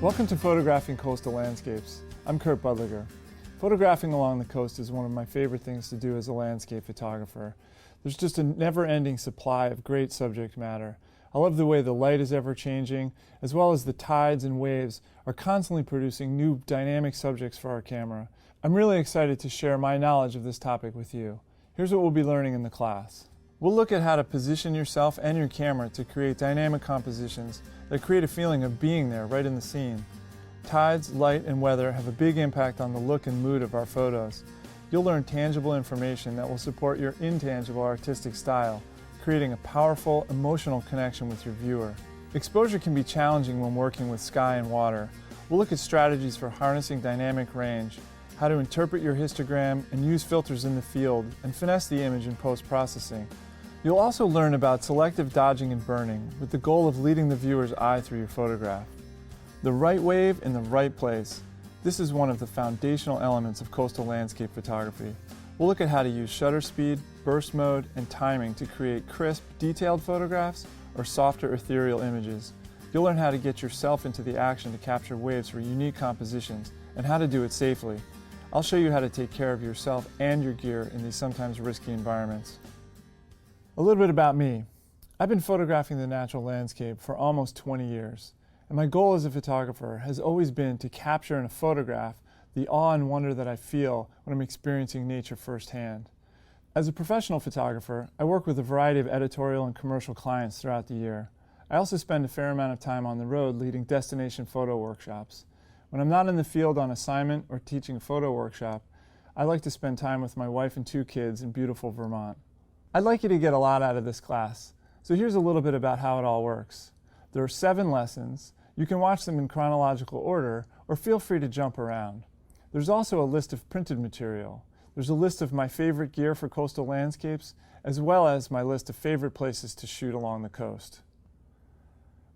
Welcome to Photographing Coastal Landscapes. I'm Kurt Budliger. Photographing along the coast is one of my favorite things to do as a landscape photographer. There's just a never-ending supply of great subject matter. I love the way the light is ever changing, as well as the tides and waves are constantly producing new dynamic subjects for our camera. I'm really excited to share my knowledge of this topic with you. Here's what we'll be learning in the class. We'll look at how to position yourself and your camera to create dynamic compositions that create a feeling of being there right in the scene. Tides, light, and weather have a big impact on the look and mood of our photos. You'll learn tangible information that will support your intangible artistic style, creating a powerful, emotional connection with your viewer. Exposure can be challenging when working with sky and water. We'll look at strategies for harnessing dynamic range, how to interpret your histogram and use filters in the field, and finesse the image in post-processing. You'll also learn about selective dodging and burning, with the goal of leading the viewer's eye through your photograph. The right wave in the right place. This is one of the foundational elements of coastal landscape photography. We'll look at how to use shutter speed, burst mode, and timing to create crisp, detailed photographs or softer, ethereal images. You'll learn how to get yourself into the action to capture waves for unique compositions and how to do it safely. I'll show you how to take care of yourself and your gear in these sometimes risky environments. A little bit about me. I've been photographing the natural landscape for almost 20 years, and my goal as a photographer has always been to capture in a photograph the awe and wonder that I feel when I'm experiencing nature firsthand. As a professional photographer, I work with a variety of editorial and commercial clients throughout the year. I also spend a fair amount of time on the road leading destination photo workshops. When I'm not in the field on assignment or teaching a photo workshop, I like to spend time with my wife and 2 kids in beautiful Vermont. I'd like you to get a lot out of this class, so here's a little bit about how it all works. There are 7 lessons. You can watch them in chronological order, or feel free to jump around. There's also a list of printed material. There's a list of my favorite gear for coastal landscapes, as well as my list of favorite places to shoot along the coast.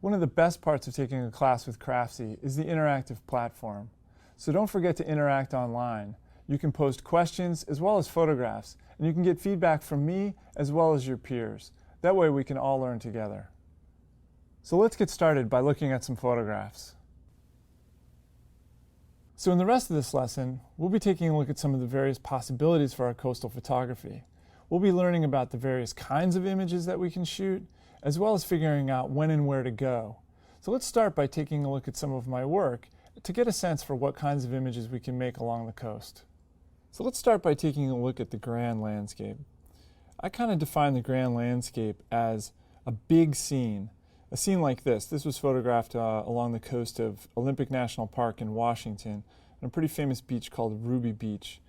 One of the best parts of taking a class with Craftsy is the interactive platform. So don't forget to interact online. You can post questions as well as photographs, and you can get feedback from me as well as your peers. That way we can all learn together. So let's get started by looking at some photographs. So in the rest of this lesson, we'll be taking a look at some of the various possibilities for our coastal photography. We'll be learning about the various kinds of images that we can shoot, as well as figuring out when and where to go. So let's start by taking a look at some of my work to get a sense for what kinds of images we can make along the coast. So let's start by taking a look at the grand landscape. I kind of define the grand landscape as a big scene. A scene like this. This was photographed along the coast of Olympic National Park in Washington, on a pretty famous beach called Ruby Beach.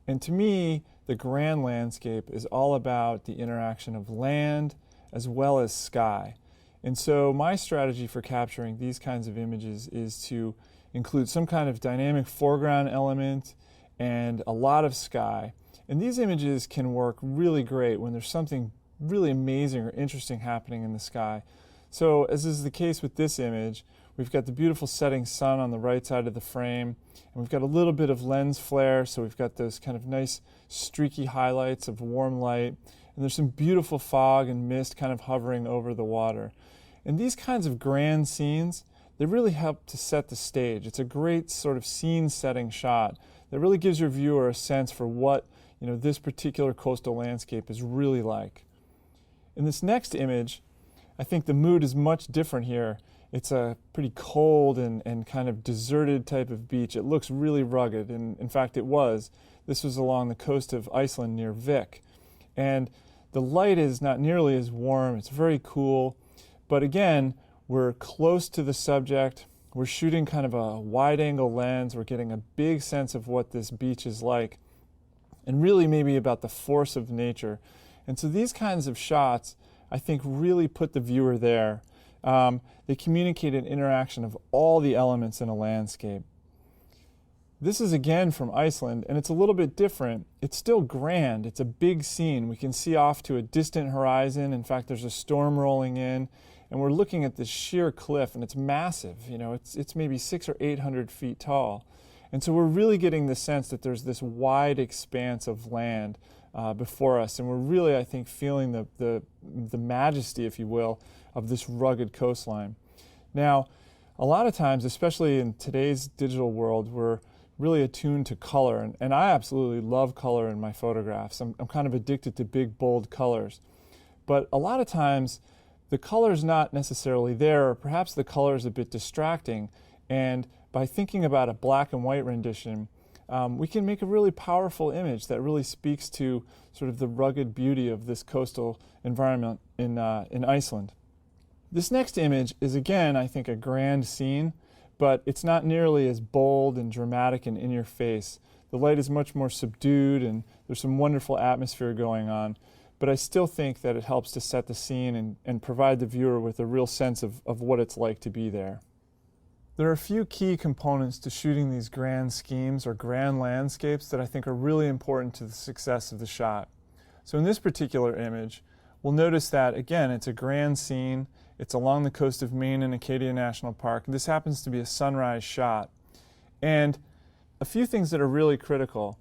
And to me, the grand landscape is all about the interaction of land as well as sky. And so my strategy for capturing these kinds of images is to include some kind of dynamic foreground element and a lot of sky. And these images can work really great when there's something really amazing or interesting happening in the sky. So as is the case with this image, we've got the beautiful setting sun on the right side of the frame, and we've got a little bit of lens flare, so we've got those kind of nice streaky highlights of warm light, and there's some beautiful fog and mist kind of hovering over the water. And these kinds of grand scenes, they really help to set the stage. It's a great sort of scene-setting shot that really gives your viewer a sense for what this particular coastal landscape is really like. In this next image, I think the mood is much different here. It's a pretty cold and kind of deserted type of beach. It looks really rugged, and in fact it was. This was along the coast of Iceland near Vik. And the light is not nearly as warm. It's very cool. But again, we're close to the subject. We're shooting kind of a wide-angle lens. We're getting a big sense of what this beach is like, and really maybe about the force of nature. And so these kinds of shots, I think, really put the viewer there. They communicate an interaction of all the elements in a landscape. This is again from Iceland, and it's a little bit different. It's still grand. It's a big scene. We can see off to a distant horizon. In fact, there's a storm rolling in, and we're looking at this sheer cliff, and it's massive. It's maybe 600 or 800 feet tall. And so we're really getting the sense that there's this wide expanse of land before us, and we're really, I think, feeling the majesty, if you will, of this rugged coastline. Now, A lot of times, especially in today's digital world, we're really attuned to color, and I absolutely love color in my photographs. I'm kind of addicted to big, bold colors. But a lot of times, the color's not necessarily there, or perhaps the color is a bit distracting. And by thinking about a black and white rendition, we can make a really powerful image that really speaks to sort of the rugged beauty of this coastal environment in Iceland. This next image is, again, I think, a grand scene, but it's not nearly as bold and dramatic and in your face. The light is much more subdued, and there's some wonderful atmosphere going on. But I still think that it helps to set the scene and provide the viewer with a real sense of what it's like to be there. There are a few key components to shooting these grand schemes or grand landscapes that I think are really important to the success of the shot. So in this particular image, we'll notice that, again, it's a grand scene. It's along the coast of Maine in Acadia National Park. This happens to be a sunrise shot. And a few things that are really critical.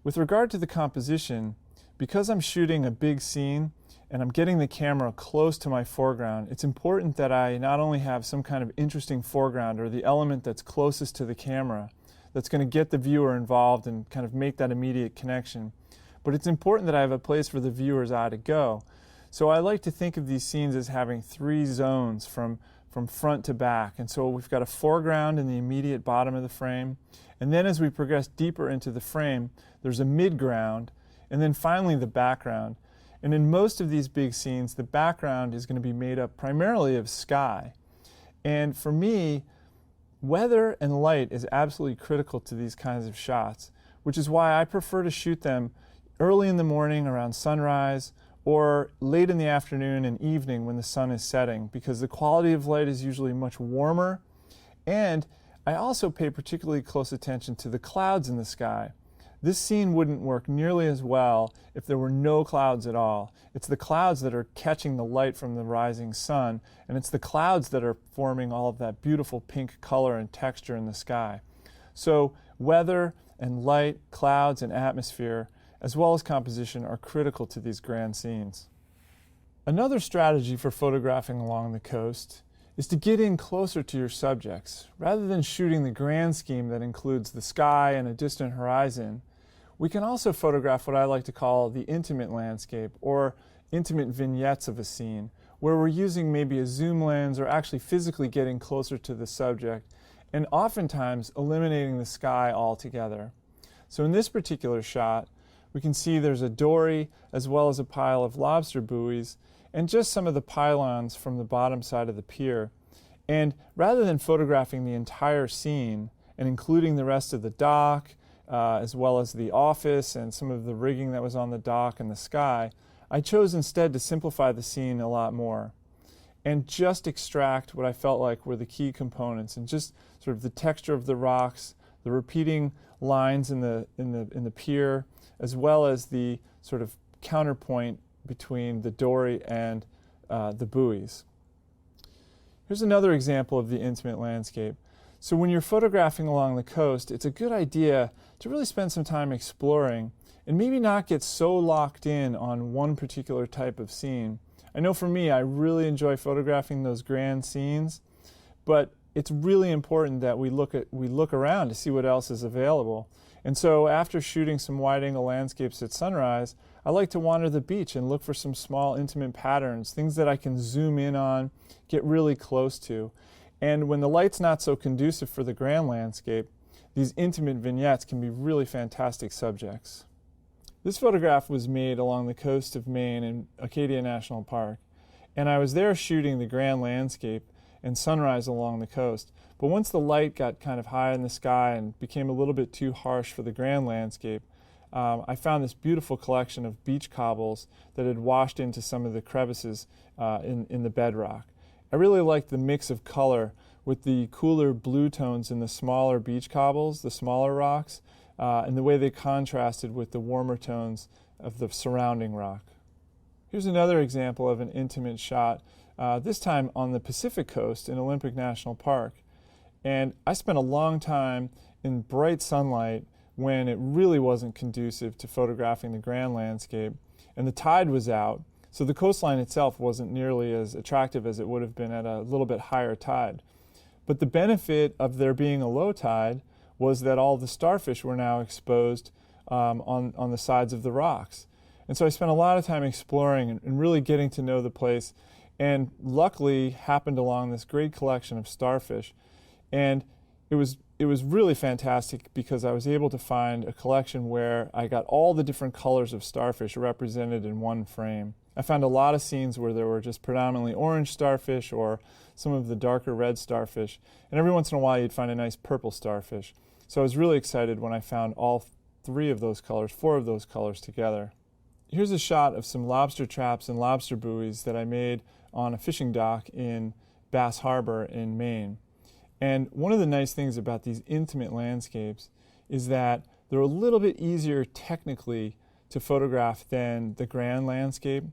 With regard to the composition, because I'm shooting a big scene and I'm getting the camera close to my foreground, it's important that I not only have some kind of interesting foreground or the element that's closest to the camera that's going to get the viewer involved and kind of make that immediate connection, but it's important that I have a place for the viewer's eye to go. So I like to think of these scenes as having three zones from front to back. And so we've got a foreground in the immediate bottom of the frame, and then as we progress deeper into the frame, there's a midground, and then finally the background. And in most of these big scenes, the background is going to be made up primarily of sky. And for me, weather and light is absolutely critical to these kinds of shots, which is why I prefer to shoot them early in the morning around sunrise or late in the afternoon and evening when the sun is setting, because the quality of light is usually much warmer. And I also pay particularly close attention to the clouds in the sky. This scene wouldn't work nearly as well if there were no clouds at all. It's the clouds that are catching the light from the rising sun, and it's the clouds that are forming all of that beautiful pink color and texture in the sky. So weather and light, clouds and atmosphere, as well as composition, are critical to these grand scenes. Another strategy for photographing along the coast is to get in closer to your subjects. Rather than shooting the grand scheme that includes the sky and a distant horizon, we can also photograph what I like to call the intimate landscape, or intimate vignettes of a scene, where we're using maybe a zoom lens or actually physically getting closer to the subject, and oftentimes eliminating the sky altogether. So in this particular shot, we can see there's a dory as well as a pile of lobster buoys and just some of the pylons from the bottom side of the pier. And rather than photographing the entire scene and including the rest of the dock, as well as the office and some of the rigging that was on the dock and the sky, I chose instead to simplify the scene a lot more and just extract what I felt like were the key components, and just sort of the texture of the rocks, the repeating lines in the pier, as well as the sort of counterpoint between the dory and the buoys. Here's another example of the intimate landscape. So when you're photographing along the coast, it's a good idea to really spend some time exploring and maybe not get so locked in on one particular type of scene. I know for me, I really enjoy photographing those grand scenes, but it's really important that we look around to see what else is available. And so after shooting some wide-angle landscapes at sunrise, I like to wander the beach and look for some small intimate patterns, things that I can zoom in on, get really close to. And when the light's not so conducive for the grand landscape, these intimate vignettes can be really fantastic subjects. This photograph was made along the coast of Maine in Acadia National Park, and I was there shooting the grand landscape and sunrise along the coast. But once the light got kind of high in the sky and became a little bit too harsh for the grand landscape, I found this beautiful collection of beach cobbles that had washed into some of the crevices in the bedrock. I really liked the mix of color with the cooler blue tones in the smaller beach cobbles, the smaller rocks, and the way they contrasted with the warmer tones of the surrounding rock. Here's another example of an intimate shot, this time on the Pacific coast in Olympic National Park. And I spent a long time in bright sunlight when it really wasn't conducive to photographing the grand landscape, and the tide was out. So the coastline itself wasn't nearly as attractive as it would have been at a little bit higher tide. But the benefit of there being a low tide was that all the starfish were now exposed on the sides of the rocks. And so I spent a lot of time exploring and really getting to know the place, and luckily happened along this great collection of starfish. And it was really fantastic because I was able to find a collection where I got all the different colors of starfish represented in one frame. I found a lot of scenes where there were just predominantly orange starfish or some of the darker red starfish, and every once in a while you'd find a nice purple starfish. So I was really excited when I found all four of those colors together. Here's a shot of some lobster traps and lobster buoys that I made on a fishing dock in Bass Harbor in Maine. And one of the nice things about these intimate landscapes is that they're a little bit easier technically to photograph than the grand landscape.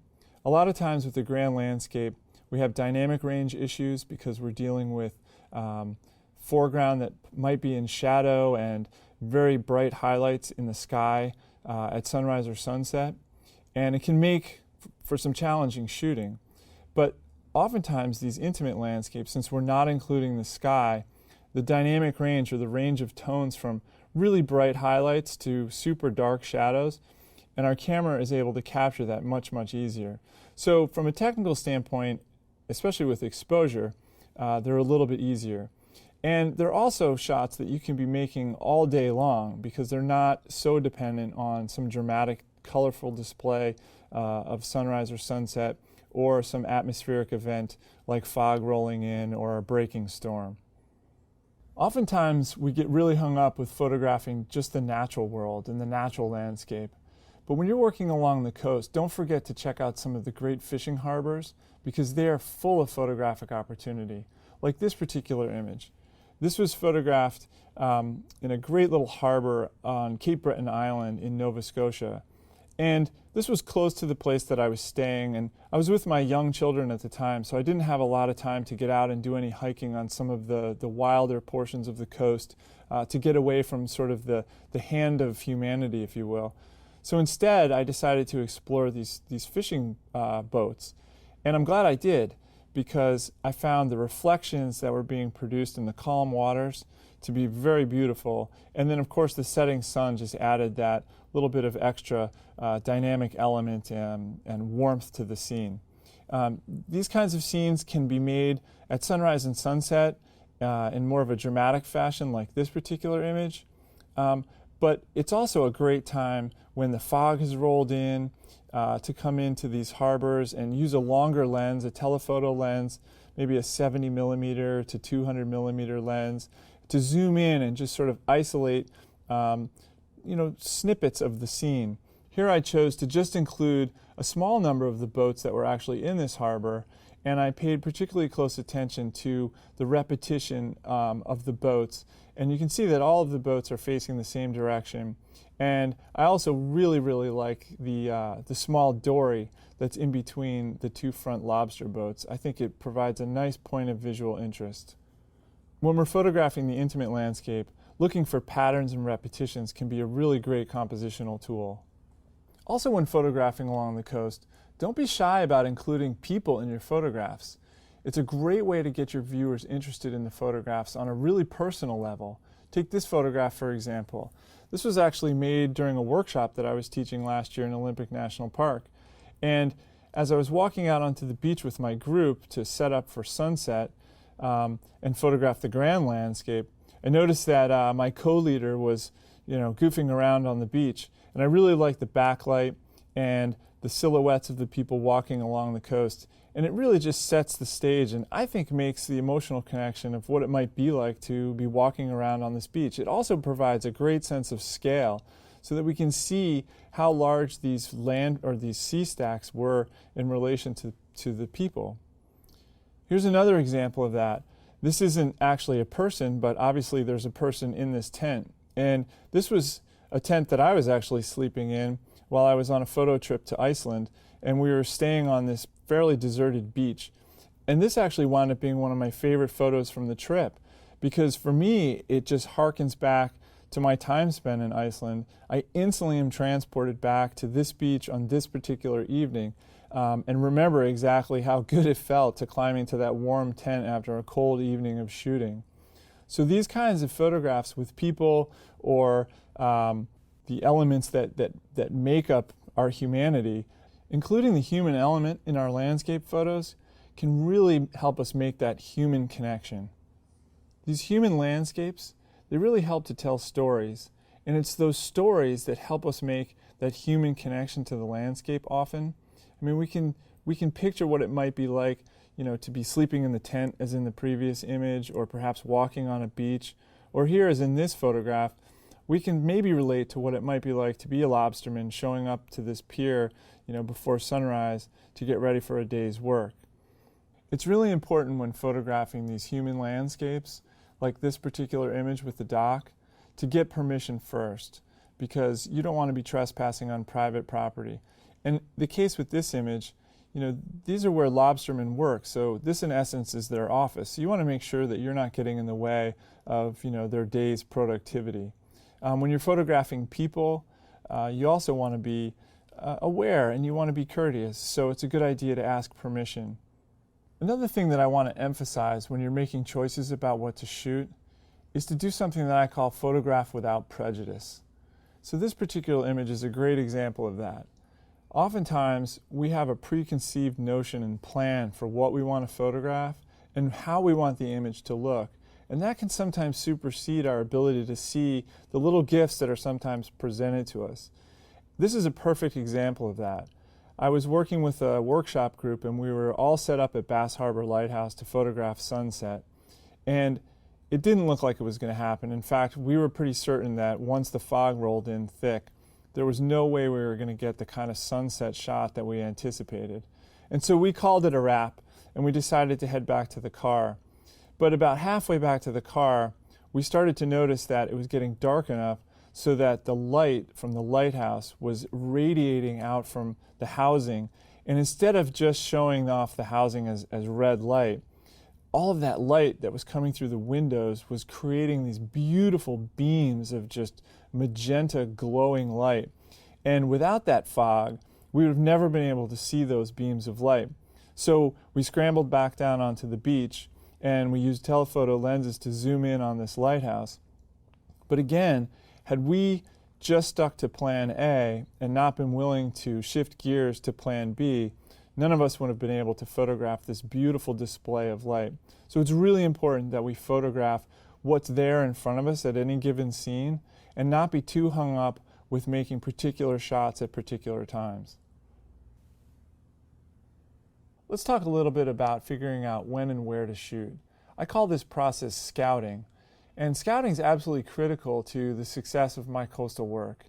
A lot of times with the grand landscape, we have dynamic range issues because we're dealing with foreground that might be in shadow and very bright highlights in the sky at sunrise or sunset. And it can make for some challenging shooting. But oftentimes these intimate landscapes, since we're not including the sky, the dynamic range, or the range of tones from really bright highlights to super dark shadows, and our camera is able to capture that much, much easier. So from a technical standpoint, especially with exposure, they're a little bit easier. And they're also shots that you can be making all day long because they're not so dependent on some dramatic, colorful display of sunrise or sunset or some atmospheric event like fog rolling in or a breaking storm. Oftentimes we get really hung up with photographing just the natural world and the natural landscape. But when you're working along the coast, don't forget to check out some of the great fishing harbors because they are full of photographic opportunity, like this particular image. This was photographed in a great little harbor on Cape Breton Island in Nova Scotia. And this was close to the place that I was staying, and I was with my young children at the time, so I didn't have a lot of time to get out and do any hiking on some of the wilder portions of the coast to get away from sort of the hand of humanity, if you will. So instead, I decided to explore these fishing boats, and I'm glad I did because I found the reflections that were being produced in the calm waters to be very beautiful. And then, of course, the setting sun just added that little bit of extra dynamic element and warmth to the scene. These kinds of scenes can be made at sunrise and sunset in more of a dramatic fashion like this particular image. But it's also a great time when the fog has rolled in to come into these harbors and use a longer lens, a telephoto lens, maybe a 70 millimeter to 200 millimeter lens, to zoom in and just sort of isolate snippets of the scene. Here I chose to just include a small number of the boats that were actually in this harbor, and I paid particularly close attention to the repetition of the boats. And you can see that all of the boats are facing the same direction. And I also really, really like the small dory that's in between the two front lobster boats. I think it provides a nice point of visual interest. When we're photographing the intimate landscape, looking for patterns and repetitions can be a really great compositional tool. Also, when photographing along the coast, don't be shy about including people in your photographs. It's a great way to get your viewers interested in the photographs on a really personal level. Take this photograph, for example. This was actually made during a workshop that I was teaching last year in Olympic National Park. And as I was walking out onto the beach with my group to set up for sunset and photograph the grand landscape, I noticed that my co-leader was, goofing around on the beach. And I really liked the backlight and the silhouettes of the people walking along the coast. And it really just sets the stage and I think makes the emotional connection of what it might be like to be walking around on this beach. It also provides a great sense of scale so that we can see how large these these sea stacks were in relation to the people. Here's another example of that. This isn't actually a person, but obviously there's a person in this tent. And this was a tent that I was actually sleeping in while I was on a photo trip to Iceland, and we were staying on this fairly deserted beach. And this actually wound up being one of my favorite photos from the trip, because for me, it just harkens back to my time spent in Iceland. I instantly am transported back to this beach on this particular evening, and remember exactly how good it felt to climb into that warm tent after a cold evening of shooting. So these kinds of photographs with people or the elements that make up our humanity, including the human element in our landscape photos, can really help us make that human connection. These human landscapes, they really help to tell stories, and it's those stories that help us make that human connection to the landscape often. I mean, we can picture what it might be like, to be sleeping in the tent as in the previous image, or perhaps walking on a beach, or here as in this photograph, we can maybe relate to what it might be like to be a lobsterman showing up to this pier, before sunrise to get ready for a day's work. It's really important when photographing these human landscapes, like this particular image with the dock, to get permission first, because you don't want to be trespassing on private property. And the case with this image, these are where lobstermen work, so this in essence is their office. So you want to make sure that you're not getting in the way of their day's productivity. When you're photographing people, you also want to be aware and you want to be courteous, so it's a good idea to ask permission. Another thing that I want to emphasize when you're making choices about what to shoot is to do something that I call photograph without prejudice. So this particular image is a great example of that. Oftentimes, we have a preconceived notion and plan for what we want to photograph and how we want the image to look. And that can sometimes supersede our ability to see the little gifts that are sometimes presented to us. This is a perfect example of that. I was working with a workshop group and we were all set up at Bass Harbor Lighthouse to photograph sunset. And it didn't look like it was going to happen. In fact, we were pretty certain that once the fog rolled in thick, there was no way we were going to get the kind of sunset shot that we anticipated. And so we called it a wrap and we decided to head back to the car. But about halfway back to the car, we started to notice that it was getting dark enough so that the light from the lighthouse was radiating out from the housing. And instead of just showing off the housing as red light, all of that light that was coming through the windows was creating these beautiful beams of just magenta glowing light. And without that fog, we would have never been able to see those beams of light. So we scrambled back down onto the beach and we used telephoto lenses to zoom in on this lighthouse. But again, had we just stuck to plan A and not been willing to shift gears to plan B, none of us would have been able to photograph this beautiful display of light. So it's really important that we photograph what's there in front of us at any given scene and not be too hung up with making particular shots at particular times. Let's talk a little bit about figuring out when and where to shoot. I call this process scouting. And scouting is absolutely critical to the success of my coastal work.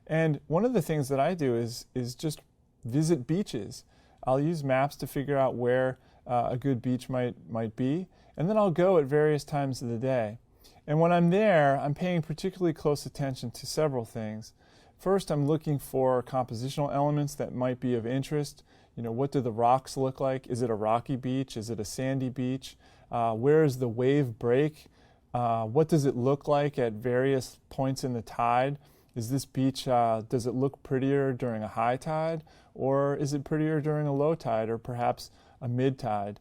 And one of the things that I do is just visit beaches. I'll use maps to figure out where a good beach might be, and then I'll go at various times of the day. And when I'm there, I'm paying particularly close attention to several things. First, I'm looking for compositional elements that might be of interest. What do the rocks look like? Is it a rocky beach? Is it a sandy beach? Where is the wave break? What does it look like at various points in the tide? Is this beach, does it look prettier during a high tide, or is it prettier during a low tide, or perhaps a mid tide?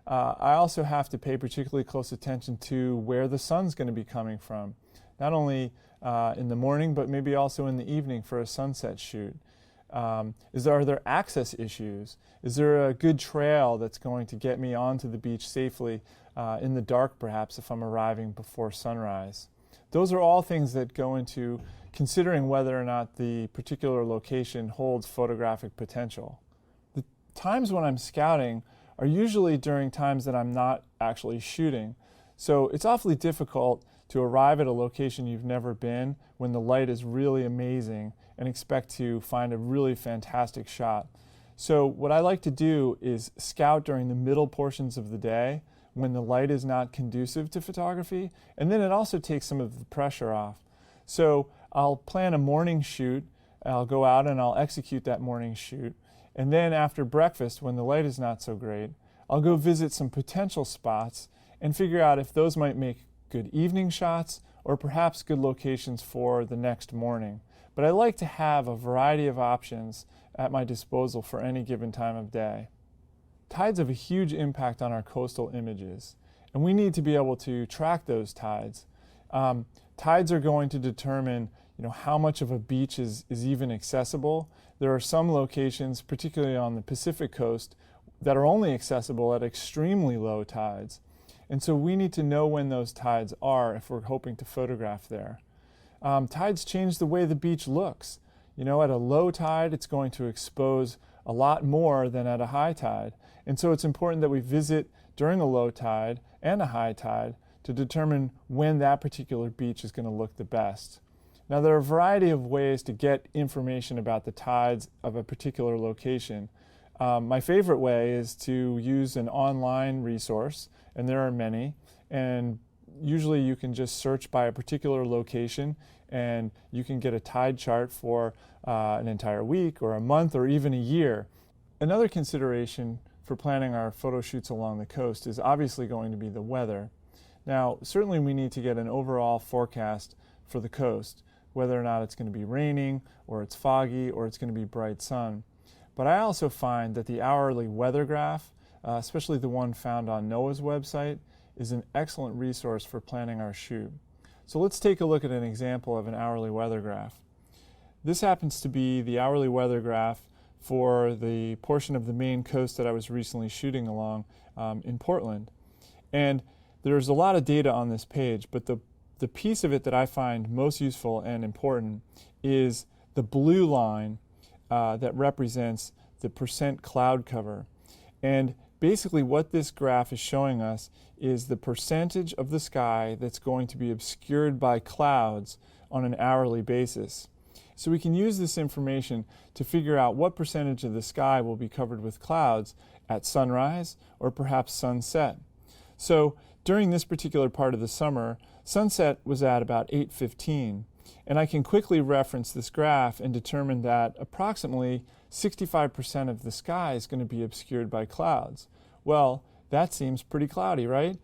I also have to pay particularly close attention to where the sun's going to be coming from, not only in the morning, but maybe also in the evening for a sunset shoot. Are there access issues? Is there a good trail that's going to get me onto the beach safely in the dark, perhaps, if I'm arriving before sunrise? Those are all things that go into considering whether or not the particular location holds photographic potential. The times when I'm scouting are usually during times that I'm not actually shooting. So it's awfully difficult to arrive at a location you've never been when the light is really amazing and expect to find a really fantastic shot. So what I like to do is scout during the middle portions of the day when the light is not conducive to photography, and then it also takes some of the pressure off. So I'll plan a morning shoot, I'll go out and I'll execute that morning shoot, and then after breakfast, when the light is not so great, I'll go visit some potential spots and figure out if those might make good evening shots or perhaps good locations for the next morning. but I like to have a variety of options at my disposal for any given time of day. Tides have a huge impact on our coastal images, and we need to be able to track those tides. Tides are going to determine how much of a beach is even accessible. There are some locations, particularly on the Pacific coast, that are only accessible at extremely low tides. And so we need to know when those tides are if we're hoping to photograph there. Tides change the way the beach looks. At a low tide, it's going to expose a lot more than at a high tide. And so it's important that we visit during a low tide and a high tide to determine when that particular beach is going to look the best. Now, there are a variety of ways to get information about the tides of a particular location. My favorite way is to use an online resource, and there are many, and usually you can just search by a particular location and you can get a tide chart for an entire week or a month or even a year. Another consideration for planning our photo shoots along the coast is obviously going to be the weather. Now, certainly we need to get an overall forecast for the coast, whether or not it's going to be raining or it's foggy or it's going to be bright sun. But I also find that the hourly weather graph, especially the one found on NOAA's website, is an excellent resource for planning our shoot. So let's take a look at an example of an hourly weather graph. This happens to be the hourly weather graph for the portion of the Maine coast that I was recently shooting along in Portland. And there's a lot of data on this page, but the piece of it that I find most useful and important is the blue line that represents the percent cloud cover. And basically what this graph is showing us is the percentage of the sky that's going to be obscured by clouds on an hourly basis. So we can use this information to figure out what percentage of the sky will be covered with clouds at sunrise or perhaps sunset. So during this particular part of the summer, sunset was at about 8:15, and I can quickly reference this graph and determine that approximately 65% of the sky is going to be obscured by clouds. Well, that seems pretty cloudy, right?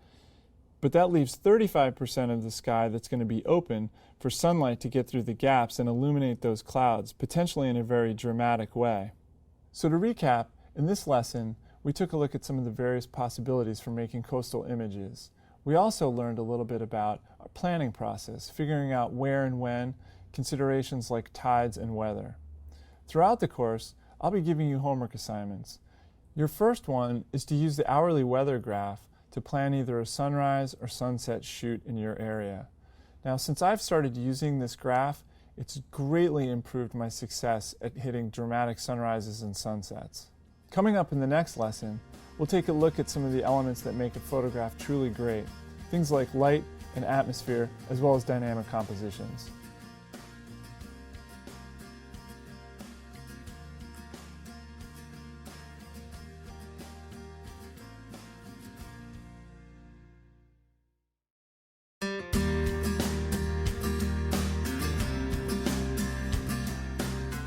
But that leaves 35% of the sky that's going to be open for sunlight to get through the gaps and illuminate those clouds, potentially in a very dramatic way. So to recap, in this lesson, we took a look at some of the various possibilities for making coastal images. We also learned a little bit about our planning process, figuring out where and when, considerations like tides and weather. Throughout the course, I'll be giving you homework assignments. Your first one is to use the hourly weather graph to plan either a sunrise or sunset shoot in your area. Now, since I've started using this graph, it's greatly improved my success at hitting dramatic sunrises and sunsets. Coming up in the next lesson, we'll take a look at some of the elements that make a photograph truly great, things like light and atmosphere, as well as dynamic compositions.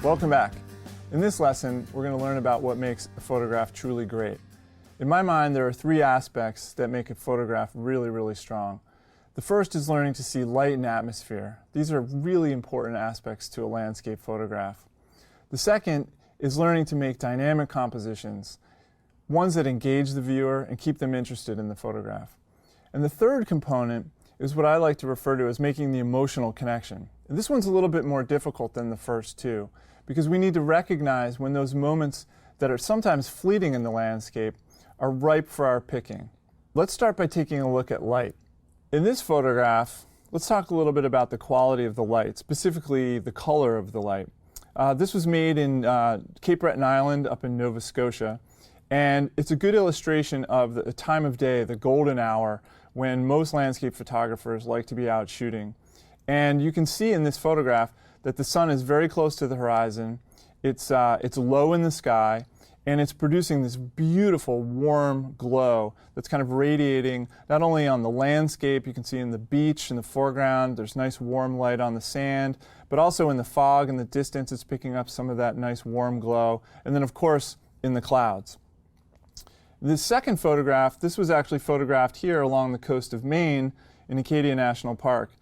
Welcome back. In this lesson, we're going to learn about what makes a photograph truly great. In my mind, there are three aspects that make a photograph really, really strong. The first is learning to see light and atmosphere. These are really important aspects to a landscape photograph. The second is learning to make dynamic compositions, ones that engage the viewer and keep them interested in the photograph. And the third component is what I like to refer to as making the emotional connection. And this one's a little bit more difficult than the first two, because we need to recognize when those moments that are sometimes fleeting in the landscape are ripe for our picking. Let's start by taking a look at light. In this photograph, let's talk a little bit about the quality of the light, specifically the color of the light. This was made in Cape Breton Island up in Nova Scotia, and it's a good illustration of the time of day, the golden hour, when most landscape photographers like to be out shooting. And you can see in this photograph that the sun is very close to the horizon, it's low in the sky, and it's producing this beautiful warm glow that's kind of radiating not only on the landscape, you can see in the beach in the foreground, there's nice warm light on the sand, but also in the fog in the distance it's picking up some of that nice warm glow, and then of course in the clouds. The second photograph, this was actually photographed here along the coast of Maine in Acadia National Park.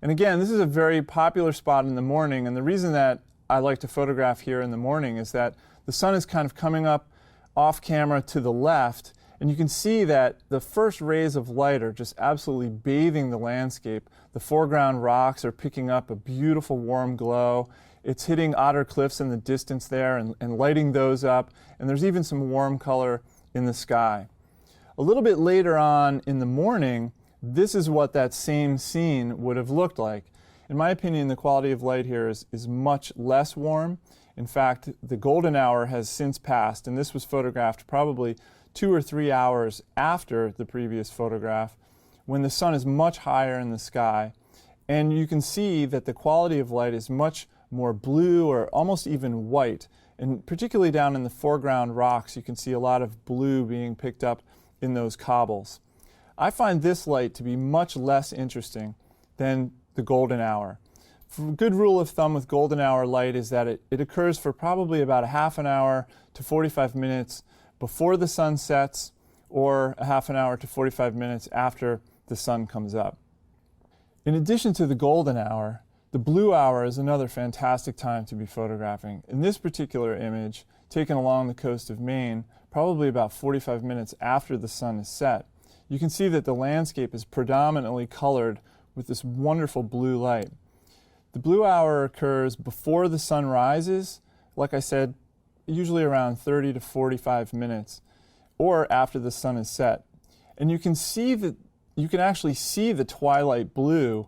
And again, this is a very popular spot in the morning, and the reason that I like to photograph here in the morning is that the sun is kind of coming up off camera to the left, and you can see that the first rays of light are just absolutely bathing the landscape. The foreground rocks are picking up a beautiful warm glow. It's hitting Otter Cliffs in the distance there and lighting those up, and there's even some warm color in the sky. A little bit later on in the morning, this is what that same scene would have looked like. In my opinion, the quality of light here is much less warm. In fact, the golden hour has since passed, and this was photographed probably 2 or 3 hours after the previous photograph, when the sun is much higher in the sky. And you can see that the quality of light is much more blue or almost even white. And particularly down in the foreground rocks, you can see a lot of blue being picked up in those cobbles. I find this light to be much less interesting than the golden hour. A good rule of thumb with golden hour light is that it occurs for probably about a half an hour to 45 minutes before the sun sets, or a half an hour to 45 minutes after the sun comes up. In addition to the golden hour, the blue hour is another fantastic time to be photographing. In this particular image, taken along the coast of Maine, probably about 45 minutes after the sun is set, you can see that the landscape is predominantly colored with this wonderful blue light. The blue hour occurs before the sun rises, like I said, usually around 30 to 45 minutes, or after the sun is set. And you can actually see the twilight blue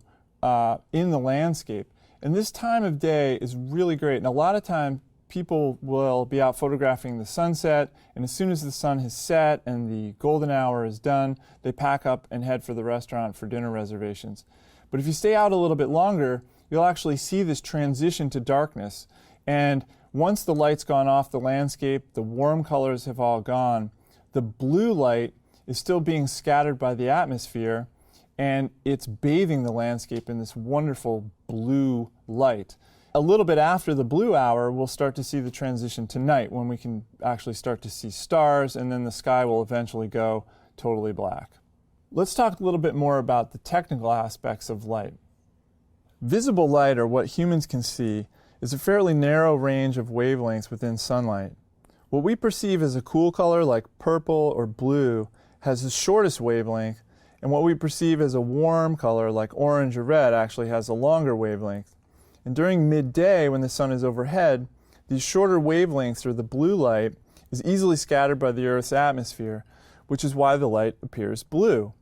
in the landscape. And this time of day is really great. And a lot of time people will be out photographing the sunset, and as soon as the sun has set and the golden hour is done, they pack up and head for the restaurant for dinner reservations. But if you stay out a little bit longer, you'll actually see this transition to darkness. And once the light's gone off the landscape, the warm colors have all gone, the blue light is still being scattered by the atmosphere, and it's bathing the landscape in this wonderful blue light. A little bit after the blue hour, we'll start to see the transition to night, when we can actually start to see stars, and then the sky will eventually go totally black. Let's talk a little bit more about the technical aspects of light. Visible light, or what humans can see, is a fairly narrow range of wavelengths within sunlight. What we perceive as a cool color like purple or blue has the shortest wavelength, and what we perceive as a warm color like orange or red actually has a longer wavelength. And during midday, when the sun is overhead, these shorter wavelengths, or the blue light, is easily scattered by the Earth's atmosphere, which is why the light appears blue.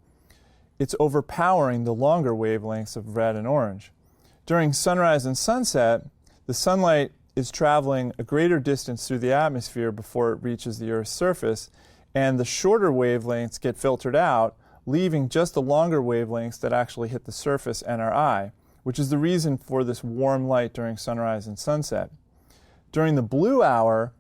It's overpowering the longer wavelengths of red and orange. During sunrise and sunset, the sunlight is traveling a greater distance through the atmosphere before it reaches the Earth's surface, and the shorter wavelengths get filtered out, leaving just the longer wavelengths that actually hit the surface and our eye, which is the reason for this warm light during sunrise and sunset. During the blue hour,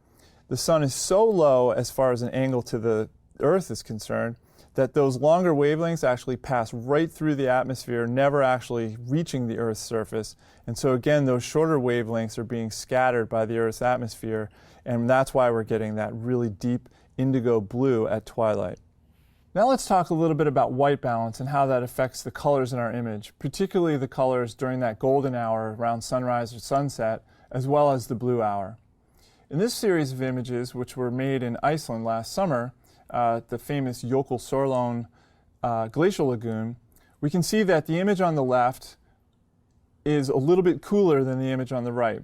the sun is so low as far as an angle to the Earth is concerned that those longer wavelengths actually pass right through the atmosphere, never actually reaching the Earth's surface. And so again, those shorter wavelengths are being scattered by the Earth's atmosphere, and that's why we're getting that really deep indigo blue at twilight. Now let's talk a little bit about white balance and how that affects the colors in our image, particularly the colors during that golden hour around sunrise or sunset, as well as the blue hour. In this series of images, which were made in Iceland last summer, the famous Jökulsárlón glacial lagoon, we can see that the image on the left is a little bit cooler than the image on the right.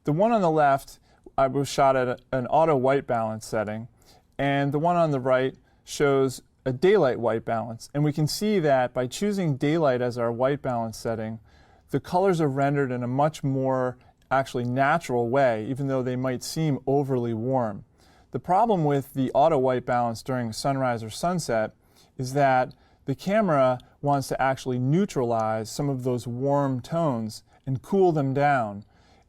The one on the left was shot at an auto white balance setting, and the one on the right shows a daylight white balance. And we can see that by choosing daylight as our white balance setting, the colors are rendered in a much more actually natural way, even though they might seem overly warm. The problem with the auto white balance during sunrise or sunset is that the camera wants to actually neutralize some of those warm tones and cool them down.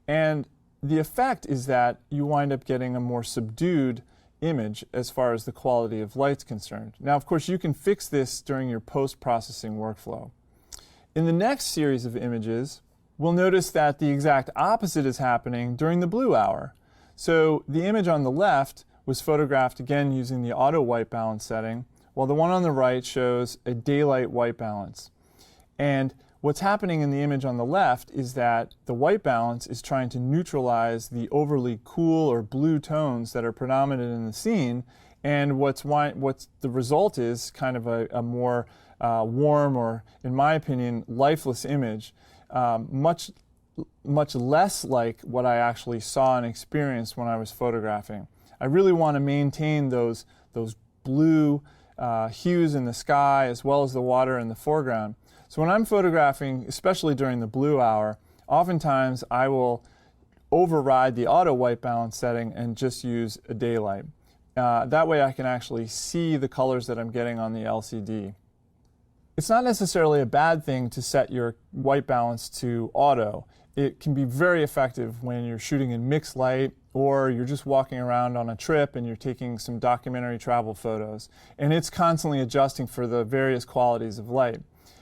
And the effect is that you wind up getting a more subdued image as far as the quality of light's concerned. Now, of course, you can fix this during your post-processing workflow. In the next series of images, we'll notice that the exact opposite is happening during the blue hour. So the image on the left was photographed again using the auto white balance setting, while the one on the right shows a daylight white balance. And What's happening in the image on the left is that the white balance is trying to neutralize the overly cool or blue tones that are predominant in the scene, and what's the result is kind of a more warm, or in my opinion, lifeless image, much less like what I actually saw and experienced when I was photographing. I really want to maintain those blue hues in the sky as well as the water in the foreground. So when I'm photographing, especially during the blue hour, oftentimes I will override the auto white balance setting and just use a daylight. That way I can actually see the colors that I'm getting on the LCD. It's not necessarily a bad thing to set your white balance to auto. It can be very effective when you're shooting in mixed light, or you're just walking around on a trip and you're taking some documentary travel photos. And it's constantly adjusting for the various qualities of light.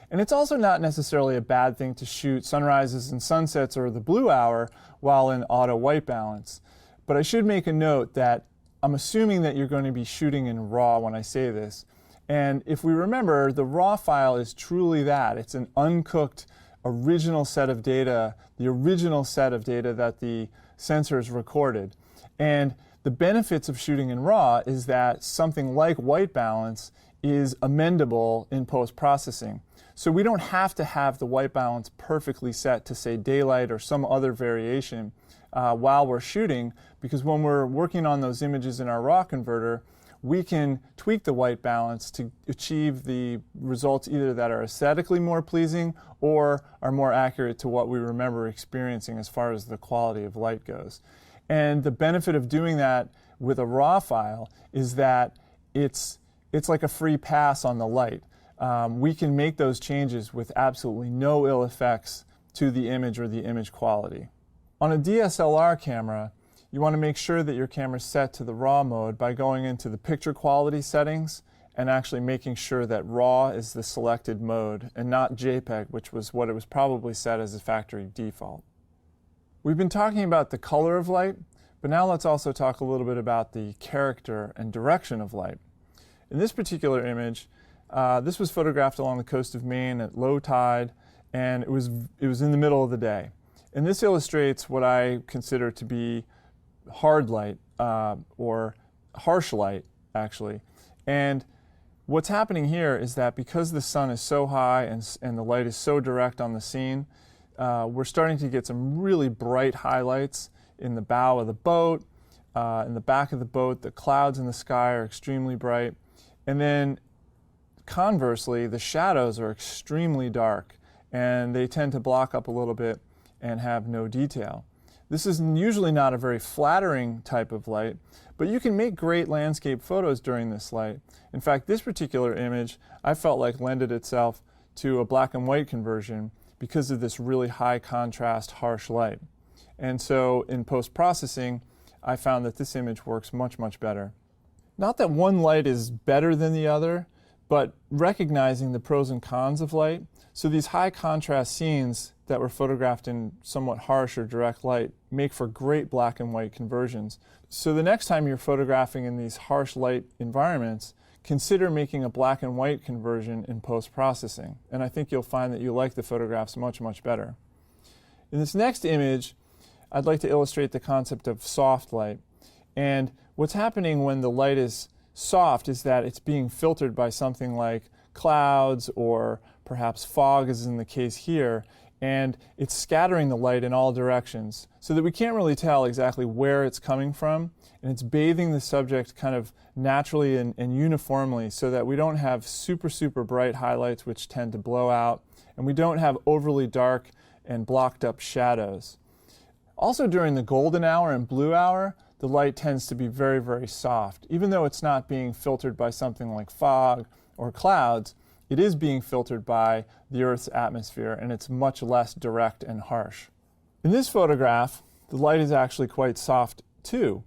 And it's also not necessarily a bad thing to shoot sunrises and sunsets or the blue hour while in auto white balance. But I should make a note that I'm assuming that you're going to be shooting in RAW when I say this. And if we remember, the RAW file is truly that. It's an uncooked original set of data, the original set of data that the sensors recorded. And the benefits of shooting in RAW is that something like white balance is amendable in post-processing. So we don't have to have the white balance perfectly set to, say, daylight or some other variation while we're shooting, because when we're working on those images in our RAW converter, we can tweak the white balance to achieve the results either that are aesthetically more pleasing or are more accurate to what we remember experiencing as far as the quality of light goes. And the benefit of doing that with a RAW file is that it's like a free pass on the light. We can make those changes with absolutely no ill effects to the image or the image quality. On a DSLR camera, you want to make sure that your camera is set to the RAW mode by going into the picture quality settings and actually making sure that RAW is the selected mode and not JPEG, which was what it was probably set as a factory default. We've been talking about the color of light, but now let's also talk a little bit about the character and direction of light. In this particular image, this was photographed along the coast of Maine at low tide, and it was in the middle of the day. And this illustrates what I consider to be hard light, or harsh light, actually. And what's happening here is that because the sun is so high and the light is so direct on the scene, we're starting to get some really bright highlights in the bow of the boat, in the back of the boat. The clouds in the sky are extremely bright. And then conversely, the shadows are extremely dark, and they tend to block up a little bit and have no detail. This is usually not a very flattering type of light, but you can make great landscape photos during this light. In fact, this particular image I felt like lended itself to a black and white conversion because of this really high contrast, harsh light. And so in post-processing, I found that this image works much, much better. Not that one light is better than the other, but recognizing the pros and cons of light. So these high contrast scenes that were photographed in somewhat harsh or direct light make for great black and white conversions. So the next time you're photographing in these harsh light environments, consider making a black and white conversion in post-processing. And I think you'll find that you like the photographs much, much better. In this next image, I'd like to illustrate the concept of soft light. And what's happening when the light is soft is that it's being filtered by something like clouds or perhaps fog, as in the case here, and it's scattering the light in all directions so that we can't really tell exactly where it's coming from, and it's bathing the subject kind of naturally and uniformly so that we don't have super, super bright highlights which tend to blow out, and we don't have overly dark and blocked up shadows. Also during the golden hour and blue hour, the light tends to be very, very soft. Even though it's not being filtered by something like fog or clouds, it is being filtered by the Earth's atmosphere, and it's much less direct and harsh. In this photograph, the light is actually quite soft too.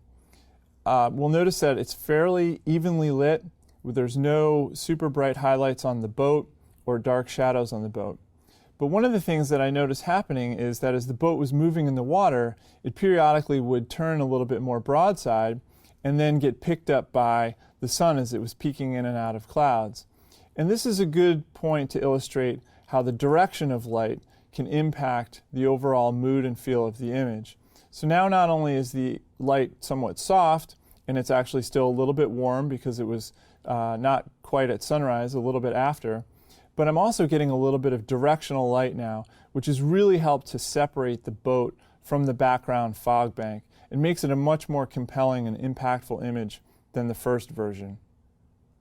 We'll notice that it's fairly evenly lit. There's no super bright highlights on the boat or dark shadows on the boat. But one of the things that I noticed happening is that as the boat was moving in the water, it periodically would turn a little bit more broadside and then get picked up by the sun as it was peeking in and out of clouds. And this is a good point to illustrate how the direction of light can impact the overall mood and feel of the image. So now not only is the light somewhat soft, and it's actually still a little bit warm because it was not quite at sunrise, a little bit after, but I'm also getting a little bit of directional light now, which has really helped to separate the boat from the background fog bank. It makes it a much more compelling and impactful image than the first version.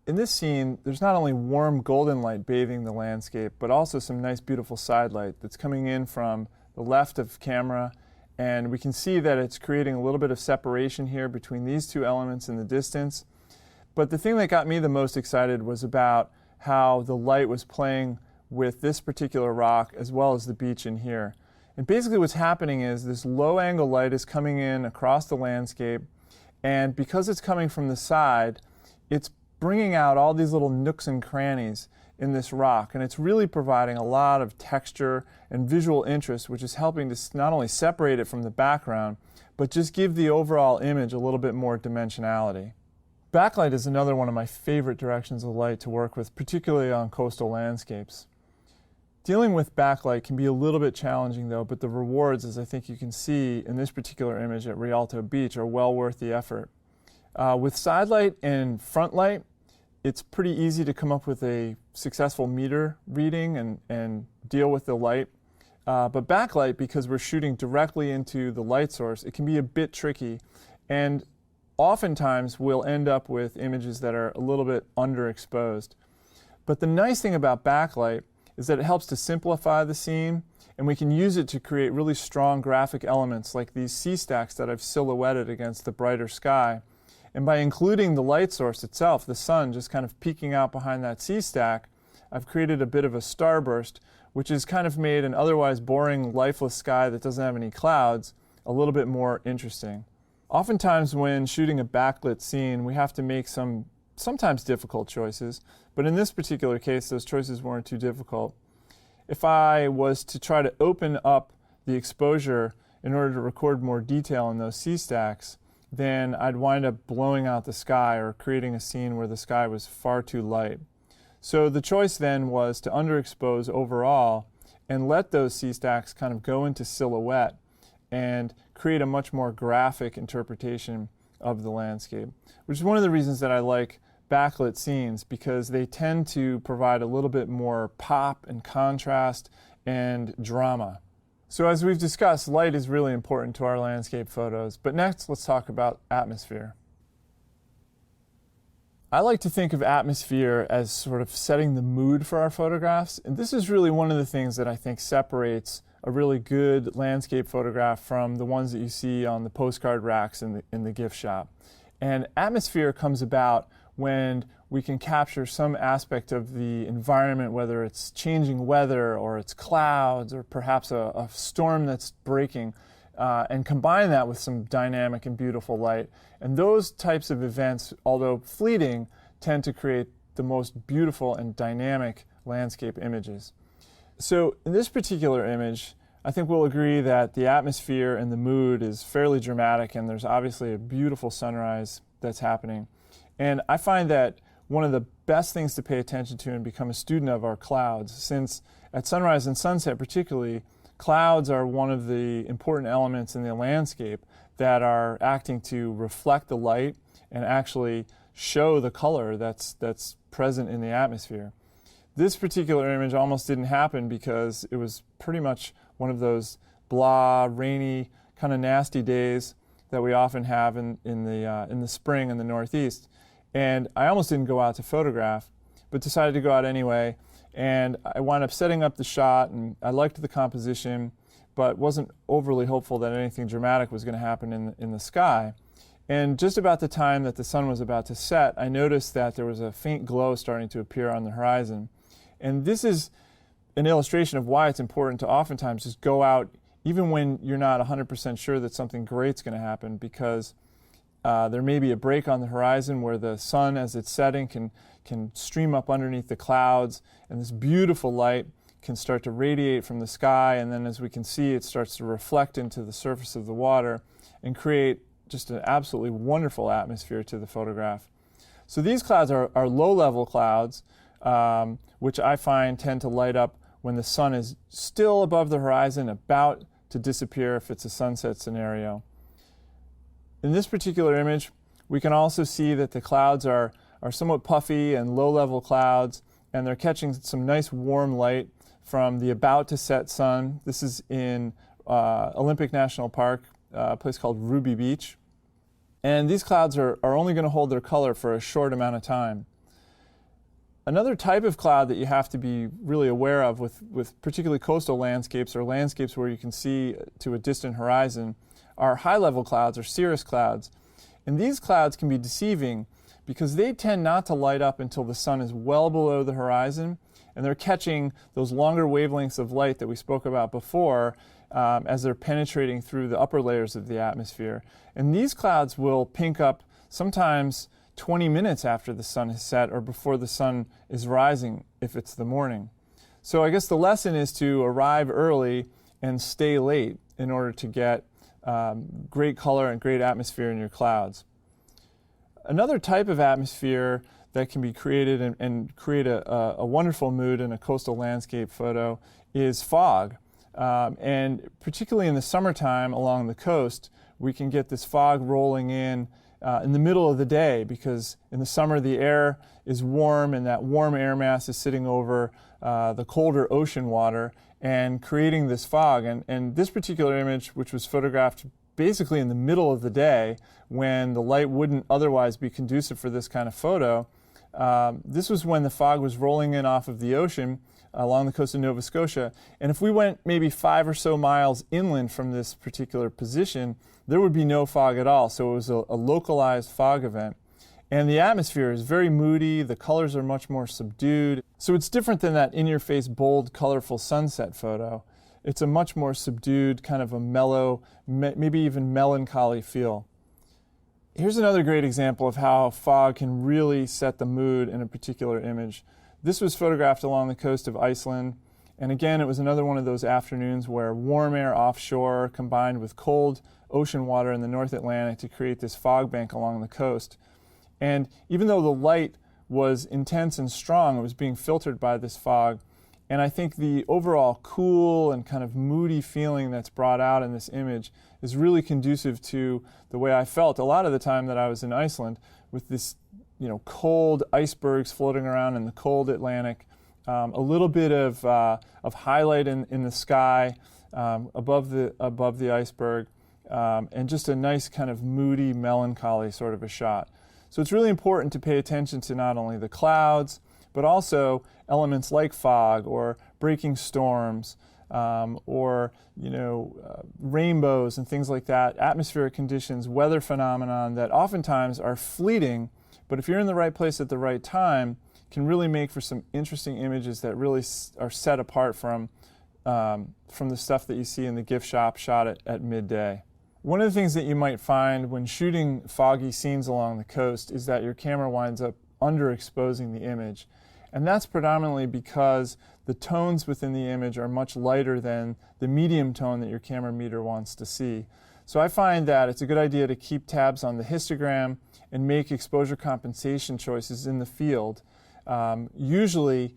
In this scene, there's not only warm golden light bathing the landscape, but also some nice beautiful side light that's coming in from the left of camera, and we can see that it's creating a little bit of separation here between these two elements in the distance. But the thing that got me the most excited was about how the light was playing with this particular rock as well as the beach in here. And basically what's happening is this low angle light is coming in across the landscape, and because it's coming from the side, it's bringing out all these little nooks and crannies in this rock, and it's really providing a lot of texture and visual interest, which is helping to not only separate it from the background, but just give the overall image a little bit more dimensionality. Backlight is another one of my favorite directions of light to work with, particularly on coastal landscapes. Dealing with backlight can be a little bit challenging though, but the rewards, as I think you can see in this particular image at Rialto Beach, are well worth the effort. With side light and front light, it's pretty easy to come up with a successful meter reading and deal with the light. But backlight, because we're shooting directly into the light source, it can be a bit tricky. And oftentimes we'll end up with images that are a little bit underexposed. But the nice thing about backlight is that it helps to simplify the scene, and we can use it to create really strong graphic elements like these sea stacks that I've silhouetted against the brighter sky. And by including the light source itself, the sun just kind of peeking out behind that sea stack, I've created a bit of a starburst, which has kind of made an otherwise boring, lifeless sky that doesn't have any clouds a little bit more interesting. Oftentimes when shooting a backlit scene, we have to make some sometimes difficult choices, but in this particular case, those choices weren't too difficult. If I was to try to open up the exposure in order to record more detail in those sea stacks, then I'd wind up blowing out the sky or creating a scene where the sky was far too light. So the choice then was to underexpose overall and let those sea stacks kind of go into silhouette and create a much more graphic interpretation of the landscape, which is one of the reasons that I like backlit scenes, because they tend to provide a little bit more pop and contrast and drama. So as we've discussed, light is really important to our landscape photos, but next let's talk about atmosphere. I like to think of atmosphere as sort of setting the mood for our photographs, and this is really one of the things that I think separates a really good landscape photograph from the ones that you see on the postcard racks in the gift shop. And atmosphere comes about when we can capture some aspect of the environment, whether it's changing weather or it's clouds or perhaps a storm that's breaking, and combine that with some dynamic and beautiful light. And those types of events, although fleeting, tend to create the most beautiful and dynamic landscape images. So in this particular image, I think we'll agree that the atmosphere and the mood is fairly dramatic, and there's obviously a beautiful sunrise that's happening. And I find that one of the best things to pay attention to and become a student of are clouds, since at sunrise and sunset particularly, clouds are one of the important elements in the landscape that are acting to reflect the light and actually show the color that's present in the atmosphere. This particular image almost didn't happen because it was pretty much one of those blah, rainy, kind of nasty days that we often have in the spring in the Northeast. And I almost didn't go out to photograph, but decided to go out anyway. And I wound up setting up the shot, and I liked the composition, but wasn't overly hopeful that anything dramatic was going to happen in the sky. And just about the time that the sun was about to set, I noticed that there was a faint glow starting to appear on the horizon. And this is an illustration of why it's important to oftentimes just go out even when you're not 100% sure that something great's going to happen, because there may be a break on the horizon where the sun, as it's setting, can stream up underneath the clouds, and this beautiful light can start to radiate from the sky, and then as we can see, it starts to reflect into the surface of the water and create just an absolutely wonderful atmosphere to the photograph. So these clouds are low-level clouds, which I find tend to light up when the sun is still above the horizon, about to disappear if it's a sunset scenario. In this particular image, we can also see that the clouds are somewhat puffy and low-level clouds, and they're catching some nice warm light from the about-to-set sun. This is in Olympic National Park, a place called Ruby Beach. And these clouds are only going to hold their color for a short amount of time. Another type of cloud that you have to be really aware of with particularly coastal landscapes or landscapes where you can see to a distant horizon are high-level clouds or cirrus clouds. And these clouds can be deceiving because they tend not to light up until the sun is well below the horizon, and they're catching those longer wavelengths of light that we spoke about before as they're penetrating through the upper layers of the atmosphere. And these clouds will pink up sometimes 20 minutes after the sun has set or before the sun is rising if it's the morning. So I guess the lesson is to arrive early and stay late in order to get great color and great atmosphere in your clouds. Another type of atmosphere that can be created and create a wonderful mood in a coastal landscape photo is fog. And particularly in the summertime along the coast, we can get this fog rolling in the middle of the day, because in the summer the air is warm and that warm air mass is sitting over the colder ocean water and creating this fog. And this particular image, which was photographed basically in the middle of the day when the light wouldn't otherwise be conducive for this kind of photo, this was when the fog was rolling in off of the ocean along the coast of Nova Scotia. And if we went maybe 5 or so miles inland from this particular position, there would be no fog at all. So it was a localized fog event. And the atmosphere is very moody. The colors are much more subdued. So it's different than that in-your-face, bold, colorful sunset photo. It's a much more subdued, kind of a mellow, maybe even melancholy feel. Here's another great example of how fog can really set the mood in a particular image. This was photographed along the coast of Iceland, and again, it was another one of those afternoons where warm air offshore combined with cold ocean water in the North Atlantic to create this fog bank along the coast. And even though the light was intense and strong, it was being filtered by this fog. And I think the overall cool and kind of moody feeling that's brought out in this image is really conducive to the way I felt a lot of the time that I was in Iceland, with this cold icebergs floating around in the cold Atlantic, a little bit of highlight in the sky above the iceberg, and just a nice kind of moody, melancholy sort of a shot. So it's really important to pay attention to not only the clouds, but also elements like fog or breaking storms, or rainbows and things like that, atmospheric conditions, weather phenomenon that oftentimes are fleeting, but if you're in the right place at the right time, can really make for some interesting images that really are set apart from the stuff that you see in the gift shop shot at midday. One of the things that you might find when shooting foggy scenes along the coast is that your camera winds up underexposing the image. And that's predominantly because the tones within the image are much lighter than the medium tone that your camera meter wants to see. So I find that it's a good idea to keep tabs on the histogram and make exposure compensation choices in the field, usually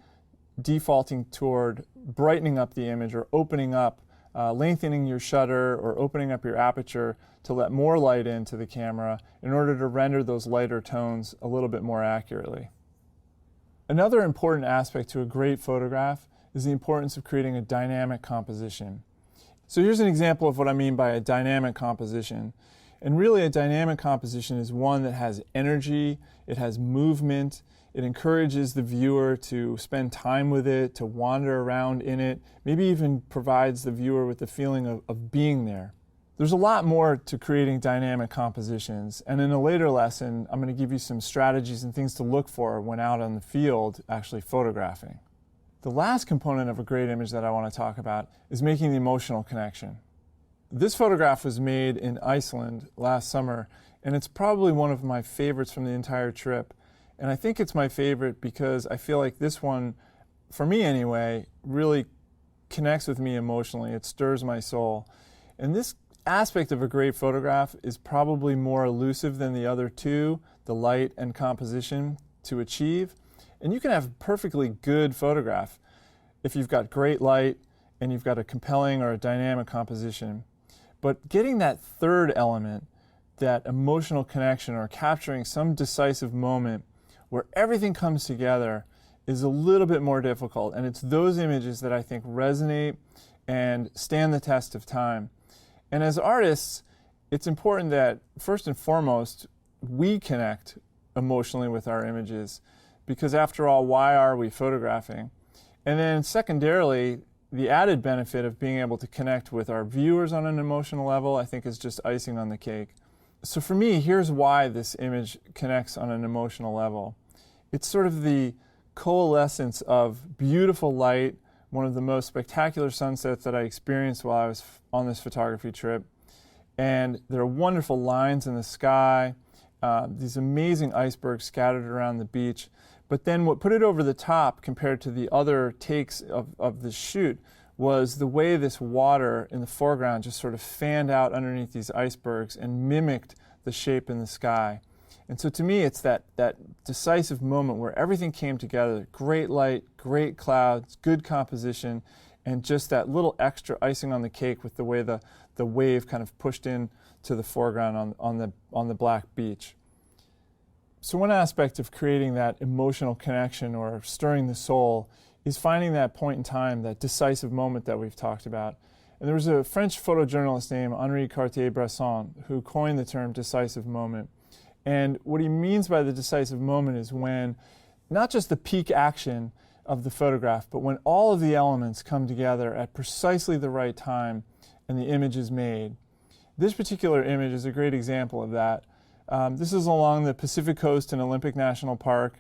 defaulting toward brightening up the image or opening up, lengthening your shutter or opening up your aperture to let more light into the camera in order to render those lighter tones a little bit more accurately. Another important aspect to a great photograph is the importance of creating a dynamic composition. So here's an example of what I mean by a dynamic composition. And really a dynamic composition is one that has energy, it has movement, it encourages the viewer to spend time with it, to wander around in it, maybe even provides the viewer with the feeling of being there. There's a lot more to creating dynamic compositions, and in a later lesson, I'm going to give you some strategies and things to look for when out on the field actually photographing. The last component of a great image that I want to talk about is making the emotional connection. This photograph was made in Iceland last summer, and it's probably one of my favorites from the entire trip. And I think it's my favorite because I feel like this one, for me anyway, really connects with me emotionally. It stirs my soul. And this aspect of a great photograph is probably more elusive than the other two, the light and composition, to achieve. And you can have a perfectly good photograph. if you've got great light and you've got a compelling or a dynamic composition. But getting that third element, that emotional connection or capturing some decisive moment where everything comes together, is a little bit more difficult. And it's those images that I think resonate and stand the test of time. And as artists, it's important that first and foremost, we connect emotionally with our images, because after all, why are we photographing? And then secondarily, the added benefit of being able to connect with our viewers on an emotional level, I think, is just icing on the cake. So for me, here's why this image connects on an emotional level. It's sort of the coalescence of beautiful light, one of the most spectacular sunsets that I experienced while I was on this photography trip. And there are wonderful lines in the sky, these amazing icebergs scattered around the beach. But then what put it over the top compared to the other takes of the shoot was the way this water in the foreground just sort of fanned out underneath these icebergs and mimicked the shape in the sky. And so to me, it's that decisive moment where everything came together. Great light, great clouds, good composition, and just that little extra icing on the cake with the way the wave kind of pushed in to the foreground on the black beach. So one aspect of creating that emotional connection or stirring the soul is finding that point in time, that decisive moment that we've talked about. And there was a French photojournalist named Henri Cartier-Bresson who coined the term decisive moment. And what he means by the decisive moment is when not just the peak action of the photograph, but when all of the elements come together at precisely the right time and the image is made. This particular image is a great example of that. This is along the Pacific Coast in Olympic National Park,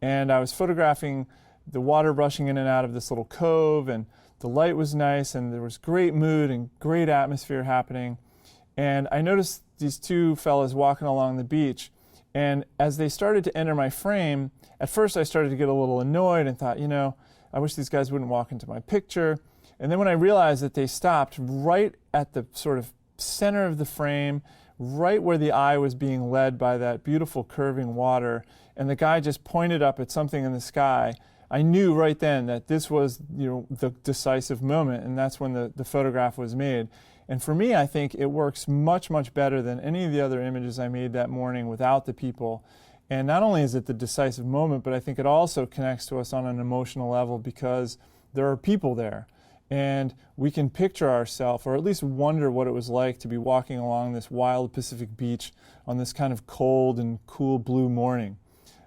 and I was photographing the water rushing in and out of this little cove, and the light was nice, and there was great mood and great atmosphere happening. And I noticed these two fellas walking along the beach, and as they started to enter my frame, at first I started to get a little annoyed and thought, I wish these guys wouldn't walk into my picture. And then when I realized that they stopped right at the sort of center of the frame, right where the eye was being led by that beautiful curving water, and the guy just pointed up at something in the sky, I knew right then that this was the decisive moment, and that's when the photograph was made. And for me, I think it works much, much better than any of the other images I made that morning without the people. And not only is it the decisive moment, but I think it also connects to us on an emotional level because there are people there. And we can picture ourselves, or at least wonder what it was like to be walking along this wild Pacific beach on this kind of cold and cool blue morning.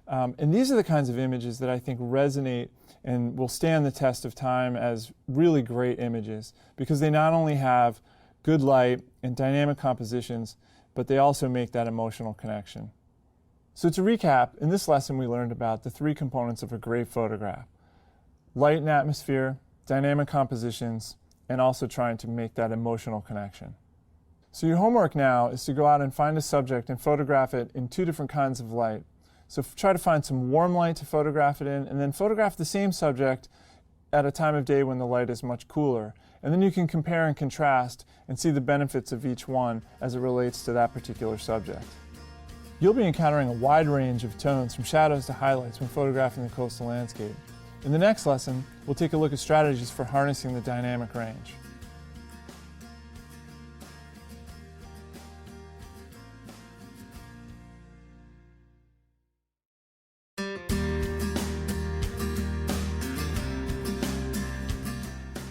And these are the kinds of images that I think resonate and will stand the test of time as really great images, because they not only have good light and dynamic compositions, but they also make that emotional connection. So to recap, in this lesson we learned about the three components of a great photograph: light and atmosphere, dynamic compositions, and also trying to make that emotional connection. So your homework now is to go out and find a subject and photograph it in two different kinds of light. So try to find some warm light to photograph it in, and then photograph the same subject at a time of day when the light is much cooler. And then you can compare and contrast and see the benefits of each one as it relates to that particular subject. You'll be encountering a wide range of tones from shadows to highlights when photographing the coastal landscape. In the next lesson, we'll take a look at strategies for harnessing the dynamic range.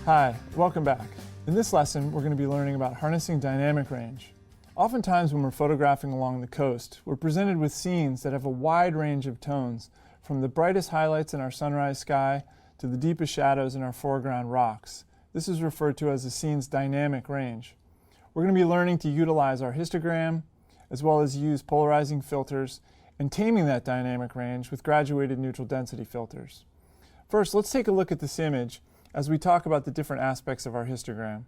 Hi, welcome back. In this lesson, we're going to be learning about harnessing dynamic range. Oftentimes when we're photographing along the coast, we're presented with scenes that have a wide range of tones, from the brightest highlights in our sunrise sky to the deepest shadows in our foreground rocks. This is referred to as the scene's dynamic range. We're going to be learning to utilize our histogram, as well as use polarizing filters, and taming that dynamic range with graduated neutral density filters. First, let's take a look at this image as we talk about the different aspects of our histogram.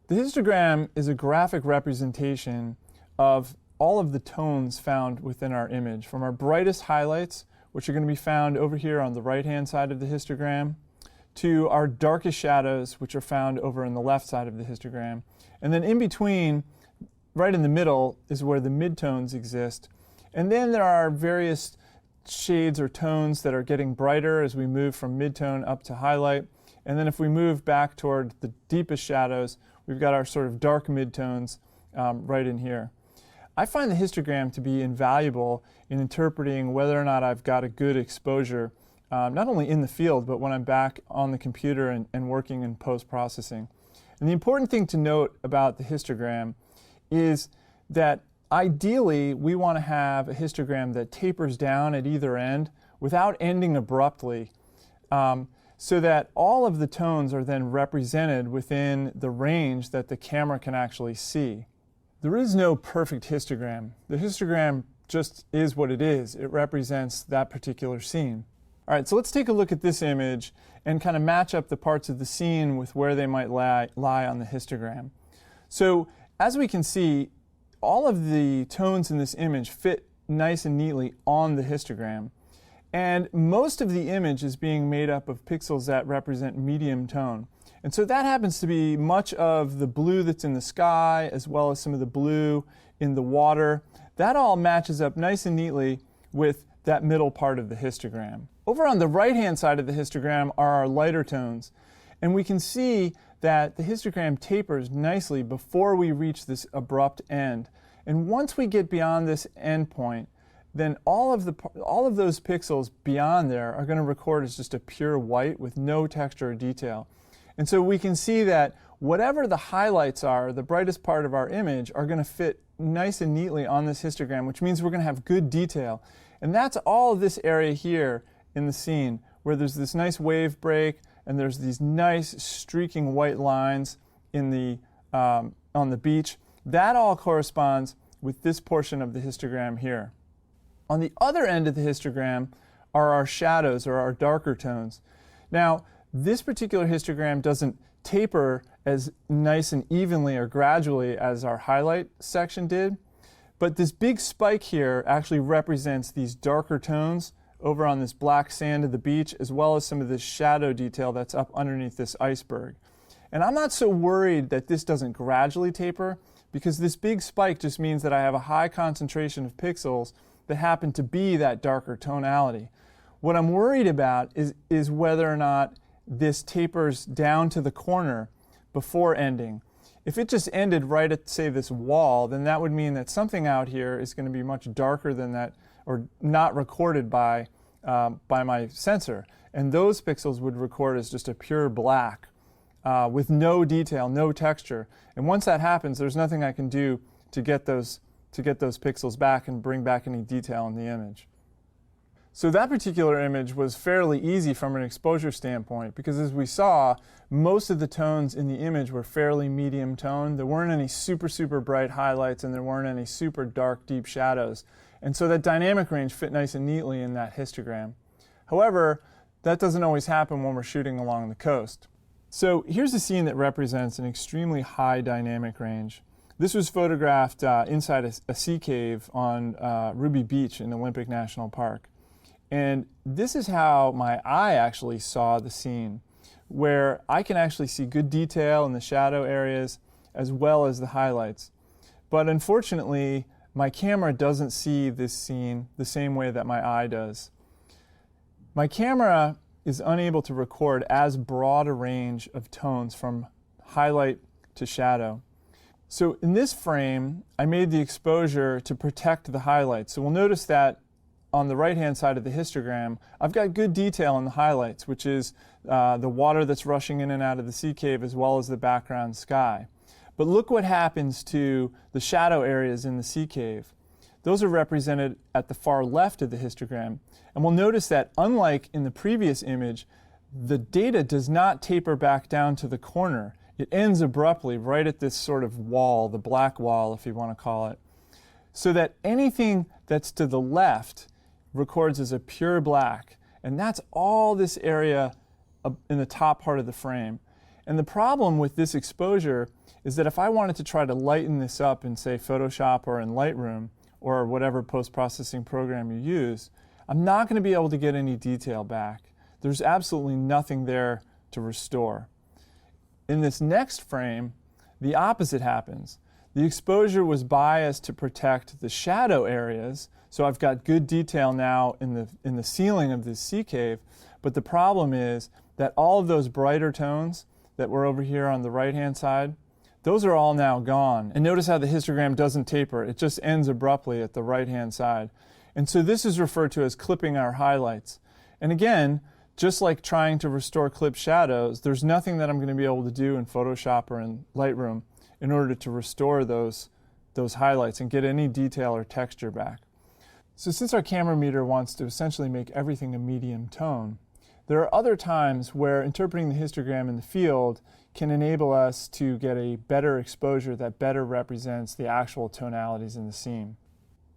The histogram is a graphic representation of all of the tones found within our image, from our brightest highlights, which are going to be found over here on the right-hand side of the histogram, to our darkest shadows, which are found over on the left side of the histogram. And then in between, right in the middle, is where the midtones exist. And then there are various shades or tones that are getting brighter as we move from midtone up to highlight. And then if we move back toward the deepest shadows, we've got our sort of dark midtones right in here. I find the histogram to be invaluable in interpreting whether or not I've got a good exposure, not only in the field, but when I'm back on the computer and working in post-processing. And the important thing to note about the histogram is that ideally we want to have a histogram that tapers down at either end without ending abruptly, so that all of the tones are then represented within the range that the camera can actually see. There is no perfect histogram. The histogram just is what it is. It represents that particular scene. All right, so let's take a look at this image and kind of match up the parts of the scene with where they might lie on the histogram. So as we can see, all of the tones in this image fit nice and neatly on the histogram. And most of the image is being made up of pixels that represent medium tone. And so that happens to be much of the blue that's in the sky, as well as some of the blue in the water. That all matches up nice and neatly with that middle part of the histogram. Over on the right-hand side of the histogram are our lighter tones. And we can see that the histogram tapers nicely before we reach this abrupt end. And once we get beyond this end point, then all of those pixels beyond there are going to record as just a pure white with no texture or detail. And so we can see that whatever the highlights are, the brightest part of our image, are going to fit nice and neatly on this histogram, which means we're going to have good detail. And that's all of this area here in the scene, where there's this nice wave break and there's these nice streaking white lines in the, on the beach. That all corresponds with this portion of the histogram here. On the other end of the histogram are our shadows, or our darker tones. Now, this particular histogram doesn't taper as nice and evenly or gradually as our highlight section did, but this big spike here actually represents these darker tones over on this black sand of the beach, as well as some of this shadow detail that's up underneath this iceberg. And I'm not so worried that this doesn't gradually taper, because this big spike just means that I have a high concentration of pixels that happen to be that darker tonality. What I'm worried about is whether or not this tapers down to the corner before ending. If it just ended right at, say, this wall, then that would mean that something out here is going to be much darker than that, or not recorded by my sensor. And those pixels would record as just a pure black with no detail, no texture. And once that happens, there's nothing I can do to get those pixels back and bring back any detail in the image. So that particular image was fairly easy from an exposure standpoint, because as we saw, most of the tones in the image were fairly medium tone. There weren't any super, super bright highlights, and there weren't any super dark, deep shadows. And so that dynamic range fit nice and neatly in that histogram. However, that doesn't always happen when we're shooting along the coast. So here's a scene that represents an extremely high dynamic range. This was photographed inside a sea cave on Ruby Beach in Olympic National Park. And this is how my eye actually saw the scene, where I can actually see good detail in the shadow areas as well as the highlights. But unfortunately, my camera doesn't see this scene the same way that my eye does. My camera is unable to record as broad a range of tones from highlight to shadow. So in this frame, I made the exposure to protect the highlights. So we'll notice that on the right-hand side of the histogram, I've got good detail in the highlights, which is the water that's rushing in and out of the sea cave, as well as the background sky. But look what happens to the shadow areas in the sea cave. Those are represented at the far left of the histogram. And we'll notice that, unlike in the previous image, the data does not taper back down to the corner. It ends abruptly right at this sort of wall, the black wall, if you want to call it. So that anything that's to the left records as a pure black. And that's all this area in the top part of the frame. And the problem with this exposure is that if I wanted to try to lighten this up in, say, Photoshop or in Lightroom, or whatever post-processing program you use, I'm not going to be able to get any detail back. There's absolutely nothing there to restore. In this next frame, the opposite happens. The exposure was biased to protect the shadow areas, so I've got good detail now in the ceiling of this sea cave, but the problem is that all of those brighter tones that were over here on the right-hand side, those are all now gone. And notice how the histogram doesn't taper. It just ends abruptly at the right-hand side. And so this is referred to as clipping our highlights. And again, just like trying to restore clip shadows, there's nothing that I'm going to be able to do in Photoshop or in Lightroom in order to restore those highlights and get any detail or texture back. So since our camera meter wants to essentially make everything a medium tone, there are other times where interpreting the histogram in the field can enable us to get a better exposure that better represents the actual tonalities in the scene.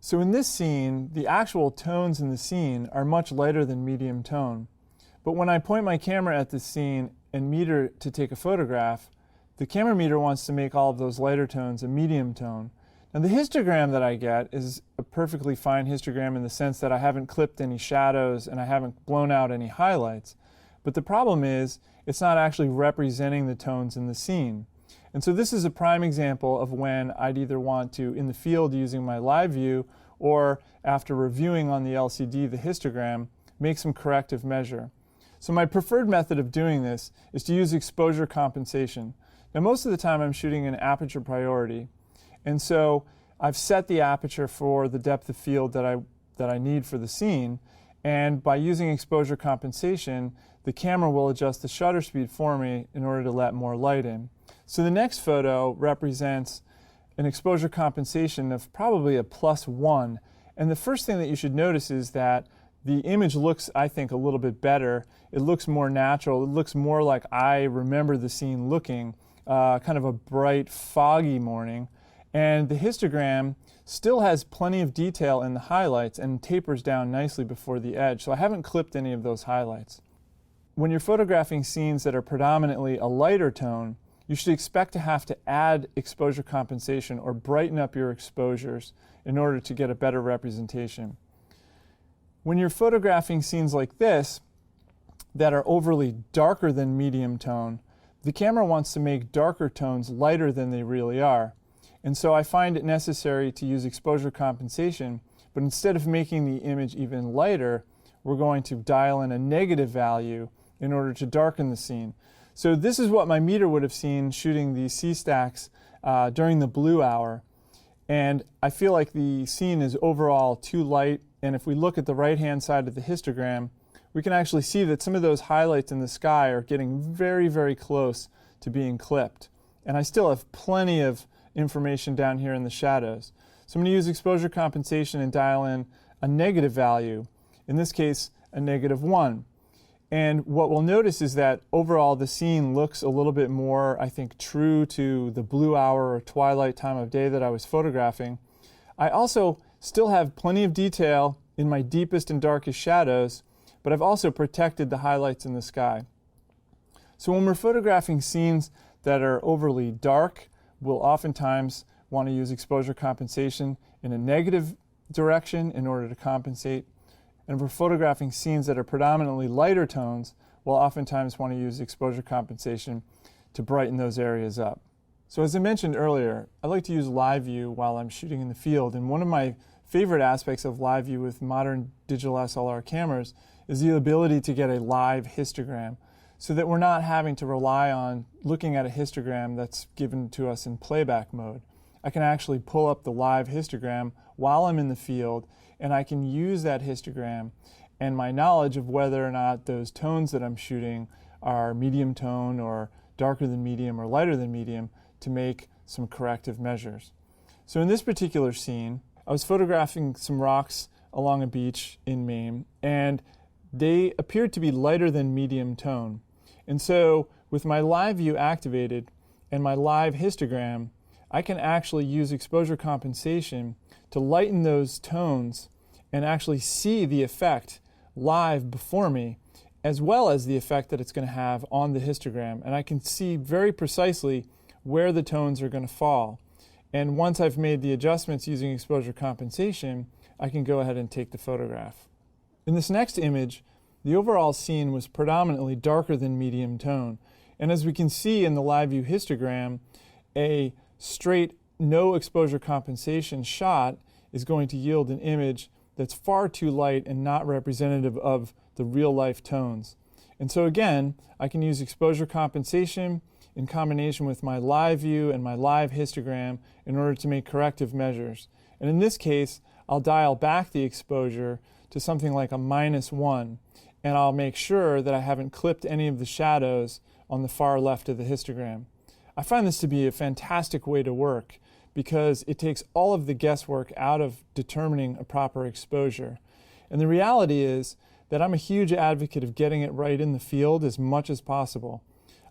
So in this scene, the actual tones in the scene are much lighter than medium tone. But when I point my camera at this scene and meter to take a photograph, the camera meter wants to make all of those lighter tones a medium tone. Now the histogram that I get is a perfectly fine histogram in the sense that I haven't clipped any shadows and I haven't blown out any highlights. But the problem is, it's not actually representing the tones in the scene. And so this is a prime example of when I'd either want to, in the field using my live view, or after reviewing on the LCD the histogram, make some corrective measure. So my preferred method of doing this is to use exposure compensation. Now most of the time I'm shooting in aperture priority, and so I've set the aperture for the depth of field that I need for the scene, and by using exposure compensation, the camera will adjust the shutter speed for me in order to let more light in. So the next photo represents an exposure compensation of probably a +1, and the first thing that you should notice is that the image looks, I think, a little bit better. It looks more natural. It looks more like I remember the scene looking, kind of a bright, foggy morning. And the histogram still has plenty of detail in the highlights and tapers down nicely before the edge, so I haven't clipped any of those highlights. When you're photographing scenes that are predominantly a lighter tone, you should expect to have to add exposure compensation or brighten up your exposures in order to get a better representation. When you're photographing scenes like this that are overly darker than medium tone, the camera wants to make darker tones lighter than they really are. And so I find it necessary to use exposure compensation, but instead of making the image even lighter, we're going to dial in a negative value in order to darken the scene. So this is what my meter would have seen shooting these C-stacks during the blue hour. And I feel like the scene is overall too light, and if we look at the right-hand side of the histogram, we can actually see that some of those highlights in the sky are getting very, very close to being clipped. And I still have plenty of information down here in the shadows. So I'm going to use exposure compensation and dial in a negative value, in this case a -1. And what we'll notice is that overall the scene looks a little bit more, I think, true to the blue hour or twilight time of day that I was photographing. I also still have plenty of detail in my deepest and darkest shadows, but I've also protected the highlights in the sky. So when we're photographing scenes that are overly dark, we'll oftentimes want to use exposure compensation in a negative direction in order to compensate. And for photographing scenes that are predominantly lighter tones, we'll oftentimes want to use exposure compensation to brighten those areas up. So as I mentioned earlier, I like to use live view while I'm shooting in the field, and one of my favorite aspects of live view with modern digital SLR cameras is the ability to get a live histogram, so that we're not having to rely on looking at a histogram that's given to us in playback mode. I can actually pull up the live histogram while I'm in the field, and I can use that histogram and my knowledge of whether or not those tones that I'm shooting are medium tone or darker than medium or lighter than medium to make some corrective measures. So in this particular scene, I was photographing some rocks along a beach in Maine, and they appeared to be lighter than medium tone. And so with my live view activated and my live histogram, I can actually use exposure compensation to lighten those tones and actually see the effect live before me, as well as the effect that it's going to have on the histogram. And I can see very precisely where the tones are going to fall. And once I've made the adjustments using exposure compensation, I can go ahead and take the photograph. In this next image, the overall scene was predominantly darker than medium tone. And as we can see in the live view histogram, a straight no exposure compensation shot is going to yield an image that's far too light and not representative of the real life tones. And so again, I can use exposure compensation in combination with my live view and my live histogram in order to make corrective measures. And in this case, I'll dial back the exposure to something like a -1, and I'll make sure that I haven't clipped any of the shadows on the far left of the histogram. I find this to be a fantastic way to work because it takes all of the guesswork out of determining a proper exposure. And the reality is that I'm a huge advocate of getting it right in the field as much as possible.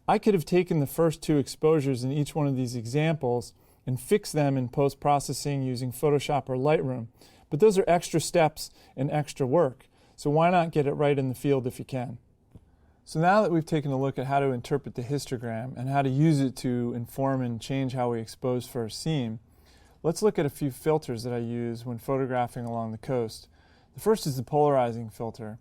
I could have taken the first 2 exposures in each one of these examples and fixed them in post-processing using Photoshop or Lightroom, but those are extra steps and extra work, so why not get it right in the field if you can? So now that we've taken a look at how to interpret the histogram and how to use it to inform and change how we expose for a scene, let's look at a few filters that I use when photographing along the coast. The first is the polarizing filter.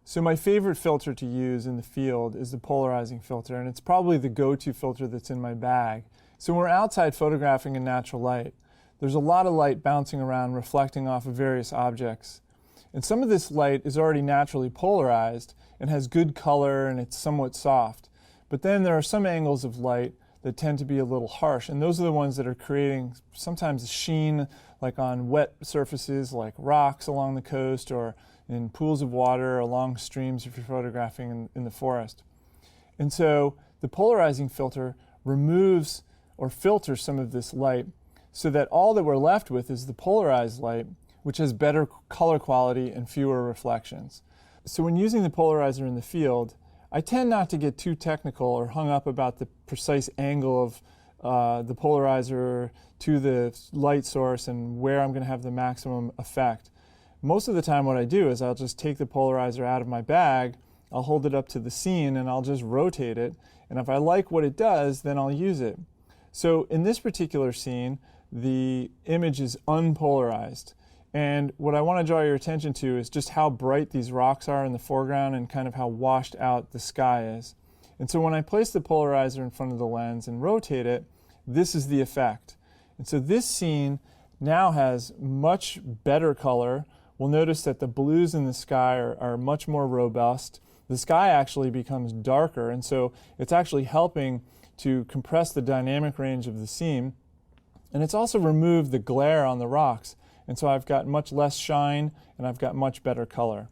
So my favorite filter to use in the field is the polarizing filter, and it's probably the go-to filter that's in my bag. So when we're outside photographing in natural light, there's a lot of light bouncing around, reflecting off of various objects. And some of this light is already naturally polarized and has good color and it's somewhat soft. But then there are some angles of light that tend to be a little harsh, and those are the ones that are creating sometimes a sheen, like on wet surfaces like rocks along the coast or in pools of water, along streams if you're photographing in the forest. And so the polarizing filter removes or filters some of this light so that all that we're left with is the polarized light, which has better color quality and fewer reflections. So when using the polarizer in the field, I tend not to get too technical or hung up about the precise angle of the polarizer to the light source and where I'm going to have the maximum effect. Most of the time what I do is I'll just take the polarizer out of my bag, I'll hold it up to the scene and I'll just rotate it, and if I like what it does, then I'll use it. So in this particular scene, the image is unpolarized. And what I want to draw your attention to is just how bright these rocks are in the foreground and kind of how washed out the sky is. And so when I place the polarizer in front of the lens and rotate it, this is the effect. And so this scene now has much better color. We'll notice that the blues in the sky are much more robust. The sky actually becomes darker, and so it's actually helping to compress the dynamic range of the scene. And it's also removed the glare on the rocks. And so I've got much less shine and I've got much better color.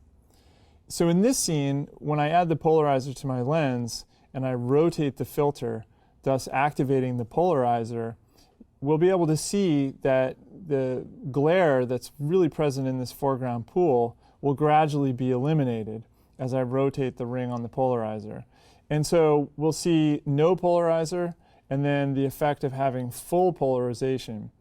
So in this scene, when I add the polarizer to my lens and I rotate the filter, thus activating the polarizer, we'll be able to see that the glare that's really present in this foreground pool will gradually be eliminated as I rotate the ring on the polarizer. And so we'll see no polarizer and then the effect of having full polarization.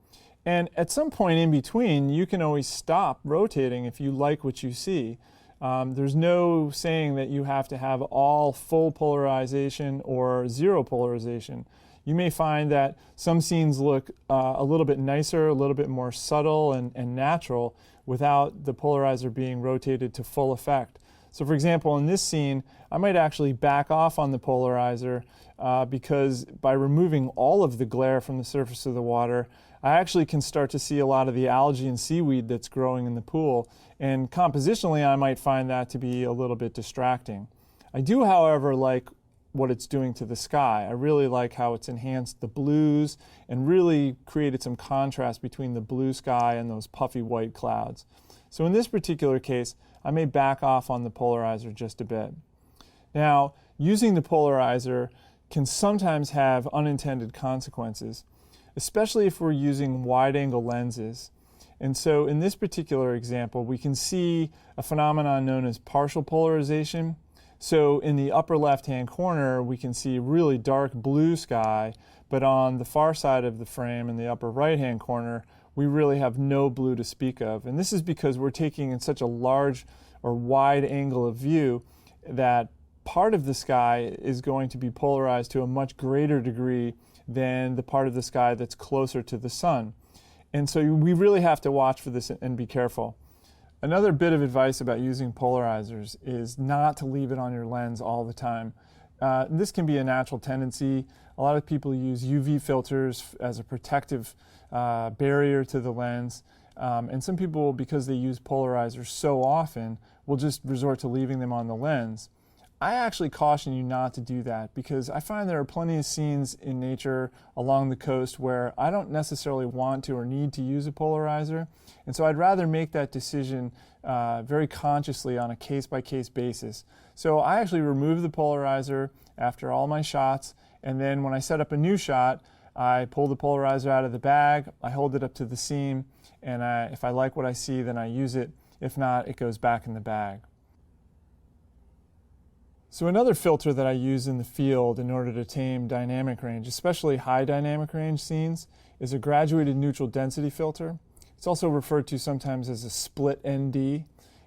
And at some point in between, you can always stop rotating if you like what you see. There's no saying that you have to have all full polarization or zero polarization. You may find that some scenes look a little bit nicer, a little bit more subtle and natural without the polarizer being rotated to full effect. So for example, in this scene, I might actually back off on the polarizer because by removing all of the glare from the surface of the water, I actually can start to see a lot of the algae and seaweed that's growing in the pool. And compositionally, I might find that to be a little bit distracting. I do, however, like what it's doing to the sky. I really like how it's enhanced the blues and really created some contrast between the blue sky and those puffy white clouds. So in this particular case, I may back off on the polarizer just a bit. Now, using the polarizer can sometimes have unintended consequences, especially if we're using wide-angle lenses. And so in this particular example, we can see a phenomenon known as partial polarization. So in the upper left-hand corner, we can see really dark blue sky, but on the far side of the frame in the upper right-hand corner, we really have no blue to speak of. And this is because we're taking in such a large or wide angle of view that part of the sky is going to be polarized to a much greater degree than the part of the sky that's closer to the sun. And so we really have to watch for this and be careful. Another bit of advice about using polarizers is not to leave it on your lens all the time. This can be a natural tendency. A lot of people use UV filters as a protective barrier to the lens. And some people, because they use polarizers so often, will just resort to leaving them on the lens. I actually caution you not to do that, because I find there are plenty of scenes in nature along the coast where I don't necessarily want to or need to use a polarizer. And so I'd rather make that decision very consciously on a case-by-case basis. So I actually remove the polarizer after all my shots, and then when I set up a new shot, I pull the polarizer out of the bag, I hold it up to the scene, and if I like what I see, then I use it. If not, it goes back in the bag. So another filter that I use in the field in order to tame dynamic range, especially high dynamic range scenes, is a graduated neutral density filter. It's also referred to sometimes as a split ND.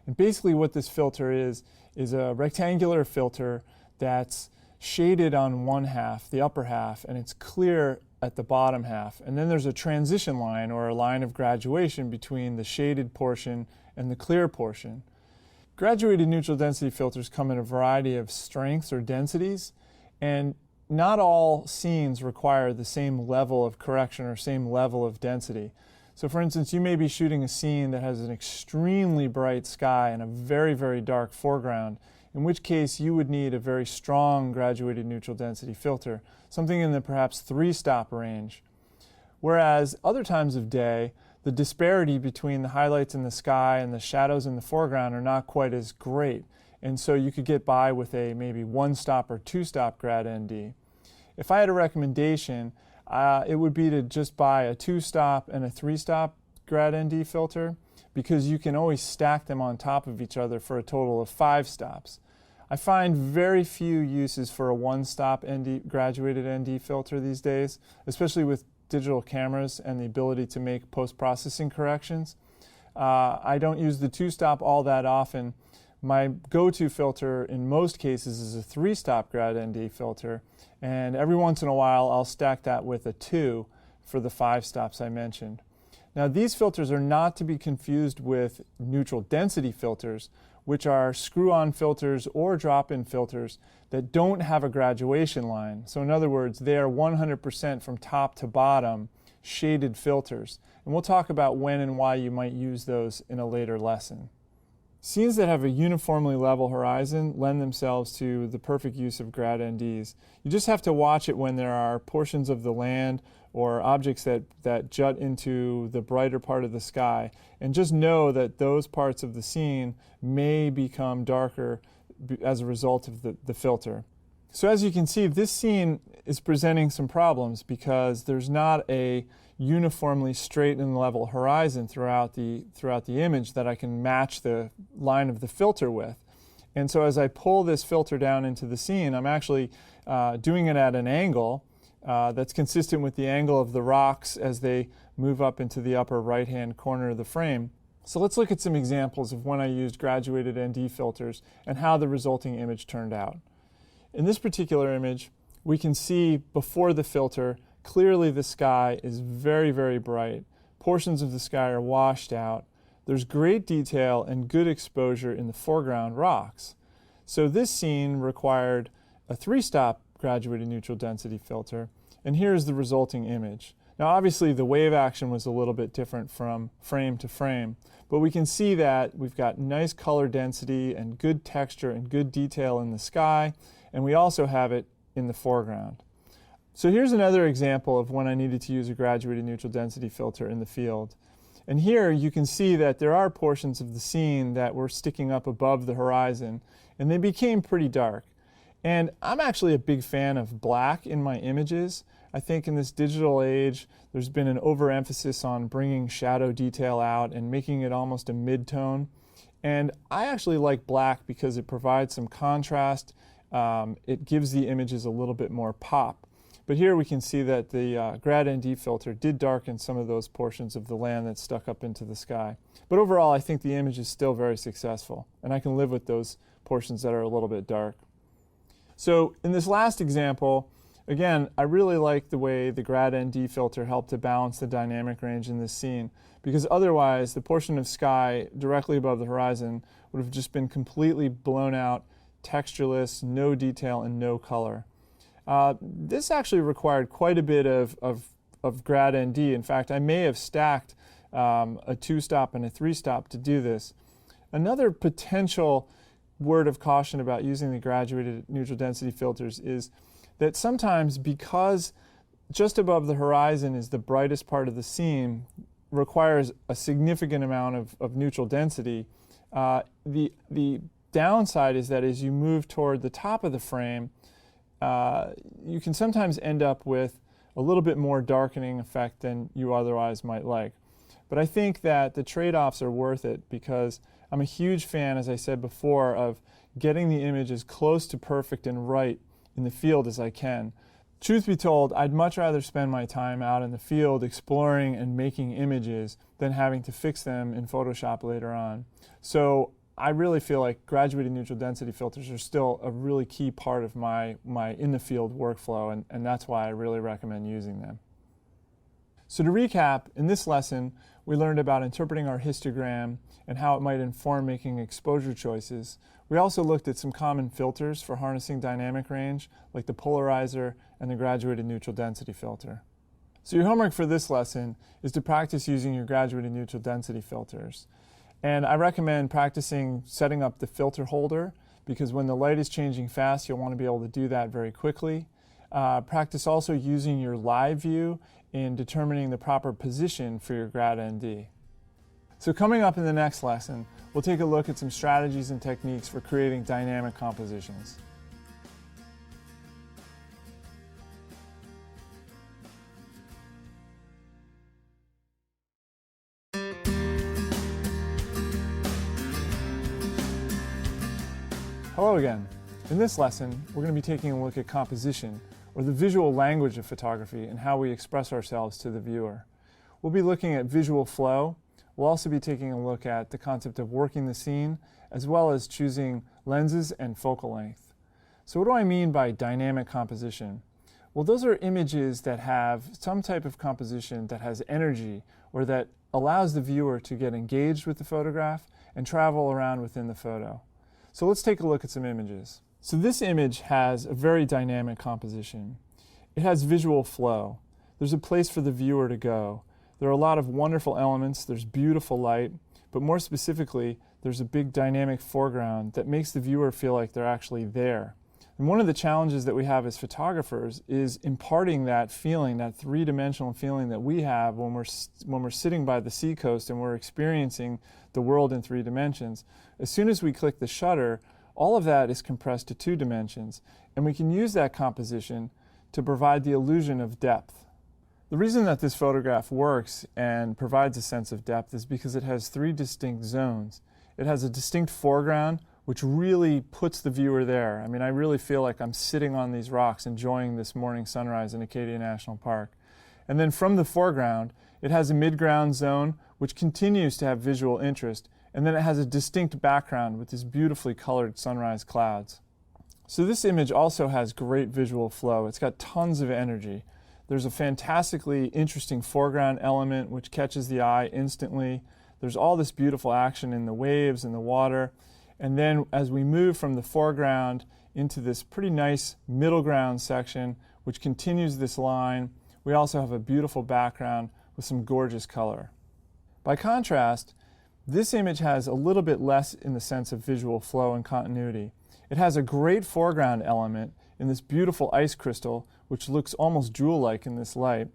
And basically what this filter is a rectangular filter that's shaded on one half, the upper half, and it's clear at the bottom half. And then there's a transition line, or a line of graduation, between the shaded portion and the clear portion. Graduated neutral density filters come in a variety of strengths or densities, and not all scenes require the same level of correction or same level of density. So for instance, you may be shooting a scene that has an extremely bright sky and a very, very dark foreground, in which case you would need a very strong graduated neutral density filter, something in the perhaps 3-stop range. Whereas other times of day, the disparity between the highlights in the sky and the shadows in the foreground are not quite as great, and so you could get by with a maybe 1-stop or 2-stop grad ND. If I had a recommendation, it would be to just buy a 2-stop and a 3-stop grad ND filter, because you can always stack them on top of each other for a total of 5 stops. I find very few uses for a 1-stop graduated ND filter these days, especially with digital cameras and the ability to make post-processing corrections. I don't use the 2-stop all that often. My go-to filter in most cases is a 3-stop grad ND filter, and every once in a while I'll stack that with a 2 for the 5 stops I mentioned. Now, these filters are not to be confused with neutral density filters, which are screw-on filters or drop-in filters that don't have a graduation line. So in other words, they are 100% from top to bottom shaded filters. And we'll talk about when and why you might use those in a later lesson. Scenes that have a uniformly level horizon lend themselves to the perfect use of grad NDs. You just have to watch it when there are portions of the land or objects that jut into the brighter part of the sky, and just know that those parts of the scene may become darker as a result of the filter. So as you can see, this scene is presenting some problems because there's not a uniformly straight and level horizon throughout the image that I can match the line of the filter with. And so as I pull this filter down into the scene, I'm actually doing it at an angle that's consistent with the angle of the rocks as they move up into the upper right-hand corner of the frame. So let's look at some examples of when I used graduated ND filters and how the resulting image turned out. In this particular image, we can see before the filter, clearly the sky is very, very bright. Portions of the sky are washed out. There's great detail and good exposure in the foreground rocks. So this scene required a 3-stop graduated neutral density filter, and here's the resulting image. Now obviously the wave action was a little bit different from frame to frame, but we can see that we've got nice color density and good texture and good detail in the sky, and we also have it in the foreground. So here's another example of when I needed to use a graduated neutral density filter in the field. And here you can see that there are portions of the scene that were sticking up above the horizon, and they became pretty dark. And I'm actually a big fan of black in my images. I think in this digital age, there's been an overemphasis on bringing shadow detail out and making it almost a mid-tone. And I actually like black because it provides some contrast. It gives the images a little bit more pop. But here we can see that the grad ND filter did darken some of those portions of the land that stuck up into the sky. But overall, I think the image is still very successful, and I can live with those portions that are a little bit dark. So in this last example, again, I really like the way the grad ND filter helped to balance the dynamic range in this scene, because otherwise the portion of sky directly above the horizon would have just been completely blown out, textureless, no detail, and no color. This actually required quite a bit of grad ND. In fact, I may have stacked a 2-stop and a 3-stop to do this. Another potential word of caution about using the graduated neutral density filters is that sometimes, because just above the horizon is the brightest part of the scene, requires a significant amount of neutral density. The downside is that as you move toward the top of the frame, you can sometimes end up with a little bit more darkening effect than you otherwise might like. But I think that the trade-offs are worth it, because I'm a huge fan, as I said before, of getting the image as close to perfect and right in the field as I can. Truth be told, I'd much rather spend my time out in the field exploring and making images than having to fix them in Photoshop later on. So I really feel like graduated neutral density filters are still a really key part of my in-the-field workflow, and that's why I really recommend using them. So to recap, in this lesson, we learned about interpreting our histogram and how it might inform making exposure choices. We also looked at some common filters for harnessing dynamic range, like the polarizer and the graduated neutral density filter. So your homework for this lesson is to practice using your graduated neutral density filters. And I recommend practicing setting up the filter holder, because when the light is changing fast, you'll want to be able to do that very quickly. Practice also using your live view in determining the proper position for your grad ND. So coming up in the next lesson, we'll take a look at some strategies and techniques for creating dynamic compositions. Hello again. In this lesson, we're going to be taking a look at composition, or the visual language of photography, and how we express ourselves to the viewer. We'll be looking at visual flow. We'll also be taking a look at the concept of working the scene, as well as choosing lenses and focal length. So what do I mean by dynamic composition? Well, those are images that have some type of composition that has energy, or that allows the viewer to get engaged with the photograph and travel around within the photo. So let's take a look at some images. So this image has a very dynamic composition. It has visual flow. There's a place for the viewer to go. There are a lot of wonderful elements. There's beautiful light, but more specifically, there's a big dynamic foreground that makes the viewer feel like they're actually there. And one of the challenges that we have as photographers is imparting that feeling, that three-dimensional feeling that we have when we're sitting by the seacoast and we're experiencing the world in 3 dimensions. As soon as we click the shutter, all of that is compressed to 2 dimensions, and we can use that composition to provide the illusion of depth. The reason that this photograph works and provides a sense of depth is because it has 3 distinct zones. It has a distinct foreground, which really puts the viewer there. I mean, I really feel like I'm sitting on these rocks enjoying this morning sunrise in Acadia National Park. And then from the foreground, it has a midground zone, which continues to have visual interest, and then it has a distinct background with these beautifully colored sunrise clouds. So this image also has great visual flow. It's got tons of energy. There's a fantastically interesting foreground element which catches the eye instantly. There's all this beautiful action in the waves and the water. And then as we move from the foreground into this pretty nice middle ground section, which continues this line, we also have a beautiful background with some gorgeous color. By contrast, this image has a little bit less in the sense of visual flow and continuity. It has a great foreground element in this beautiful ice crystal, which looks almost jewel-like in this light.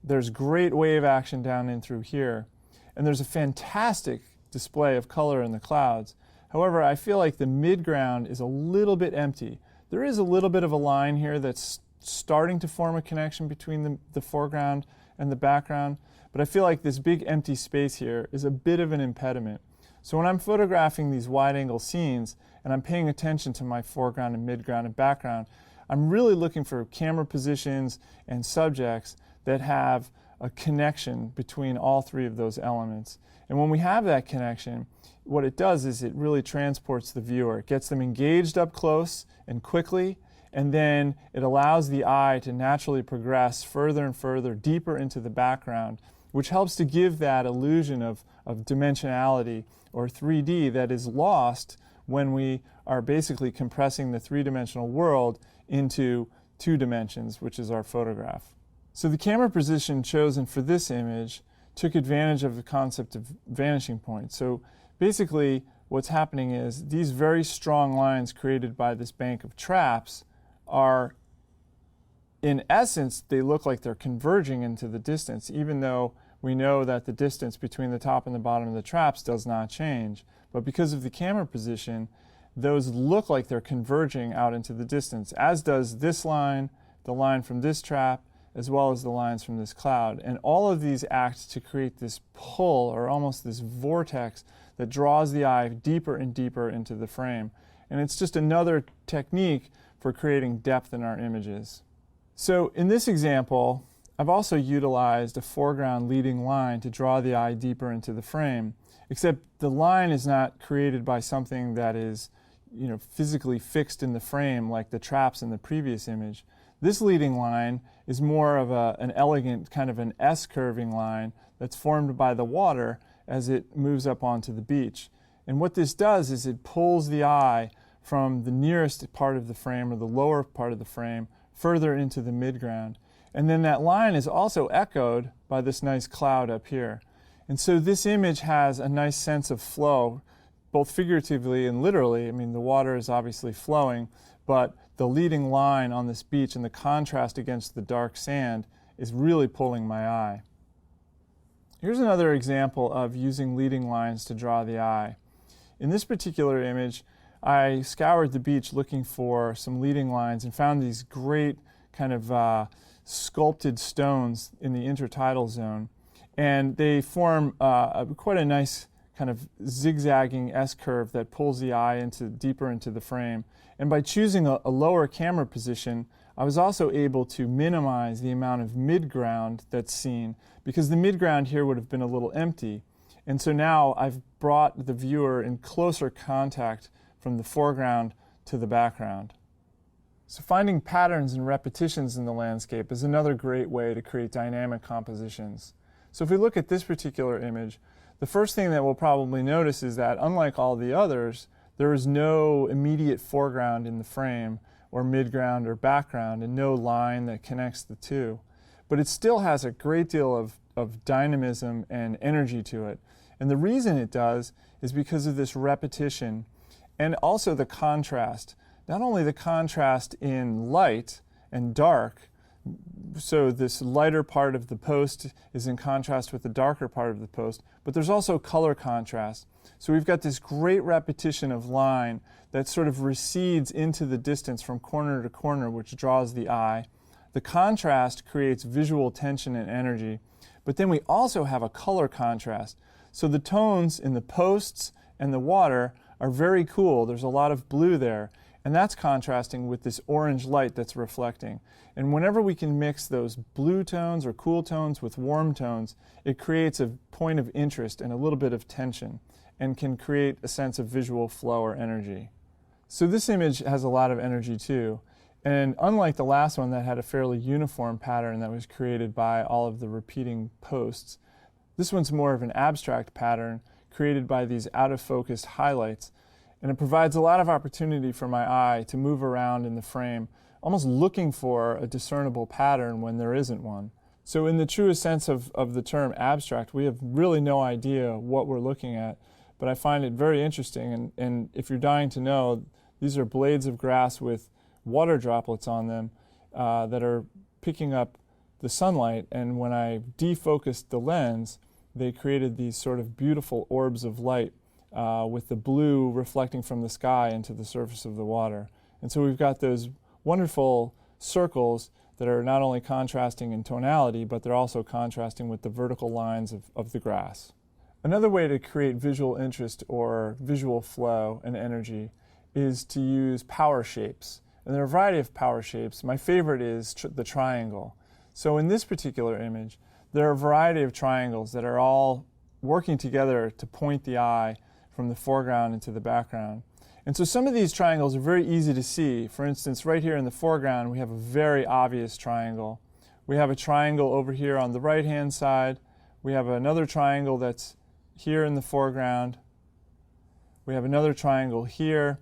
There's great wave action down in through here, and there's a fantastic display of color in the clouds. However, I feel like the midground is a little bit empty. There is a little bit of a line here that's starting to form a connection between the foreground and the background, but I feel like this big empty space here is a bit of an impediment. So when I'm photographing these wide-angle scenes and I'm paying attention to my foreground and midground and background, I'm really looking for camera positions and subjects that have a connection between all 3 of those elements. And when we have that connection, what it does is it really transports the viewer. It gets them engaged up close and quickly, and then it allows the eye to naturally progress further and further, deeper into the background, which helps to give that illusion of dimensionality or 3D that is lost when we are basically compressing the 3-dimensional world into 2 dimensions, which is our photograph. So the camera position chosen for this image took advantage of the concept of vanishing point. So basically what's happening is these very strong lines created by this bank of traps are, in essence, they look like they're converging into the distance, even though we know that the distance between the top and the bottom of the traps does not change. But because of the camera position, those look like they're converging out into the distance, as does this line, the line from this trap, as well as the lines from this cloud. And all of these act to create this pull, or almost this vortex, that draws the eye deeper and deeper into the frame. And it's just another technique for creating depth in our images. So in this example, I've also utilized a foreground leading line to draw the eye deeper into the frame, except the line is not created by something that is, physically fixed in the frame like the traps in the previous image. This leading line is more of an elegant kind of an S-curving line that's formed by the water as it moves up onto the beach. And what this does is it pulls the eye from the nearest part of the frame, or the lower part of the frame, further into the midground. And then that line is also echoed by this nice cloud up here. And so this image has a nice sense of flow, both figuratively and literally. I mean, the water is obviously flowing, but the leading line on this beach and the contrast against the dark sand is really pulling my eye. Here's another example of using leading lines to draw the eye. In this particular image, I scoured the beach looking for some leading lines and found these great kind of sculpted stones in the intertidal zone. And they form quite a nice kind of zigzagging S-curve that pulls the eye deeper into the frame. And by choosing a lower camera position, I was also able to minimize the amount of midground that's seen, because the midground here would have been a little empty. And so now I've brought the viewer in closer contact from the foreground to the background. So finding patterns and repetitions in the landscape is another great way to create dynamic compositions. So if we look at this particular image, the first thing that we'll probably notice is that, unlike all the others, there is no immediate foreground in the frame, or midground or background, and no line that connects the two. But it still has a great deal of dynamism and energy to it. And the reason it does is because of this repetition and also the contrast. Not only the contrast in light and dark, so this lighter part of the post is in contrast with the darker part of the post, but there's also color contrast. So we've got this great repetition of line that sort of recedes into the distance from corner to corner, which draws the eye. The contrast creates visual tension and energy, but then we also have a color contrast. So the tones in the posts and the water are very cool. There's a lot of blue there, and that's contrasting with this orange light that's reflecting. And whenever we can mix those blue tones or cool tones with warm tones, it creates a point of interest and a little bit of tension, and can create a sense of visual flow or energy. So this image has a lot of energy too. And unlike the last one that had a fairly uniform pattern that was created by all of the repeating posts, this one's more of an abstract pattern created by these out-of-focus highlights. And it provides a lot of opportunity for my eye to move around in the frame, almost looking for a discernible pattern when there isn't one. So in the truest sense of the term abstract, we have really no idea what we're looking at, but I find it very interesting. And if you're dying to know, these are blades of grass with water droplets on them that are picking up the sunlight, and when I defocused the lens, they created these sort of beautiful orbs of light with the blue reflecting from the sky into the surface of the water. And so we've got those wonderful circles that are not only contrasting in tonality, but they're also contrasting with the vertical lines of the grass. Another way to create visual interest or visual flow and energy is to use power shapes. And there are a variety of power shapes. My favorite is the triangle. So in this particular image, there are a variety of triangles that are all working together to point the eye from the foreground into the background. And so some of these triangles are very easy to see. For instance, right here in the foreground, we have a very obvious triangle. We have a triangle over here on the right-hand side. We have another triangle that's here in the foreground. We have another triangle here.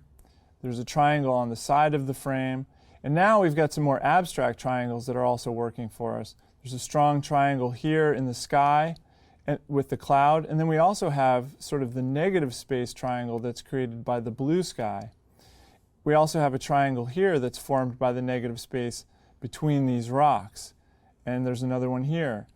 There's a triangle on the side of the frame. And now we've got some more abstract triangles that are also working for us. There's a strong triangle here in the sky, with the cloud, and then we also have sort of the negative space triangle that's created by the blue sky. We also have a triangle here that's formed by the negative space between these rocks, and there's another one here.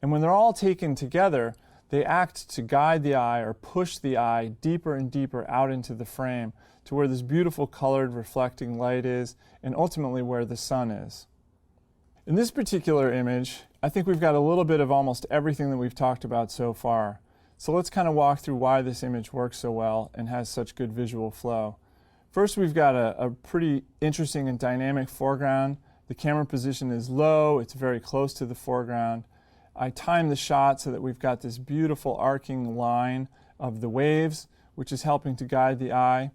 And when they're all taken together, they act to guide the eye or push the eye deeper and deeper out into the frame to where this beautiful colored reflecting light is, and ultimately where the sun is. In this particular image, I think we've got a little bit of almost everything that we've talked about so far. So let's kind of walk through why this image works so well and has such good visual flow. First, we've got a pretty interesting and dynamic foreground. The camera position is low, it's very close to the foreground. I timed the shot so that we've got this beautiful arcing line of the waves, which is helping to guide the eye.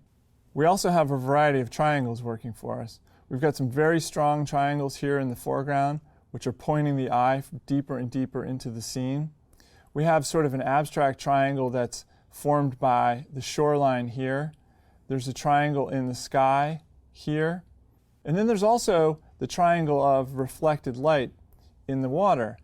We also have a variety of triangles working for us. We've got some very strong triangles here in the foreground, which are pointing the eye deeper and deeper into the scene. We have sort of an abstract triangle that's formed by the shoreline here. There's a triangle in the sky here. And then there's also the triangle of reflected light in the water.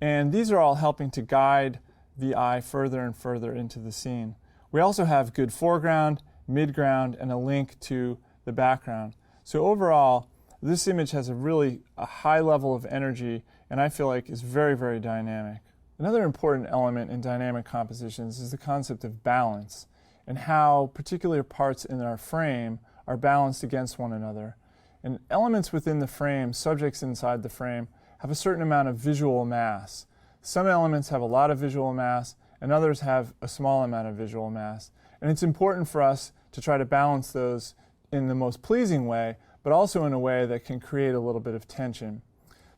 And these are all helping to guide the eye further and further into the scene. We also have good foreground, midground, and a link to the background. So overall, this image has a high level of energy, and I feel like is very, very dynamic. Another important element in dynamic compositions is the concept of balance, and how particular parts in our frame are balanced against one another. And elements within the frame, subjects inside the frame, have a certain amount of visual mass. Some elements have a lot of visual mass, and others have a small amount of visual mass. And it's important for us to try to balance those in the most pleasing way, but also in a way that can create a little bit of tension.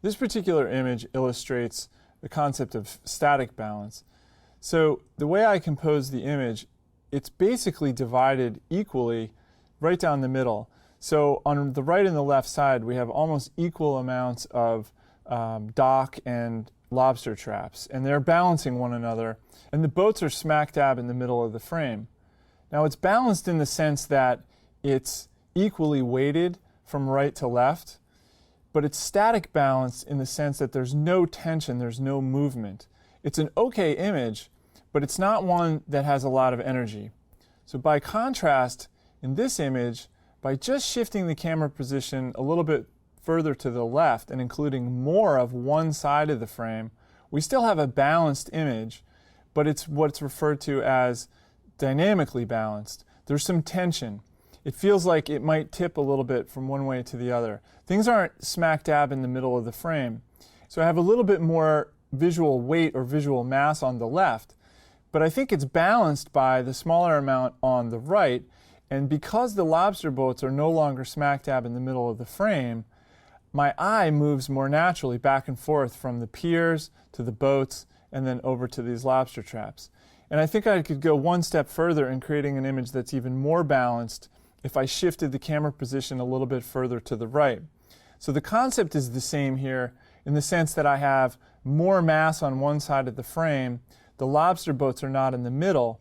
This particular image illustrates the concept of static balance. So the way I compose the image, it's basically divided equally right down the middle. So on the right and the left side, we have almost equal amounts of dock and lobster traps, and they're balancing one another, and the boats are smack dab in the middle of the frame. Now it's balanced in the sense that it's equally weighted from right to left, but it's static balanced in the sense that there's no tension, there's no movement. It's an okay image, but it's not one that has a lot of energy. So by contrast, in this image, by just shifting the camera position a little bit further to the left and including more of one side of the frame, we still have a balanced image, but it's what's referred to as dynamically balanced. There's some tension. It feels like it might tip a little bit from one way to the other. Things aren't smack dab in the middle of the frame. So I have a little bit more visual weight or visual mass on the left, but I think it's balanced by the smaller amount on the right. And because the lobster boats are no longer smack dab in the middle of the frame, my eye moves more naturally back and forth from the piers to the boats and then over to these lobster traps. And I think I could go one step further in creating an image that's even more balanced if I shifted the camera position a little bit further to the right. So the concept is the same here in the sense that I have more mass on one side of the frame. The lobster boats are not in the middle.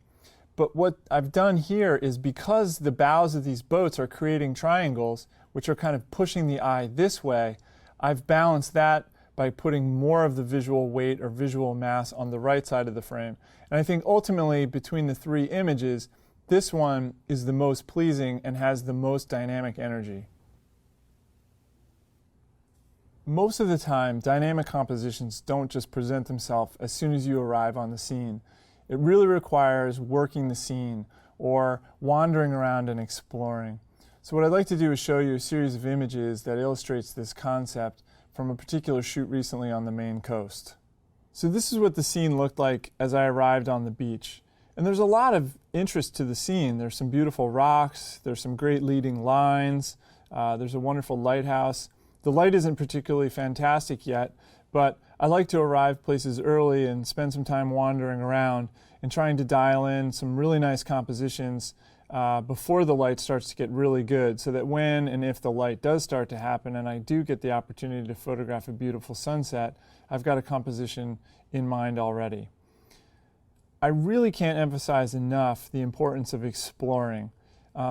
But what I've done here is, because the bows of these boats are creating triangles, which are kind of pushing the eye this way, I've balanced that by putting more of the visual weight or visual mass on the right side of the frame. And I think ultimately, between the three images, this one is the most pleasing and has the most dynamic energy. Most of the time, dynamic compositions don't just present themselves as soon as you arrive on the scene. It really requires working the scene or wandering around and exploring. So what I'd like to do is show you a series of images that illustrates this concept from a particular shoot recently on the Maine coast. So this is what the scene looked like as I arrived on the beach. And there's a lot of interest to the scene. There's some beautiful rocks, there's some great leading lines, there's a wonderful lighthouse. The light isn't particularly fantastic yet, but I like to arrive places early and spend some time wandering around and trying to dial in some really nice compositions before the light starts to get really good, so that when and if the light does start to happen and I do get the opportunity to photograph a beautiful sunset, I've got a composition in mind already. I really can't emphasize enough the importance of exploring.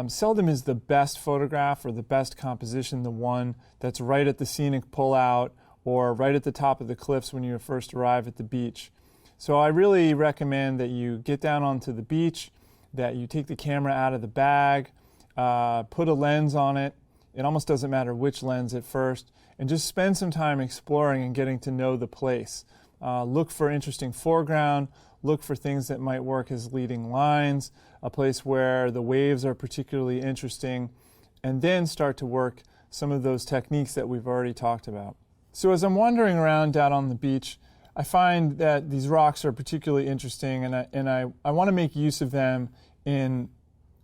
Seldom is the best photograph or the best composition the one that's right at the scenic pullout or right at the top of the cliffs when you first arrive at the beach. So I really recommend that you get down onto the beach, that you take the camera out of the bag, put a lens on it. It almost doesn't matter which lens at first, and just spend some time exploring and getting to know the place. Look for interesting foreground, look for things that might work as leading lines, a place where the waves are particularly interesting, and then start to work some of those techniques that we've already talked about. So as I'm wandering around down on the beach, I find that these rocks are particularly interesting, and I want to make use of them in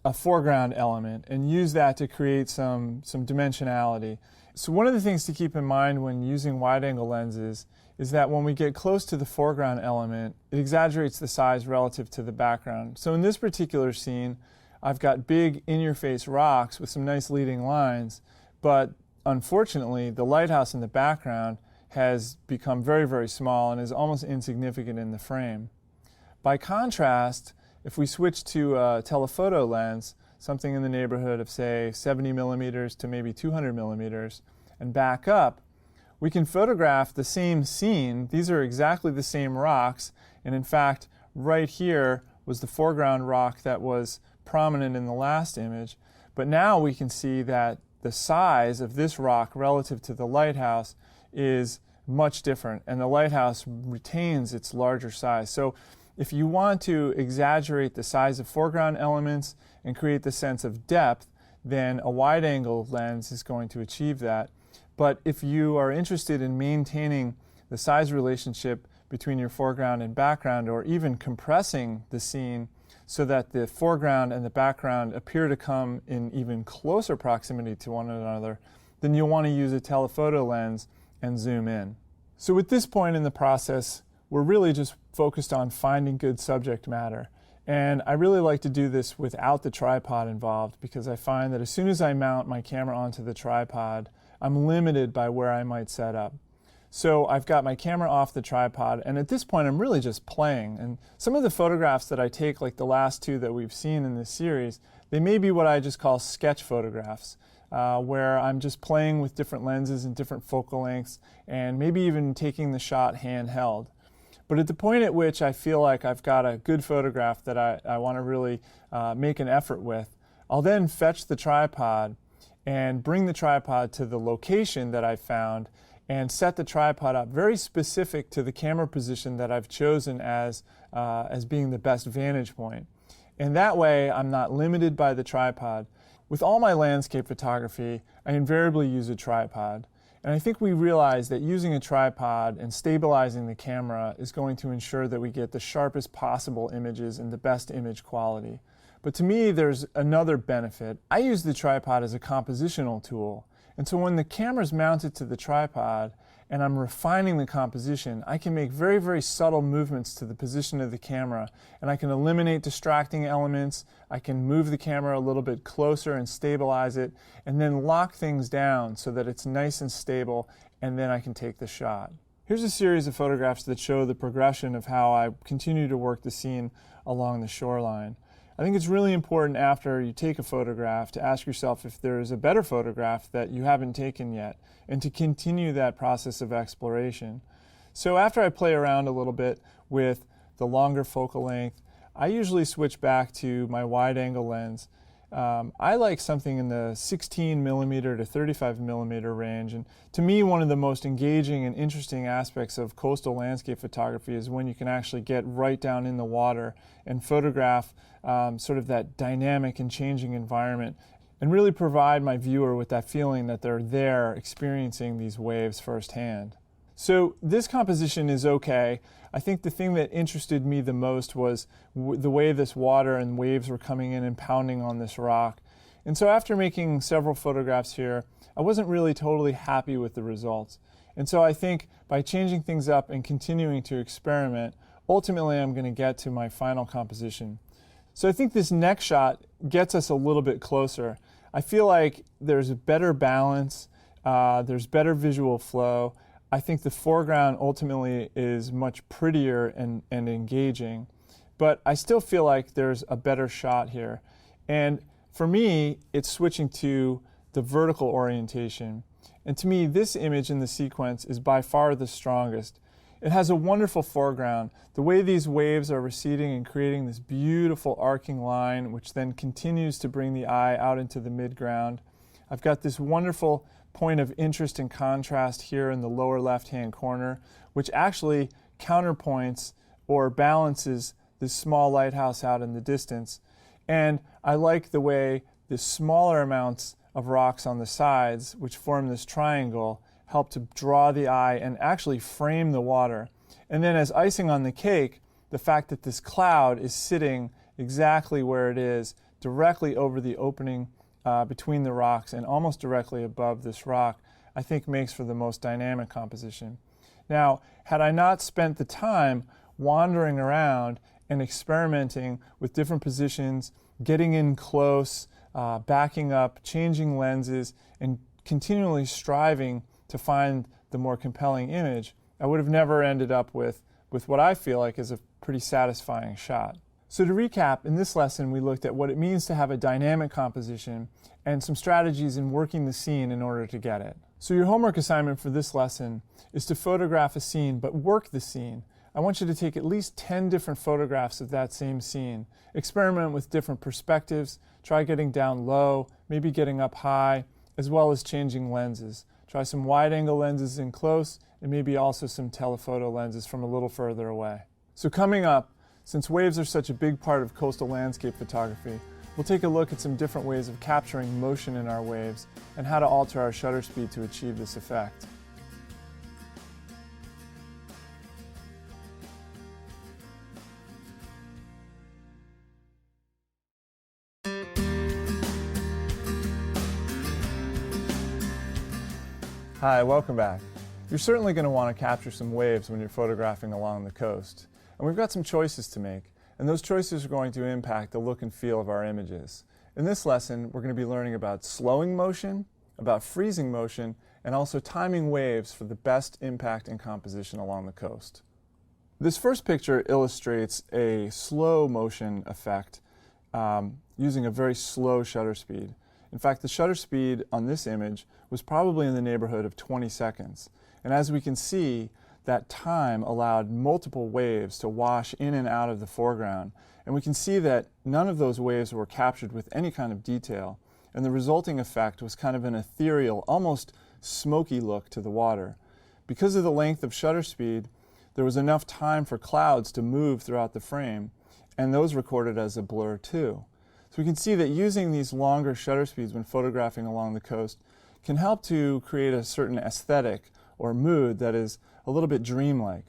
a foreground element and use that to create some dimensionality. So one of the things to keep in mind when using wide-angle lenses is that when we get close to the foreground element, it exaggerates the size relative to the background. So in this particular scene, I've got big in-your-face rocks with some nice leading lines, but unfortunately, the lighthouse in the background has become very, very small and is almost insignificant in the frame. By contrast, if we switch to a telephoto lens, something in the neighborhood of, say, 70 millimeters to maybe 200 millimeters, and back up, we can photograph the same scene. These are exactly the same rocks, and in fact, right here was the foreground rock that was prominent in the last image, but now we can see that the size of this rock relative to the lighthouse is much different, and the lighthouse retains its larger size. So if you want to exaggerate the size of foreground elements and create the sense of depth, then a wide-angle lens is going to achieve that. But if you are interested in maintaining the size relationship between your foreground and background, or even compressing the scene so that the foreground and the background appear to come in even closer proximity to one another, then you'll want to use a telephoto lens and zoom in. So at this point in the process, we're really just focused on finding good subject matter. And I really like to do this without the tripod involved, because I find that as soon as I mount my camera onto the tripod, I'm limited by where I might set up. So I've got my camera off the tripod, and at this point I'm really just playing. And some of the photographs that I take, like the last two that we've seen in this series, they may be what I just call sketch photographs, where I'm just playing with different lenses and different focal lengths, and maybe even taking the shot handheld. But at the point at which I feel like I've got a good photograph that I want to really make an effort with, I'll then fetch the tripod and bring the tripod to the location that I found and set the tripod up very specific to the camera position that I've chosen as being the best vantage point. And that way I'm not limited by the tripod. With all my landscape photography, I invariably use a tripod. And I think we realize that using a tripod and stabilizing the camera is going to ensure that we get the sharpest possible images and the best image quality. But to me, there's another benefit. I use the tripod as a compositional tool. And so when the camera's mounted to the tripod and I'm refining the composition, I can make very, very subtle movements to the position of the camera, and I can eliminate distracting elements. I can move the camera a little bit closer and stabilize it, and then lock things down so that it's nice and stable, and then I can take the shot. Here's a series of photographs that show the progression of how I continue to work the scene along the shoreline. I think it's really important after you take a photograph to ask yourself if there is a better photograph that you haven't taken yet, and to continue that process of exploration. So after I play around a little bit with the longer focal length, I usually switch back to my wide-angle lens. I like something in the 16 millimeter to 35 millimeter range, and to me one of the most engaging and interesting aspects of coastal landscape photography is when you can actually get right down in the water and photograph sort of that dynamic and changing environment, and really provide my viewer with that feeling that they're there experiencing these waves firsthand. So this composition is okay. I think the thing that interested me the most was the way this water and waves were coming in and pounding on this rock. And so after making several photographs here, I wasn't really totally happy with the results. And so I think by changing things up and continuing to experiment, ultimately I'm going to get to my final composition. So I think this next shot gets us a little bit closer. I feel like there's a better balance, there's better visual flow. I think the foreground ultimately is much prettier and engaging, but I still feel like there's a better shot here. And for me, it's switching to the vertical orientation. And to me, this image in the sequence is by far the strongest. It has a wonderful foreground. The way these waves are receding and creating this beautiful arcing line, which then continues to bring the eye out into the midground. I've got this wonderful point of interest and contrast here in the lower left-hand corner, which actually counterpoints or balances this small lighthouse out in the distance. And I like the way the smaller amounts of rocks on the sides, which form this triangle, help to draw the eye and actually frame the water. And then as icing on the cake, the fact that this cloud is sitting exactly where it is, directly over the opening between the rocks and almost directly above this rock, I think makes for the most dynamic composition. Now, had I not spent the time wandering around and experimenting with different positions, getting in close, backing up, changing lenses, and continually striving to find the more compelling image, I would have never ended up with what I feel like is a pretty satisfying shot. So to recap, in this lesson we looked at what it means to have a dynamic composition and some strategies in working the scene in order to get it. So your homework assignment for this lesson is to photograph a scene, but work the scene. I want you to take at least 10 different photographs of that same scene. Experiment with different perspectives, try getting down low, maybe getting up high, as well as changing lenses. Try some wide-angle lenses in close, and maybe also some telephoto lenses from a little further away. So coming up, since waves are such a big part of coastal landscape photography, we'll take a look at some different ways of capturing motion in our waves and how to alter our shutter speed to achieve this effect. Hi, welcome back. You're certainly going to want to capture some waves when you're photographing along the coast. And we've got some choices to make, and those choices are going to impact the look and feel of our images. In this lesson, we're going to be learning about slowing motion, about freezing motion, and also timing waves for the best impact and composition along the coast. This first picture illustrates a slow motion effect using a very slow shutter speed. In fact, the shutter speed on this image was probably in the neighborhood of 20 seconds. And as we can see, that time allowed multiple waves to wash in and out of the foreground. And we can see that none of those waves were captured with any kind of detail. And the resulting effect was kind of an ethereal, almost smoky look to the water. Because of the length of shutter speed, there was enough time for clouds to move throughout the frame, and those recorded as a blur too. So we can see that using these longer shutter speeds when photographing along the coast can help to create a certain aesthetic or mood that is a little bit dreamlike.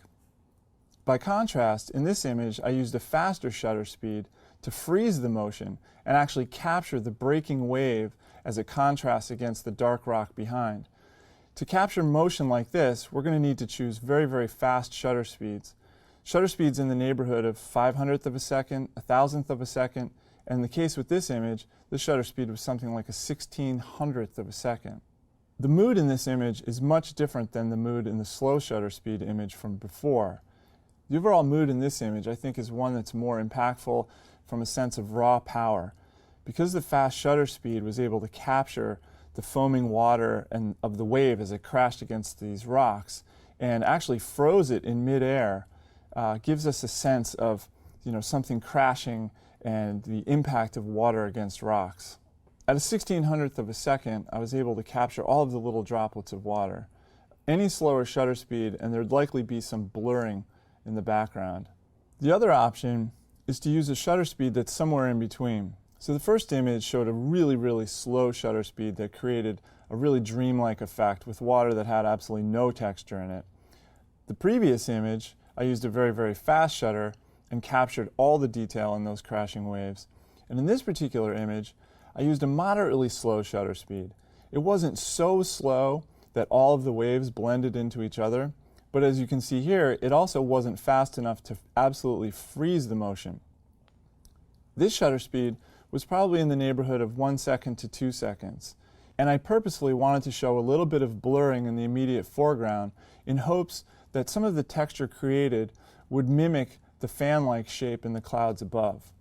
By contrast, in this image, I used a faster shutter speed to freeze the motion and actually capture the breaking wave as it contrasts against the dark rock behind. To capture motion like this, we're going to need to choose very, very fast shutter speeds. Shutter speeds in the neighborhood of 500th of a second, 1,000th of a second, and in the case with this image, the shutter speed was something like a 1/1600th of a second. The mood in this image is much different than the mood in the slow shutter speed image from before. The overall mood in this image, I think, is one that's more impactful from a sense of raw power. Because the fast shutter speed was able to capture the foaming water and of the wave as it crashed against these rocks and actually froze it in midair, gives us a sense of something crashing and the impact of water against rocks. At a 1/1600th of a second, I was able to capture all of the little droplets of water. Any slower shutter speed, and there'd likely be some blurring in the background. The other option is to use a shutter speed that's somewhere in between. So the first image showed a really, really slow shutter speed that created a really dreamlike effect with water that had absolutely no texture in it. The previous image, I used a very, very fast shutter and captured all the detail in those crashing waves. And in this particular image, I used a moderately slow shutter speed. It wasn't so slow that all of the waves blended into each other, but as you can see here, it also wasn't fast enough to absolutely freeze the motion. This shutter speed was probably in the neighborhood of 1 second to 2 seconds, and I purposefully wanted to show a little bit of blurring in the immediate foreground in hopes that some of the texture created would mimic the fan-like shape in the clouds above.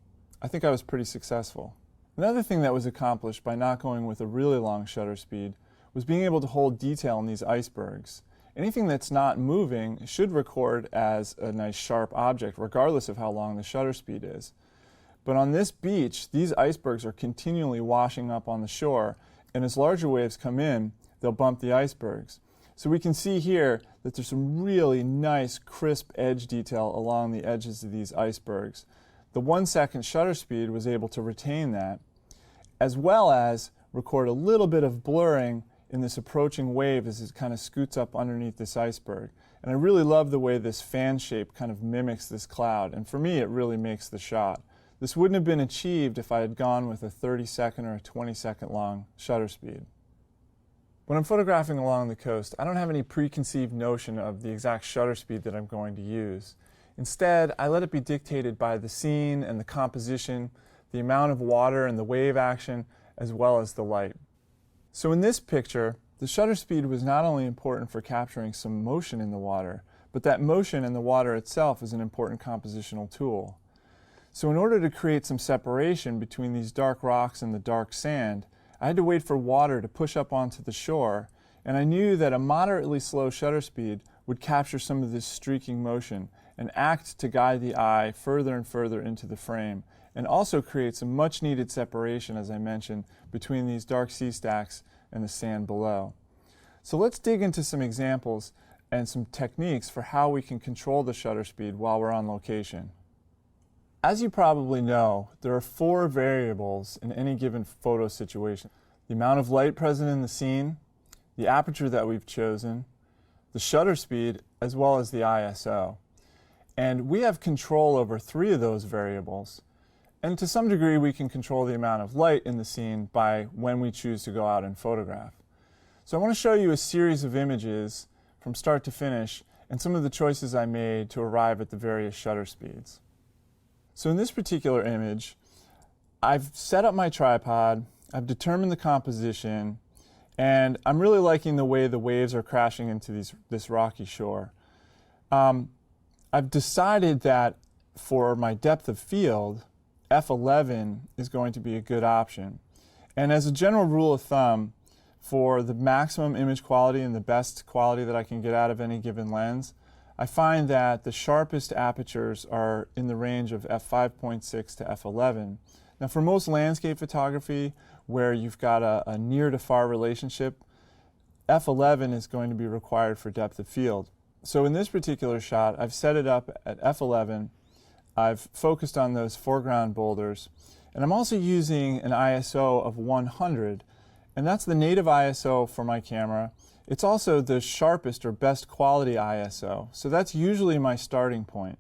I think I was pretty successful. Another thing that was accomplished by not going with a really long shutter speed was being able to hold detail in these icebergs. anything that's not moving should record as a nice sharp object, regardless of how long the shutter speed is. But on this beach, these icebergs are continually washing up on the shore, and as larger waves come in, they'll bump the icebergs. So we can see here that there's some really nice crisp edge detail along the edges of these icebergs. The 1 second shutter speed was able to retain that, as well as record a little bit of blurring in this approaching wave as it kind of scoots up underneath this iceberg. And I really love the way this fan shape kind of mimics this cloud, and for me it really makes the shot. This wouldn't have been achieved if I had gone with a 30-second or a 20-second long shutter speed. When I'm photographing along the coast, I don't have any preconceived notion of the exact shutter speed that I'm going to use. Instead, I let it be dictated by the scene and the composition, the amount of water and the wave action, as well as the light. So in this picture, the shutter speed was not only important for capturing some motion in the water, but that motion in the water itself is an important compositional tool. So in order to create some separation between these dark rocks and the dark sand, I had to wait for water to push up onto the shore, and I knew that a moderately slow shutter speed would capture some of this streaking motion and act to guide the eye further and further into the frame, and also create some much needed separation, as I mentioned, between these dark sea stacks and the sand below. So let's dig into some examples and some techniques for how we can control the shutter speed while we're on location. As you probably know, there are 4 variables in any given photo situation: the amount of light present in the scene, the aperture that we've chosen, the shutter speed, as well as the ISO. And we have control over 3 of those variables. And to some degree, we can control the amount of light in the scene by when we choose to go out and photograph. So I want to show you a series of images from start to finish and some of the choices I made to arrive at the various shutter speeds. So in this particular image, I've set up my tripod, I've determined the composition, and I'm really liking the way the waves are crashing into this rocky shore. I've decided that for my depth of field, f11 is going to be a good option. And as a general rule of thumb, for the maximum image quality and the best quality that I can get out of any given lens, I find that the sharpest apertures are in the range of f5.6 to f11. Now for most landscape photography, where you've got a near to far relationship, f11 is going to be required for depth of field. So in this particular shot, I've set it up at f11, I've focused on those foreground boulders, and I'm also using an ISO of 100, and that's the native ISO for my camera. It's also the sharpest or best quality ISO, so that's usually my starting point.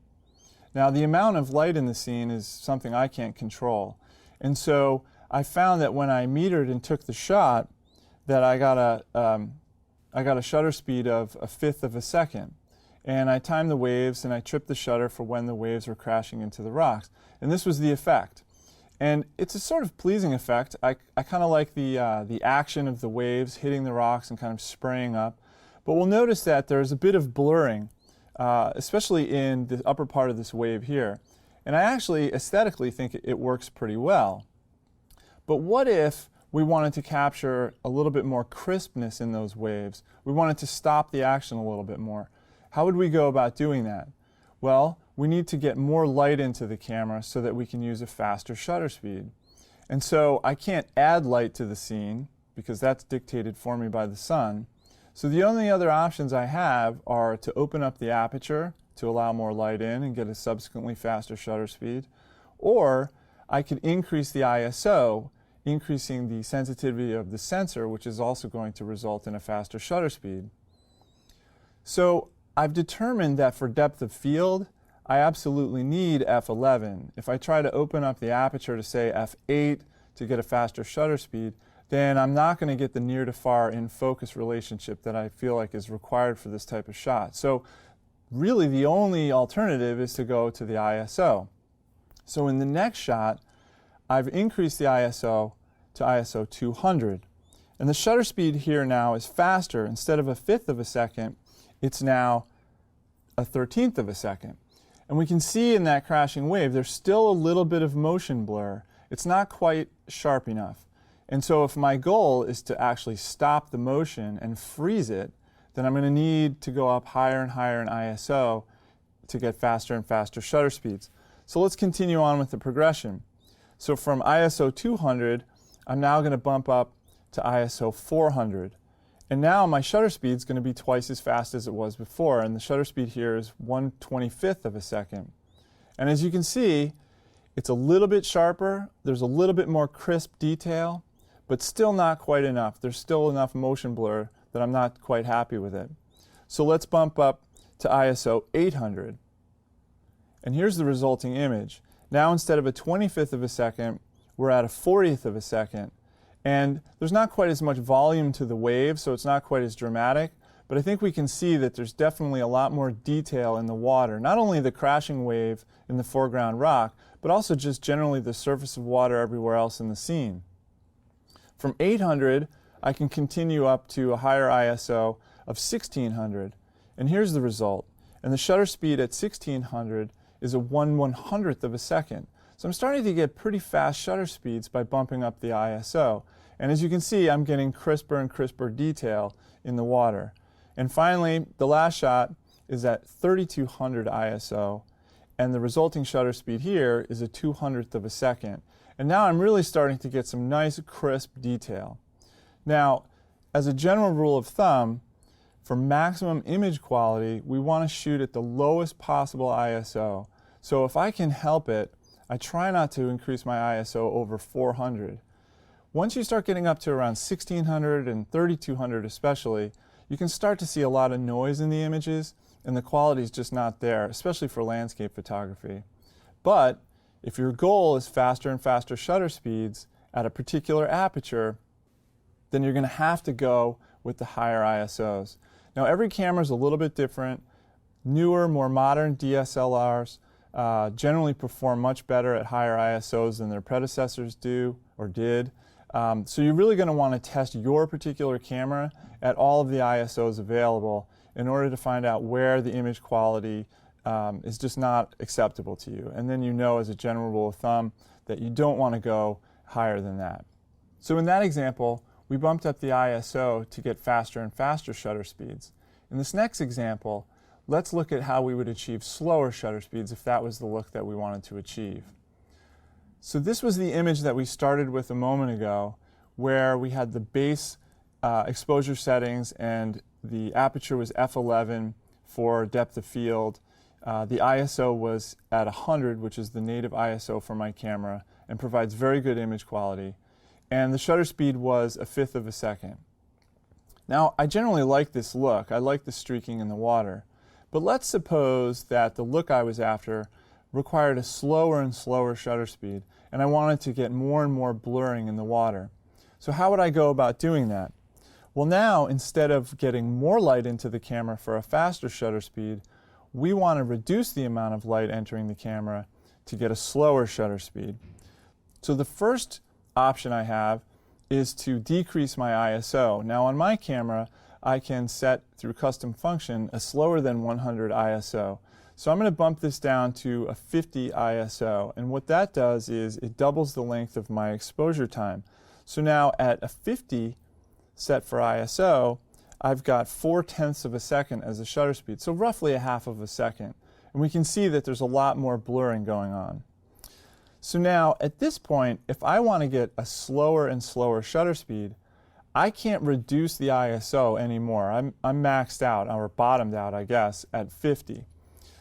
Now the amount of light in the scene is something I can't control, and so I found that when I metered and took the shot that I got a shutter speed of 1/5 of a second, and I timed the waves and I tripped the shutter for when the waves were crashing into the rocks, and this was the effect. And it's a sort of pleasing effect. I kind of like the action of the waves hitting the rocks and kind of spraying up. But we'll notice that there's a bit of blurring, especially in the upper part of this wave here. And I actually aesthetically think it works pretty well. But what if we wanted to capture a little bit more crispness in those waves? We wanted to stop the action a little bit more. How would we go about doing that? Well, we need to get more light into the camera so that we can use a faster shutter speed. And so I can't add light to the scene because that's dictated for me by the sun. So the only other options I have are to open up the aperture to allow more light in and get a subsequently faster shutter speed, or I could increase the ISO, increasing the sensitivity of the sensor, which is also going to result in a faster shutter speed. So I've determined that for depth of field, I absolutely need f11. If I try to open up the aperture to say f8 to get a faster shutter speed, then I'm not going to get the near to far in focus relationship that I feel like is required for this type of shot. So really the only alternative is to go to the ISO. So in the next shot, I've increased the ISO to ISO 200. And the shutter speed here now is faster. Instead of a 1/5 of a second, it's now a 1/13 of a second. And we can see in that crashing wave, there's still a little bit of motion blur. It's not quite sharp enough. And so if my goal is to actually stop the motion and freeze it, then I'm going to need to go up higher and higher in ISO to get faster and faster shutter speeds. So let's continue on with the progression. So from ISO 200, I'm now going to bump up to ISO 400. And now my shutter speed is going to be twice as fast as it was before, and the shutter speed here is 1/25 of a second. And as you can see, it's a little bit sharper, there's a little bit more crisp detail, but still not quite enough. There's still enough motion blur that I'm not quite happy with it. So let's bump up to ISO 800. And here's the resulting image. Now instead of a 25th of a second, we're at a 40th of a second. And there's not quite as much volume to the wave, so it's not quite as dramatic, but I think we can see that there's definitely a lot more detail in the water. Not only the crashing wave in the foreground rock, but also just generally the surface of water everywhere else in the scene. From 800, I can continue up to a higher ISO of 1600. And here's the result. And the shutter speed at 1600 is a 1/100th of a second. So I'm starting to get pretty fast shutter speeds by bumping up the ISO. And as you can see, I'm getting crisper and crisper detail in the water. And finally, the last shot is at 3200 ISO. And the resulting shutter speed here is a 200th of a second. And now I'm really starting to get some nice crisp detail. Now, as a general rule of thumb, for maximum image quality, we want to shoot at the lowest possible ISO. So if I can help it, I try not to increase my ISO over 400. Once you start getting up to around 1600 and 3200 especially, you can start to see a lot of noise in the images, and the quality is just not there, especially for landscape photography. But if your goal is faster and faster shutter speeds at a particular aperture, then you're going to have to go with the higher ISOs. Now every camera is a little bit different. Newer, more modern DSLRs generally perform much better at higher ISOs than their predecessors do or did. So you're really going to want to test your particular camera at all of the ISOs available in order to find out where the image quality is just not acceptable to you. And then you know as a general rule of thumb that you don't want to go higher than that. So in that example, we bumped up the ISO to get faster and faster shutter speeds. In this next example, let's look at how we would achieve slower shutter speeds if that was the look that we wanted to achieve. So this was the image that we started with a moment ago, where we had the base exposure settings and the aperture was f11 for depth of field. The ISO was at 100, which is the native ISO for my camera, and provides very good image quality. And the shutter speed was a fifth of a second. Now, I generally like this look. I like the streaking in the water. But let's suppose that the look I was after required a slower and slower shutter speed, and I wanted to get more and more blurring in the water. So how would I go about doing that? Well, now, instead of getting more light into the camera for a faster shutter speed, we want to reduce the amount of light entering the camera to get a slower shutter speed. So the first option I have is to decrease my ISO. Now on my camera, I can set through custom function a slower than 100 ISO. So I'm going to bump this down to a 50 ISO, and what that does is it doubles the length of my exposure time. So now at a 50 set for ISO, I've got 4/10 of a second as a shutter speed, so roughly a half of a second. And we can see that there's a lot more blurring going on. So now, at this point, if I want to get a slower and slower shutter speed, I can't reduce the ISO anymore. I'm maxed out, or bottomed out, I guess, at 50.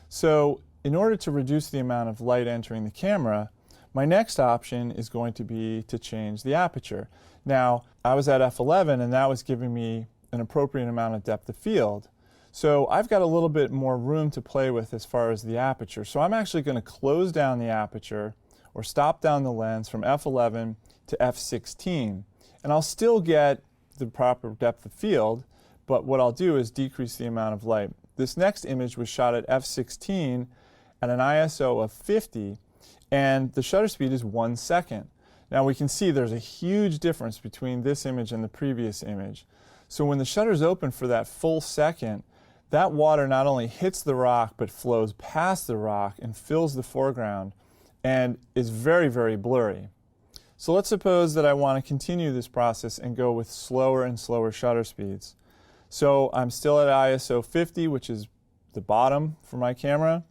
So in order to reduce the amount of light entering the camera, my next option is going to be to change the aperture. Now, I was at f11, and that was giving me an appropriate amount of depth of field. So I've got a little bit more room to play with as far as the aperture. So I'm actually going to close down the aperture or stop down the lens from f11 to f16. And I'll still get the proper depth of field, but what I'll do is decrease the amount of light. This next image was shot at f16 at an ISO of 50, and the shutter speed is 1 second. Now we can see there's a huge difference between this image and the previous image. So when the shutter's open for that full second, that water not only hits the rock, but flows past the rock and fills the foreground and is very, very blurry. So let's suppose that I want to continue this process and go with slower and slower shutter speeds. So I'm still at ISO 50, which is the bottom for my camera.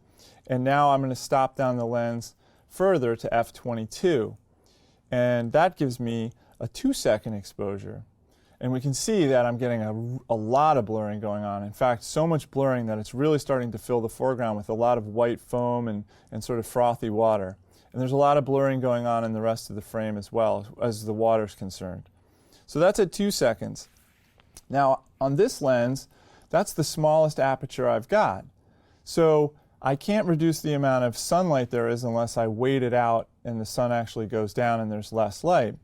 And now I'm going to stop down the lens further to f22. And that gives me a 2-second exposure. And we can see that I'm getting a lot of blurring going on. In fact, so much blurring that it's really starting to fill the foreground with a lot of white foam and sort of frothy water. And there's a lot of blurring going on in the rest of the frame as well, as the water's concerned. So that's at 2 seconds. Now, on this lens, that's the smallest aperture I've got. So I can't reduce the amount of sunlight there is unless I wait it out and the sun actually goes down and there's less light.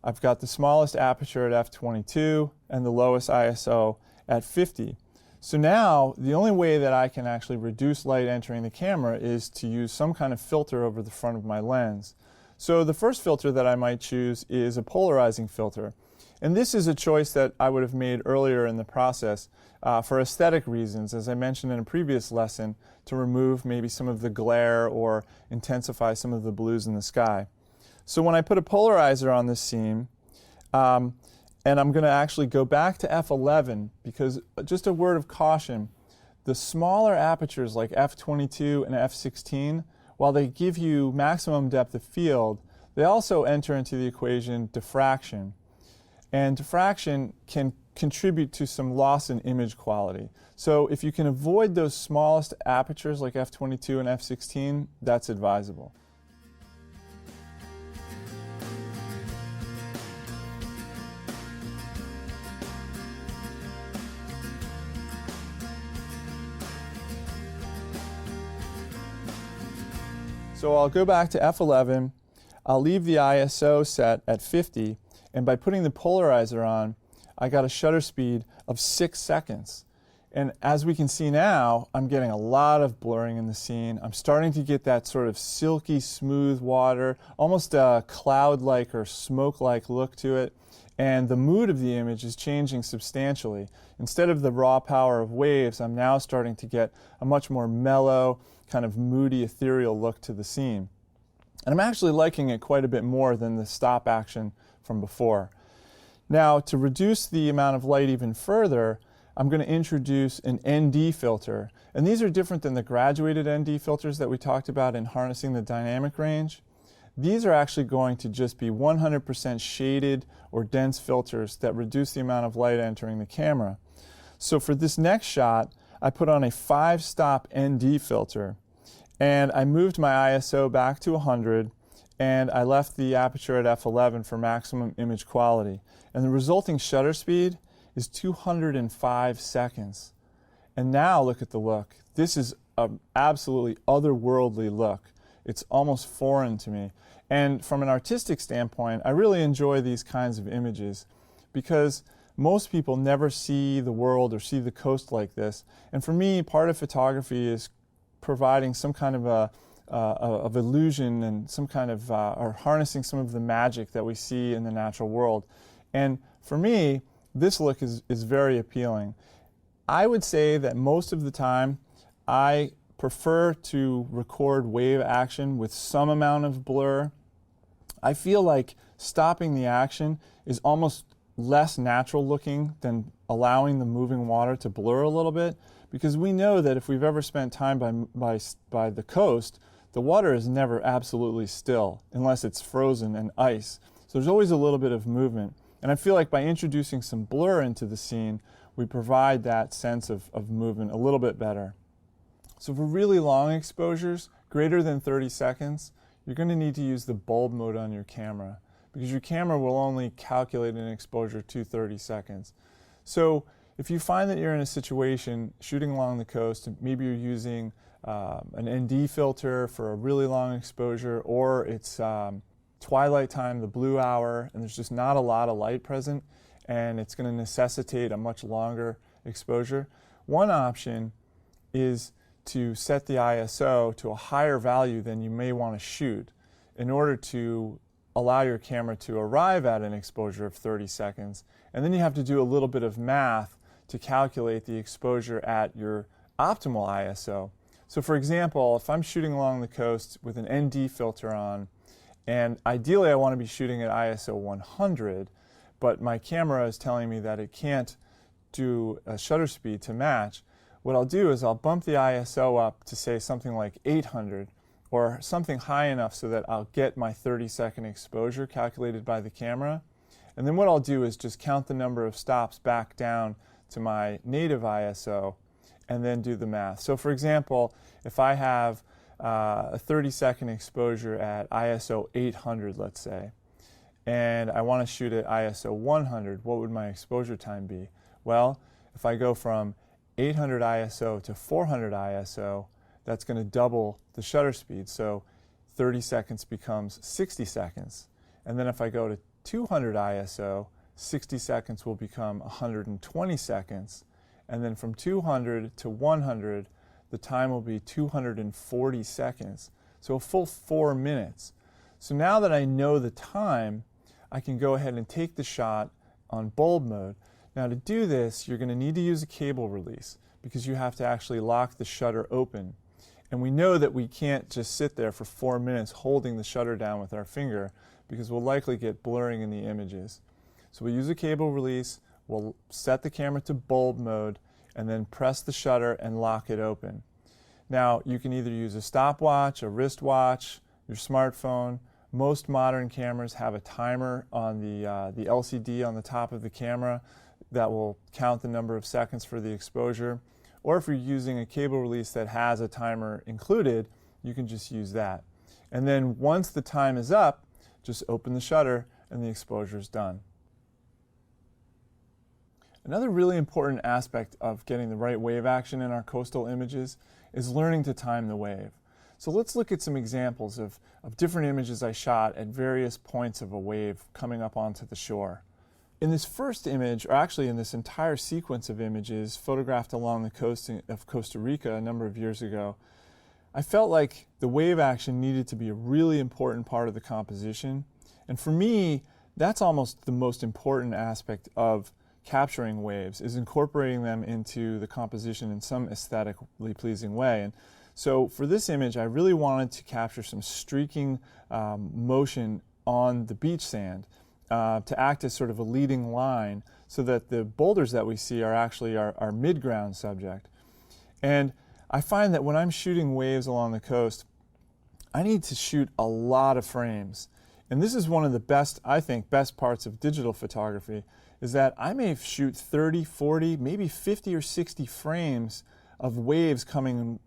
I've got the smallest aperture at f22 and the lowest ISO at 50. So now the only way that I can actually reduce light entering the camera is to use some kind of filter over the front of my lens. So the first filter that I might choose is a polarizing filter. And this is a choice that I would have made earlier in the process for aesthetic reasons, as I mentioned in a previous lesson, to remove maybe some of the glare or intensify some of the blues in the sky. So when I put a polarizer on this scene, and I'm going to actually go back to f11, because just a word of caution, the smaller apertures like f22 and f16, while they give you maximum depth of field, they also enter into the equation diffraction. And diffraction can contribute to some loss in image quality. So if you can avoid those smallest apertures like f22 and f16, that's advisable. So I'll go back to f11, I'll leave the ISO set at 50, and by putting the polarizer on, I got a shutter speed of 6 seconds. And as we can see now, I'm getting a lot of blurring in the scene. I'm starting to get that sort of silky smooth water, almost a cloud-like or smoke-like look to it. And the mood of the image is changing substantially. Instead of the raw power of waves, I'm now starting to get a much more mellow, kind of moody, ethereal look to the scene. And I'm actually liking it quite a bit more than the stop action from before. Now, to reduce the amount of light even further, I'm going to introduce an ND filter. And these are different than the graduated ND filters that we talked about in harnessing the dynamic range. These are actually going to just be 100% shaded or dense filters that reduce the amount of light entering the camera. So for this next shot, I put on a 5-stop ND filter, and I moved my ISO back to 100, and I left the aperture at f11 for maximum image quality. And the resulting shutter speed is 205 seconds. And now look at the look. This is an absolutely otherworldly look. It's almost foreign to me. And from an artistic standpoint, I really enjoy these kinds of images because most people never see the world or see the coast like this. And for me, part of photography is providing some kind of illusion and some kind of, or harnessing some of the magic that we see in the natural world. And for me, this look is very appealing. I would say that most of the time, I prefer to record wave action with some amount of blur. I feel like stopping the action is almost less natural looking than allowing the moving water to blur a little bit, because we know that if we've ever spent time by the coast, the water is never absolutely still unless it's frozen and ice. So there's always a little bit of movement. And I feel like by introducing some blur into the scene, we provide that sense of movement a little bit better. So for really long exposures, greater than 30 seconds, you're going to need to use the bulb mode on your camera, because your camera will only calculate an exposure to 30 seconds. So if you find that you're in a situation shooting along the coast, maybe you're using an ND filter for a really long exposure, or it's twilight time, the blue hour, and there's just not a lot of light present, and it's going to necessitate a much longer exposure. One option is to set the ISO to a higher value than you may want to shoot in order to allow your camera to arrive at an exposure of 30 seconds. And then you have to do a little bit of math to calculate the exposure at your optimal ISO. So for example, if I'm shooting along the coast with an ND filter on, and ideally I want to be shooting at ISO 100, but my camera is telling me that it can't do a shutter speed to match, what I'll do is I'll bump the ISO up to say something like 800 or something high enough so that I'll get my 30-second exposure calculated by the camera. And then what I'll do is just count the number of stops back down to my native ISO and then do the math. So for example, if I have a 30-second exposure at ISO 800, let's say, and I want to shoot at ISO 100, what would my exposure time be? Well, if I go from 800 ISO to 400 ISO, that's going to double the shutter speed. So 30 seconds becomes 60 seconds. And then if I go to 200 ISO, 60 seconds will become 120 seconds. And then from 200 to 100, the time will be 240 seconds. So a full 4 minutes. So now that I know the time, I can go ahead and take the shot on bulb mode. Now to do this, you're going to need to use a cable release because you have to actually lock the shutter open. And we know that we can't just sit there for 4 minutes holding the shutter down with our finger because we'll likely get blurring in the images. So we'll use a cable release, we'll set the camera to bulb mode, and then press the shutter and lock it open. Now you can either use a stopwatch, a wristwatch, your smartphone. Most modern cameras have a timer on the LCD on the top of the camera that will count the number of seconds for the exposure. Or if you're using a cable release that has a timer included, you can just use that. And then once the time is up, just open the shutter and the exposure is done. Another really important aspect of getting the right wave action in our coastal images is learning to time the wave. So let's look at some examples of different images I shot at various points of a wave coming up onto the shore. In this first image, or actually in this entire sequence of images photographed along the coast of Costa Rica a number of years ago, I felt like the wave action needed to be a really important part of the composition. And for me, that's almost the most important aspect of capturing waves, is incorporating them into the composition in some aesthetically pleasing way. And so for this image, I really wanted to capture some streaking motion on the beach sand to act as sort of a leading line so that the boulders that we see are actually our mid-ground subject. And I find that when I'm shooting waves along the coast, I need to shoot a lot of frames. And this is one of the best, I think, best parts of digital photography, is that I may shoot 30, 40, maybe 50 or 60 frames of waves coming,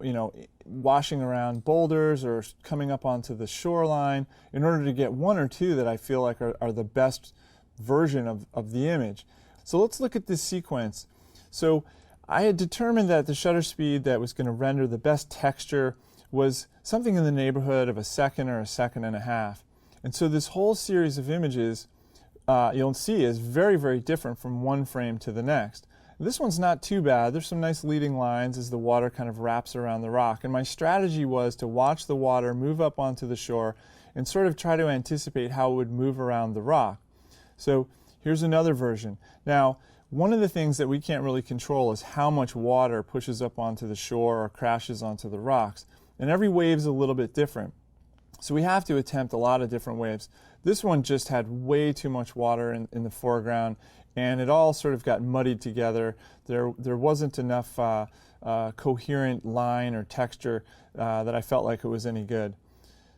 washing around boulders or coming up onto the shoreline in order to get one or two that I feel like are the best version of the image. So let's look at this sequence. So I had determined that the shutter speed that was going to render the best texture was something in the neighborhood of a second or a second and a half. And so this whole series of images you'll see is very, very different from one frame to the next. This one's not too bad. There's some nice leading lines as the water kind of wraps around the rock. And my strategy was to watch the water move up onto the shore and sort of try to anticipate how it would move around the rock. So here's another version. Now, one of the things that we can't really control is how much water pushes up onto the shore or crashes onto the rocks. And every wave's a little bit different. So we have to attempt a lot of different waves. This one just had way too much water in the foreground, and it all sort of got muddied together. There wasn't enough coherent line or texture that I felt like it was any good.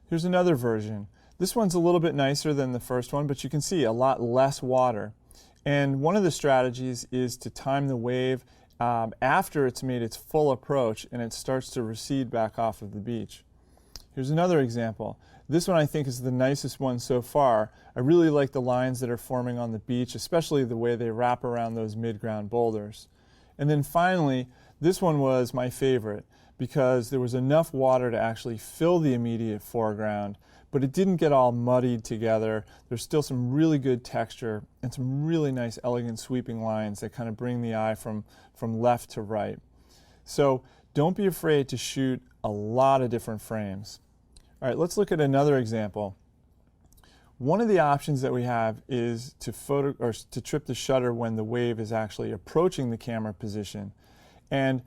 Here's another version. This one's a little bit nicer than the first one, but you can see a lot less water. And one of the strategies is to time the wave after it's made its full approach and it starts to recede back off of the beach. Here's another example. This one I think is the nicest one so far. I really like the lines that are forming on the beach, especially the way they wrap around those mid-ground boulders. And then finally, this one was my favorite because there was enough water to actually fill the immediate foreground, but it didn't get all muddied together. There's still some really good texture and some really nice, elegant sweeping lines that kind of bring the eye from left to right. So don't be afraid to shoot a lot of different frames. All right, let's look at another example. One of the options that we have is to trip the shutter when the wave is actually approaching the camera position. And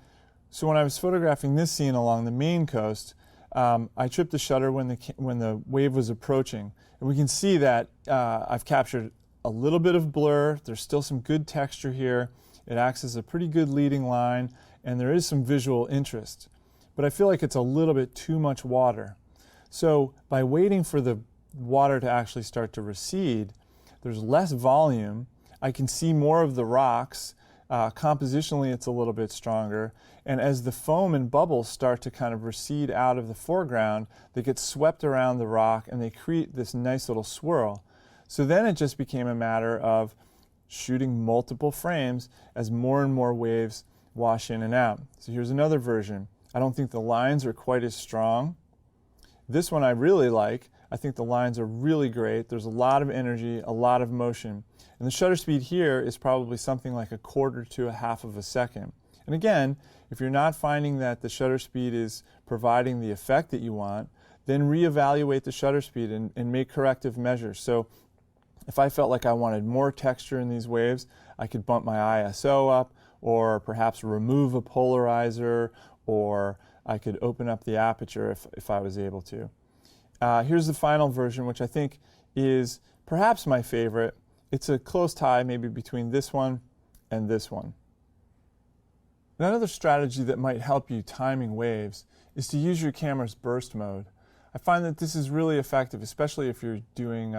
so when I was photographing this scene along the Maine coast, I tripped the shutter when the wave was approaching. And we can see that I've captured a little bit of blur. There's still some good texture here. It acts as a pretty good leading line, and there is some visual interest. But I feel like it's a little bit too much water. So by waiting for the water to actually start to recede, there's less volume. I can see more of the rocks. Compositionally, it's a little bit stronger. And as the foam and bubbles start to kind of recede out of the foreground, they get swept around the rock and they create this nice little swirl. So then it just became a matter of shooting multiple frames as more and more waves wash in and out. So here's another version. I don't think the lines are quite as strong. This one I really like. I think the lines are really great. There's a lot of energy, a lot of motion. And the shutter speed here is probably something like 1/4 to 1/2 of a second. And again, if you're not finding that the shutter speed is providing the effect that you want, then reevaluate the shutter speed and make corrective measures. So if I felt like I wanted more texture in these waves, I could bump my ISO up, or perhaps remove a polarizer, or I could open up the aperture if I was able to. Here's the final version, which I think is perhaps my favorite. It's a close tie maybe between this one and this one. Another strategy that might help you timing waves is to use your camera's burst mode. I find that this is really effective, especially if you're doing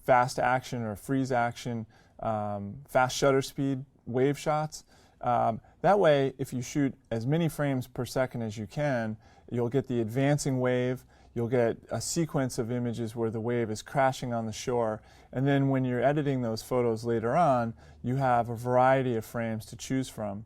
fast action or freeze action, fast shutter speed wave shots. That way, if you shoot as many frames per second as you can, you'll get the advancing wave, you'll get a sequence of images where the wave is crashing on the shore, and then when you're editing those photos later on, you have a variety of frames to choose from.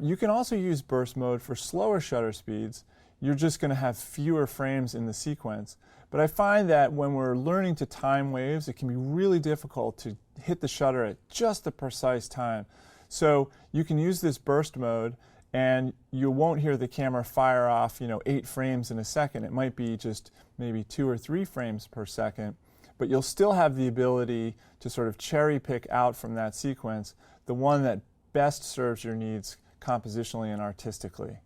You can also use burst mode for slower shutter speeds. You're just going to have fewer frames in the sequence. But I find that when we're learning to time waves, it can be really difficult to hit the shutter at just the precise time. So you can use this burst mode, and you won't hear the camera fire off, 8 frames in a second. It might be just maybe 2 or 3 frames per second, but you'll still have the ability to sort of cherry pick out from that sequence the one that best serves your needs compositionally and artistically.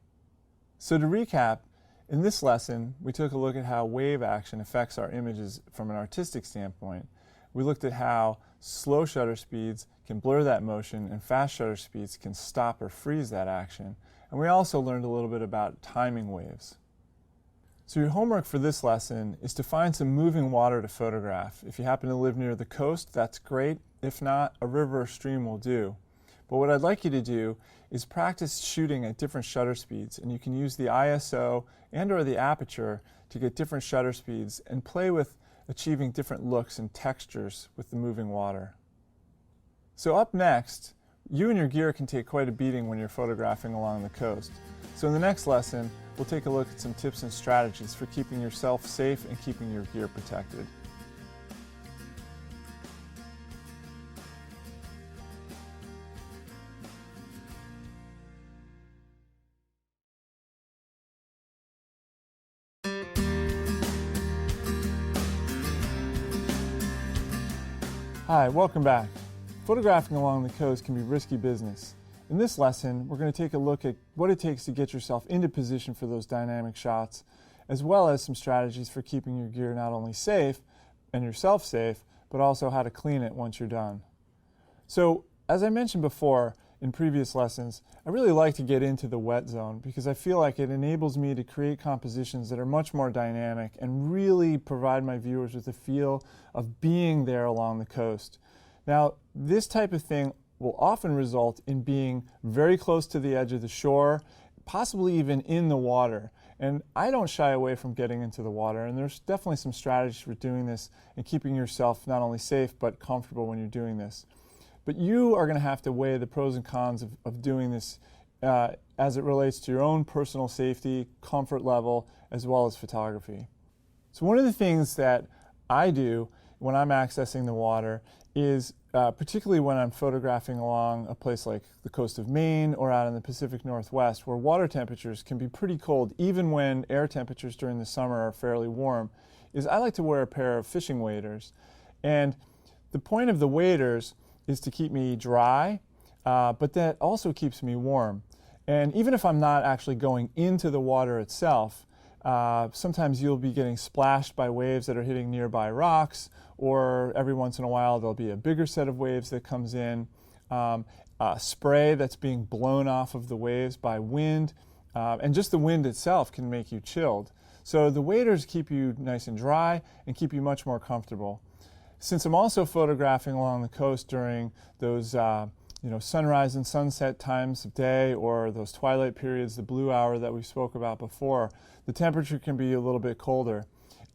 So to recap, in this lesson, we took a look at how wave action affects our images from an artistic standpoint. We looked at how slow shutter speeds can blur that motion and fast shutter speeds can stop or freeze that action. And we also learned a little bit about timing waves. So your homework for this lesson is to find some moving water to photograph. If you happen to live near the coast, that's great. If not, a river or stream will do. But what I'd like you to do is practice shooting at different shutter speeds, and you can use the ISO and or the aperture to get different shutter speeds and play with achieving different looks and textures with the moving water. So up next, you and your gear can take quite a beating when you're photographing along the coast. So in the next lesson, we'll take a look at some tips and strategies for keeping yourself safe and keeping your gear protected. Hi, welcome back. Photographing along the coast can be risky business. In this lesson, we're going to take a look at what it takes to get yourself into position for those dynamic shots, as well as some strategies for keeping your gear not only safe and yourself safe, but also how to clean it once you're done. So, as I mentioned before in previous lessons, I really like to get into the wet zone because I feel like it enables me to create compositions that are much more dynamic and really provide my viewers with a feel of being there along the coast. Now, this type of thing will often result in being very close to the edge of the shore, possibly even in the water. And I don't shy away from getting into the water, and there's definitely some strategies for doing this and keeping yourself not only safe but comfortable when you're doing this. But you are going to have to weigh the pros and cons of doing this as it relates to your own personal safety, comfort level, as well as photography. So one of the things that I do when I'm accessing the water is, particularly when I'm photographing along a place like the coast of Maine or out in the Pacific Northwest, where water temperatures can be pretty cold, even when air temperatures during the summer are fairly warm, is I like to wear a pair of fishing waders. And the point of the waders is to keep me dry, but that also keeps me warm. And even if I'm not actually going into the water itself, sometimes you'll be getting splashed by waves that are hitting nearby rocks, or every once in a while there'll be a bigger set of waves that comes in. spray that's being blown off of the waves by wind, and just the wind itself can make you chilled. So the waders keep you nice and dry and keep you much more comfortable. Since I'm also photographing along the coast during those sunrise and sunset times of day, or those twilight periods, the blue hour that we spoke about before, the temperature can be a little bit colder.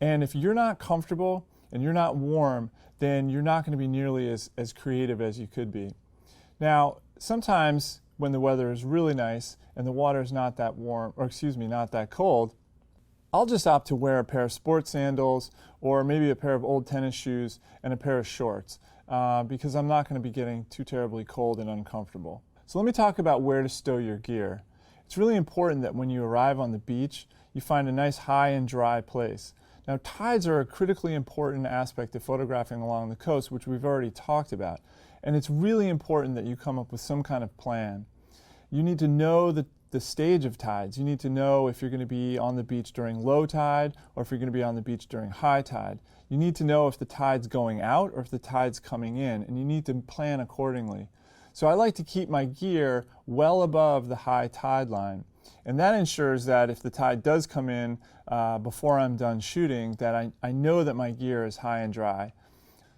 And if you're not comfortable and you're not warm, then you're not going to be nearly as creative as you could be. Now, sometimes when the weather is really nice and the water is not that warm, or not that cold, I'll just opt to wear a pair of sports sandals or maybe a pair of old tennis shoes and a pair of shorts because I'm not going to be getting too terribly cold and uncomfortable. So let me talk about where to stow your gear. It's really important that when you arrive on the beach, you find a nice high and dry place. Now, tides are a critically important aspect of photographing along the coast, which we've already talked about. And it's really important that you come up with some kind of plan. You need to know the stage of tides. You need to know if you're going to be on the beach during low tide or if you're going to be on the beach during high tide. You need to know if the tide's going out or if the tide's coming in, and you need to plan accordingly. So I like to keep my gear well above the high tide line. And that ensures that if the tide does come in before I'm done shooting, that I know that my gear is high and dry.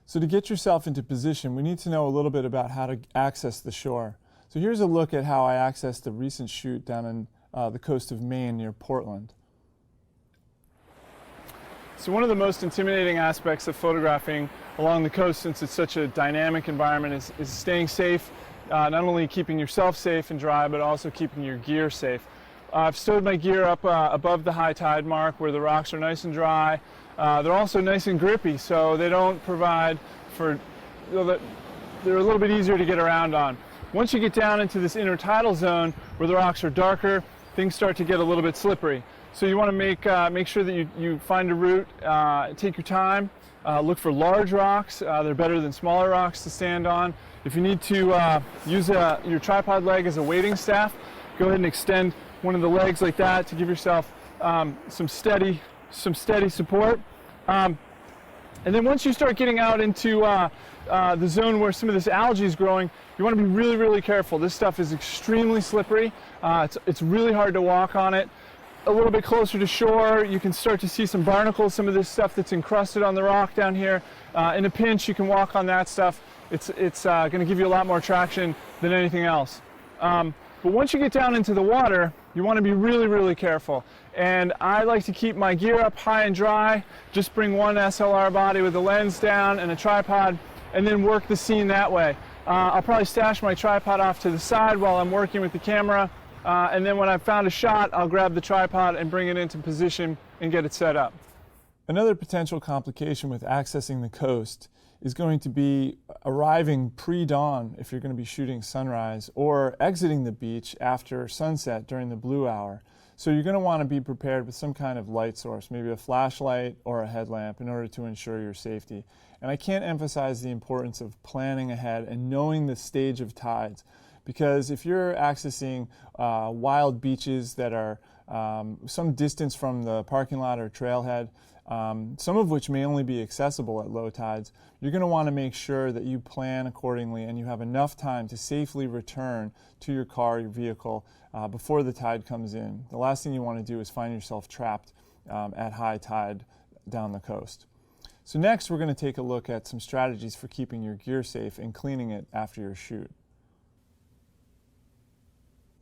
So to get yourself into position, we need to know a little bit about how to access the shore. So here's a look at how I accessed a recent shoot down on the coast of Maine near Portland. So one of the most intimidating aspects of photographing along the coast, since it's such a dynamic environment, is staying safe, not only keeping yourself safe and dry, but also keeping your gear safe. I've stowed my gear up above the high tide mark where the rocks are nice and dry. They're also nice and grippy, so they don't provide for, they're a little bit easier to get around on. Once you get down into this intertidal zone where the rocks are darker, things start to get a little bit slippery. So you want to make sure that you find a route, take your time, look for large rocks. They're better than smaller rocks to stand on. If you need to use your tripod leg as a weighting staff, go ahead and extend one of the legs like that to give yourself some steady support. And then once you start getting out into the zone where some of this algae is growing, you want to be really, really careful. This stuff is extremely slippery. It's really hard to walk on it. A little bit closer to shore, you can start to see some barnacles, some of this stuff that's encrusted on the rock down here. In a pinch, you can walk on that stuff. It's going to give you a lot more traction than anything else. But once you get down into the water, you want to be really, really careful. And I like to keep my gear up high and dry, just bring one SLR body with a lens down and a tripod, and then work the scene that way. I'll probably stash my tripod off to the side while I'm working with the camera, and then when I've found a shot, I'll grab the tripod and bring it into position and get it set up. Another potential complication with accessing the coast is going to be arriving pre-dawn if you're going to be shooting sunrise, or exiting the beach after sunset during the blue hour. So you're going to want to be prepared with some kind of light source, maybe a flashlight or a headlamp, in order to ensure your safety. And I can't emphasize the importance of planning ahead and knowing the stage of tides, because if you're accessing wild beaches that are some distance from the parking lot or trailhead, some of which may only be accessible at low tides, you're going to want to make sure that you plan accordingly and you have enough time to safely return to your car, your vehicle, before the tide comes in. The last thing you want to do is find yourself trapped at high tide down the coast. So next, we're going to take a look at some strategies for keeping your gear safe and cleaning it after your shoot.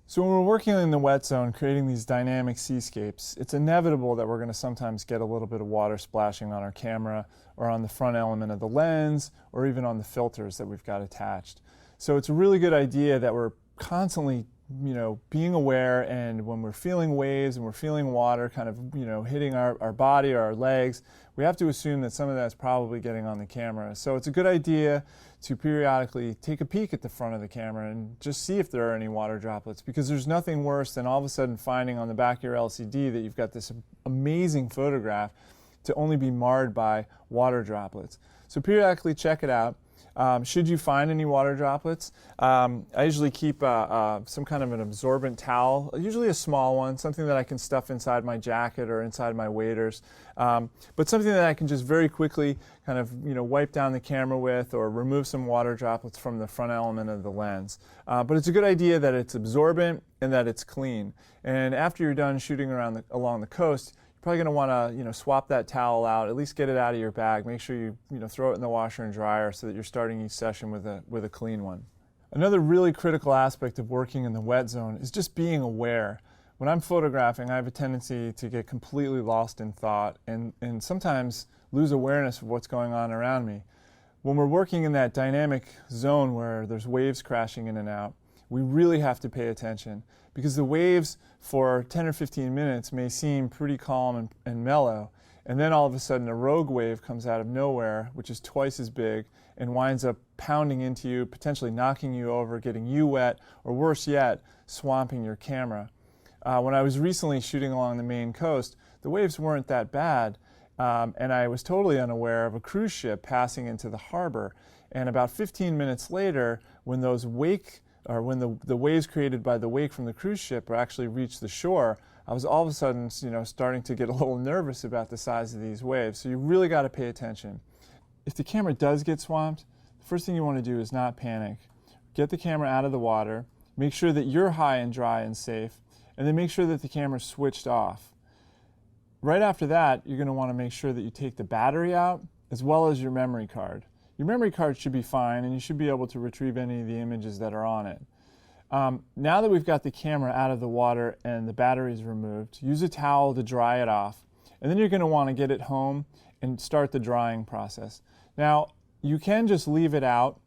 So when we're working in the wet zone, creating these dynamic seascapes, it's inevitable that we're going to sometimes get a little bit of water splashing on our camera or on the front element of the lens or even on the filters that we've got attached. So it's a really good idea that we're constantly being aware, and when we're feeling waves and we're feeling water kind of, hitting our body or our legs, we have to assume that some of that's probably getting on the camera. So it's a good idea to periodically take a peek at the front of the camera and just see if there are any water droplets, because there's nothing worse than all of a sudden finding on the back of your LCD that you've got this amazing photograph to only be marred by water droplets. So periodically check it out. Should you find any water droplets, I usually keep some kind of an absorbent towel, usually a small one, something that I can stuff inside my jacket or inside my waders, but something that I can just very quickly kind of wipe down the camera with or remove some water droplets from the front element of the lens. But it's a good idea that it's absorbent and that it's clean. And after you're done shooting along the coast, probably going to want to swap that towel out, at least get it out of your bag. Make sure you throw it in the washer and dryer so that you're starting each session with a clean one. Another really critical aspect of working in the wet zone is just being aware. When I'm photographing, I have a tendency to get completely lost in thought and sometimes lose awareness of what's going on around me. When we're working in that dynamic zone where there's waves crashing in and out, we really have to pay attention, because the waves for 10 or 15 minutes may seem pretty calm and mellow, and then all of a sudden a rogue wave comes out of nowhere, which is twice as big, and winds up pounding into you, potentially knocking you over, getting you wet, or worse yet, swamping your camera. When I was recently shooting along the Maine coast, the waves weren't that bad, and I was totally unaware of a cruise ship passing into the harbor. And about 15 minutes later, when when the waves created by the wake from the cruise ship actually reached the shore, I was all of a sudden starting to get a little nervous about the size of these waves. So you really got to pay attention. If the camera does get swamped, the first thing you want to do is not panic. Get the camera out of the water, make sure that you're high and dry and safe, and then make sure that the camera's switched off. Right after that, you're going to want to make sure that you take the battery out as well as your memory card. Your memory card should be fine, and you should be able to retrieve any of the images that are on it. Now that we've got the camera out of the water and the batteries removed, use a towel to dry it off, and then you're going to want to get it home and start the drying process. Now, you can just leave it out,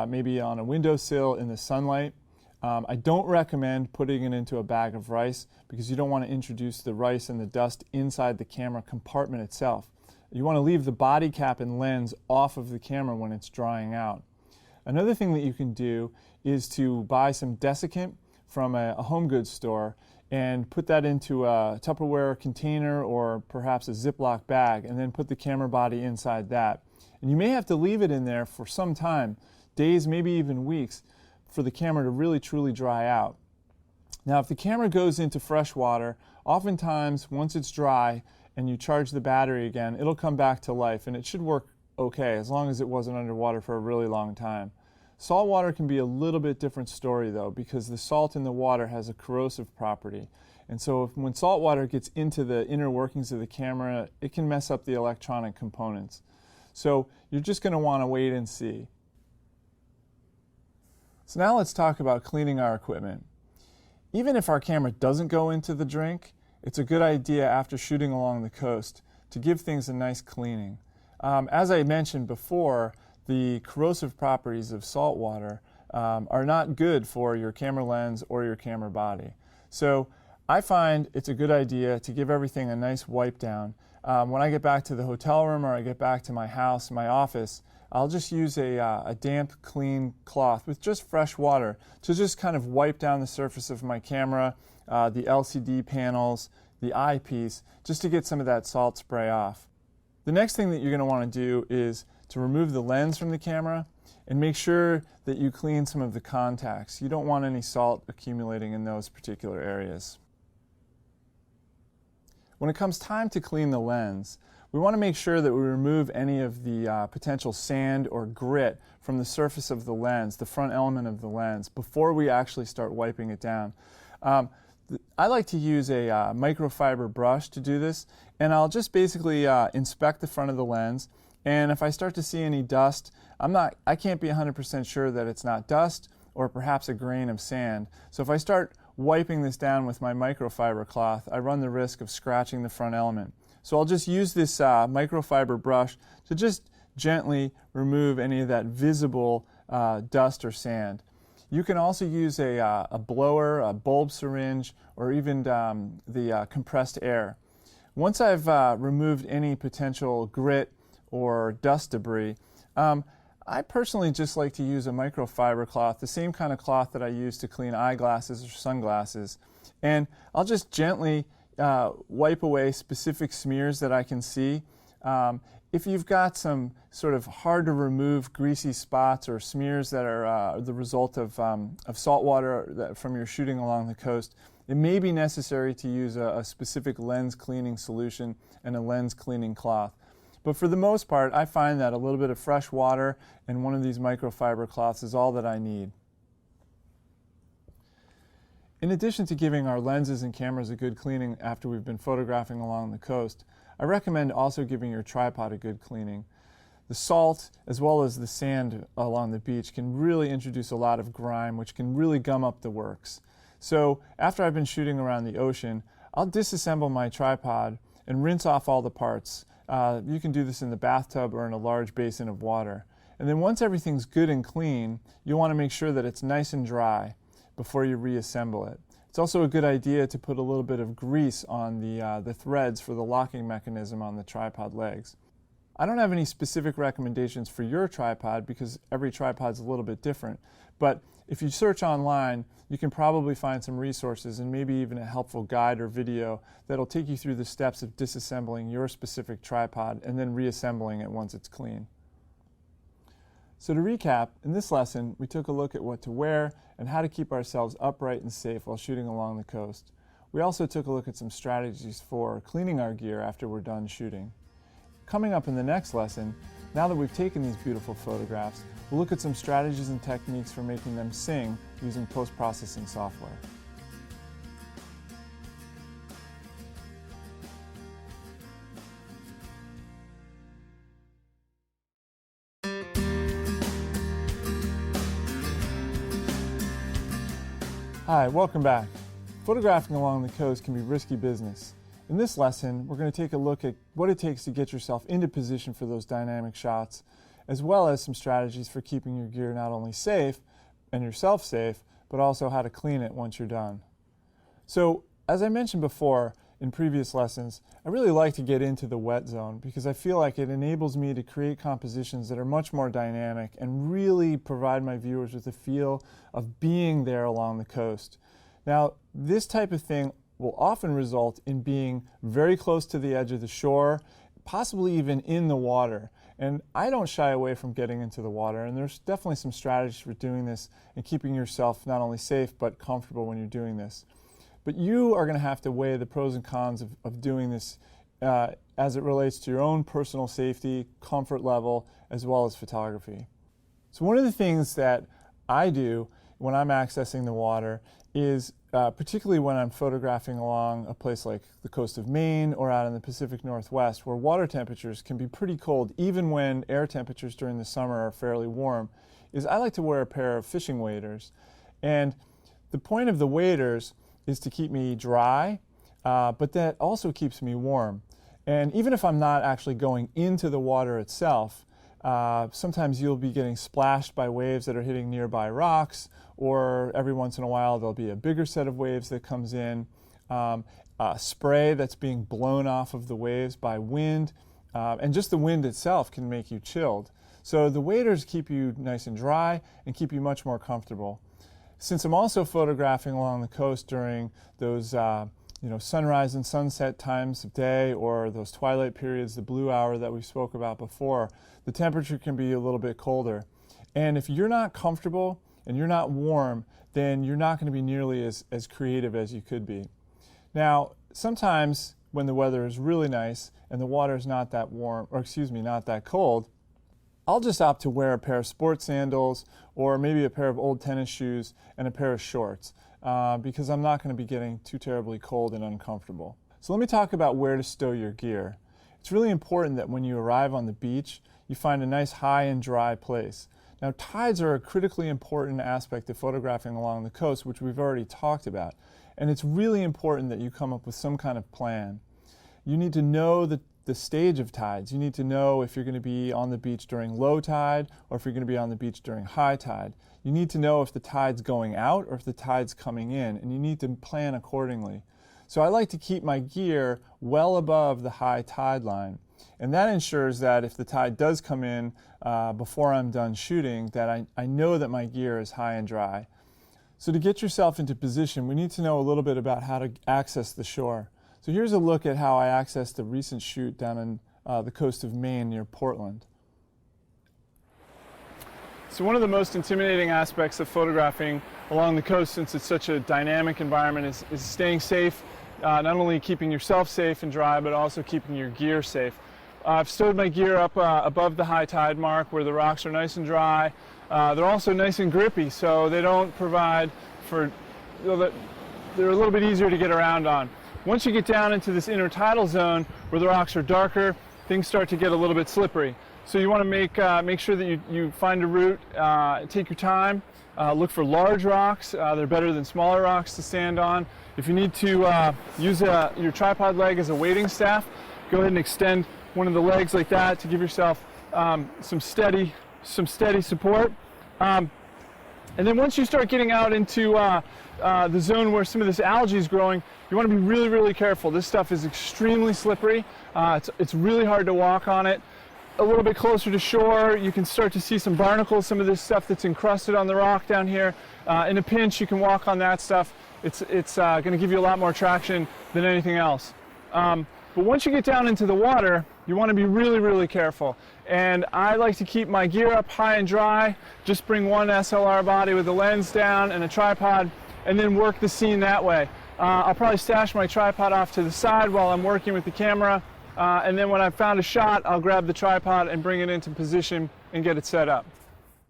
maybe on a windowsill in the sunlight. I don't recommend putting it into a bag of rice, because you don't want to introduce the rice and the dust inside the camera compartment itself. You want to leave the body cap and lens off of the camera when it's drying out. Another thing that you can do is to buy some desiccant from a home goods store and put that into a Tupperware container or perhaps a Ziploc bag, and then put the camera body inside that. And you may have to leave it in there for some time, days, maybe even weeks, for the camera to really truly dry out. Now, if the camera goes into fresh water, oftentimes once it's dry and you charge the battery again, it'll come back to life, and it should work okay as long as it wasn't underwater for a really long time. Salt water can be a little bit different story though, because the salt in the water has a corrosive property. And so when salt water gets into the inner workings of the camera, it can mess up the electronic components. So you're just going to want to wait and see. So now let's talk about cleaning our equipment. Even if our camera doesn't go into the drink, it's a good idea after shooting along the coast to give things a nice cleaning. As I mentioned before, the corrosive properties of salt water are not good for your camera lens or your camera body. So I find it's a good idea to give everything a nice wipe down. When I get back to the hotel room or I get back to my house, my office, I'll just use a damp, clean cloth with just fresh water to just kind of wipe down the surface of my camera, the LCD panels, the eyepiece, just to get some of that salt spray off. The next thing that you're going to want to do is to remove the lens from the camera and make sure that you clean some of the contacts. You don't want any salt accumulating in those particular areas. When it comes time to clean the lens, we want to make sure that we remove any of the potential sand or grit from the surface of the lens, the front element of the lens, before we actually start wiping it down. I like to use a microfiber brush to do this, and I'll just basically inspect the front of the lens, and if I start to see any dust, I can't be 100% sure that it's not dust or perhaps a grain of sand. So if I start wiping this down with my microfiber cloth, I run the risk of scratching the front element. So I'll just use this microfiber brush to just gently remove any of that visible dust or sand. You can also use a blower, a bulb syringe, or even the compressed air. Once I've removed any potential grit or dust debris, I personally just like to use a microfiber cloth, the same kind of cloth that I use to clean eyeglasses or sunglasses. And I'll just gently wipe away specific smears that I can see. if you've got some sort of hard to remove greasy spots or smears that are the result of salt water from your shooting along the coast, it may be necessary to use a specific lens cleaning solution and a lens cleaning cloth. But for the most part, I find that a little bit of fresh water and one of these microfiber cloths is all that I need. In addition to giving our lenses and cameras a good cleaning after we've been photographing along the coast, I recommend also giving your tripod a good cleaning. The salt, as well as the sand along the beach, can really introduce a lot of grime, which can really gum up the works. So after I've been shooting around the ocean, I'll disassemble my tripod and rinse off all the parts. You can do this in the bathtub or in a large basin of water. And then once everything's good and clean, you'll want to make sure that it's nice and dry before you reassemble it. It's also a good idea to put a little bit of grease on the threads for the locking mechanism on the tripod legs. I don't have any specific recommendations for your tripod because every tripod's a little bit different, but if you search online, you can probably find some resources and maybe even a helpful guide or video that'll take you through the steps of disassembling your specific tripod and then reassembling it once it's clean. So to recap, in this lesson, we took a look at what to wear and how to keep ourselves upright and safe while shooting along the coast. We also took a look at some strategies for cleaning our gear after we're done shooting. Coming up in the next lesson, now that we've taken these beautiful photographs, we'll look at some strategies and techniques for making them sing using post-processing software. Hi, welcome back. Photographing along the coast can be risky business. In this lesson, we're going to take a look at what it takes to get yourself into position for those dynamic shots, as well as some strategies for keeping your gear not only safe and yourself safe, but also how to clean it once you're done. So, as I mentioned before in previous lessons, I really like to get into the wet zone because I feel like it enables me to create compositions that are much more dynamic and really provide my viewers with a feel of being there along the coast. Now, this type of thing will often result in being very close to the edge of the shore, possibly even in the water. And I don't shy away from getting into the water, and there's definitely some strategies for doing this and keeping yourself not only safe but comfortable when you're doing this. But you are going to have to weigh the pros and cons of doing this as it relates to your own personal safety, comfort level, as well as photography. So one of the things that I do when I'm accessing the water is, particularly when I'm photographing along a place like the coast of Maine or out in the Pacific Northwest, where water temperatures can be pretty cold, even when air temperatures during the summer are fairly warm, is I like to wear a pair of fishing waders. And the point of the waders is to keep me dry, but that also keeps me warm. And even if I'm not actually going into the water itself, sometimes you'll be getting splashed by waves that are hitting nearby rocks, or every once in a while there'll be a bigger set of waves that comes in, spray that's being blown off of the waves by wind, and just the wind itself can make you chilled. So the waders keep you nice and dry and keep you much more comfortable. Since I'm also photographing along the coast during those sunrise and sunset times of day, or those twilight periods, the blue hour that we spoke about before, the temperature can be a little bit colder. And if you're not comfortable and you're not warm, then you're not going to be nearly as creative as you could be. Now, sometimes when the weather is really nice and the water is not that warm, or not that cold, I'll just opt to wear a pair of sports sandals or maybe a pair of old tennis shoes and a pair of shorts because I'm not going to be getting too terribly cold and uncomfortable. So let me talk about where to stow your gear. It's really important that when you arrive on the beach, you find a nice high and dry place. Now, tides are a critically important aspect of photographing along the coast, which we've already talked about. And it's really important that you come up with some kind of plan. You need to know the stage of tides. You need to know if you're going to be on the beach during low tide or if you're going to be on the beach during high tide. You need to know if the tide's going out or if the tide's coming in, and you need to plan accordingly. So I like to keep my gear well above the high tide line. And that ensures that if the tide does come in before I'm done shooting, that I know that my gear is high and dry. So to get yourself into position, we need to know a little bit about how to access the shore. So here's a look at how I accessed a recent shoot down in the coast of Maine near Portland. So one of the most intimidating aspects of photographing along the coast, since it's such a dynamic environment, is staying safe, not only keeping yourself safe and dry, but also keeping your gear safe. I've stowed my gear up above the high tide mark where the rocks are nice and dry. They're also nice and grippy, so they don't provide for, they're a little bit easier to get around on. Once you get down into this intertidal zone where the rocks are darker, things start to get a little bit slippery. So you want to make sure that you find a route, take your time, look for large rocks. They're better than smaller rocks to stand on. If you need to use your tripod leg as a weighting staff, go ahead and extend one of the legs like that to give yourself some steady support. And then once you start getting out into the zone where some of this algae is growing, you want to be really, really careful. This stuff is extremely slippery. It's really hard to walk on it. A little bit closer to shore, you can start to see some barnacles, some of this stuff that's encrusted on the rock down here. In a pinch, you can walk on that stuff. It's going to give you a lot more traction than anything else. But once you get down into the water, you want to be really, really careful. And I like to keep my gear up high and dry, just bring one SLR body with the lens down and a tripod, and then work the scene that way. I'll probably stash my tripod off to the side while I'm working with the camera. And then when I've found a shot, I'll grab the tripod and bring it into position and get it set up.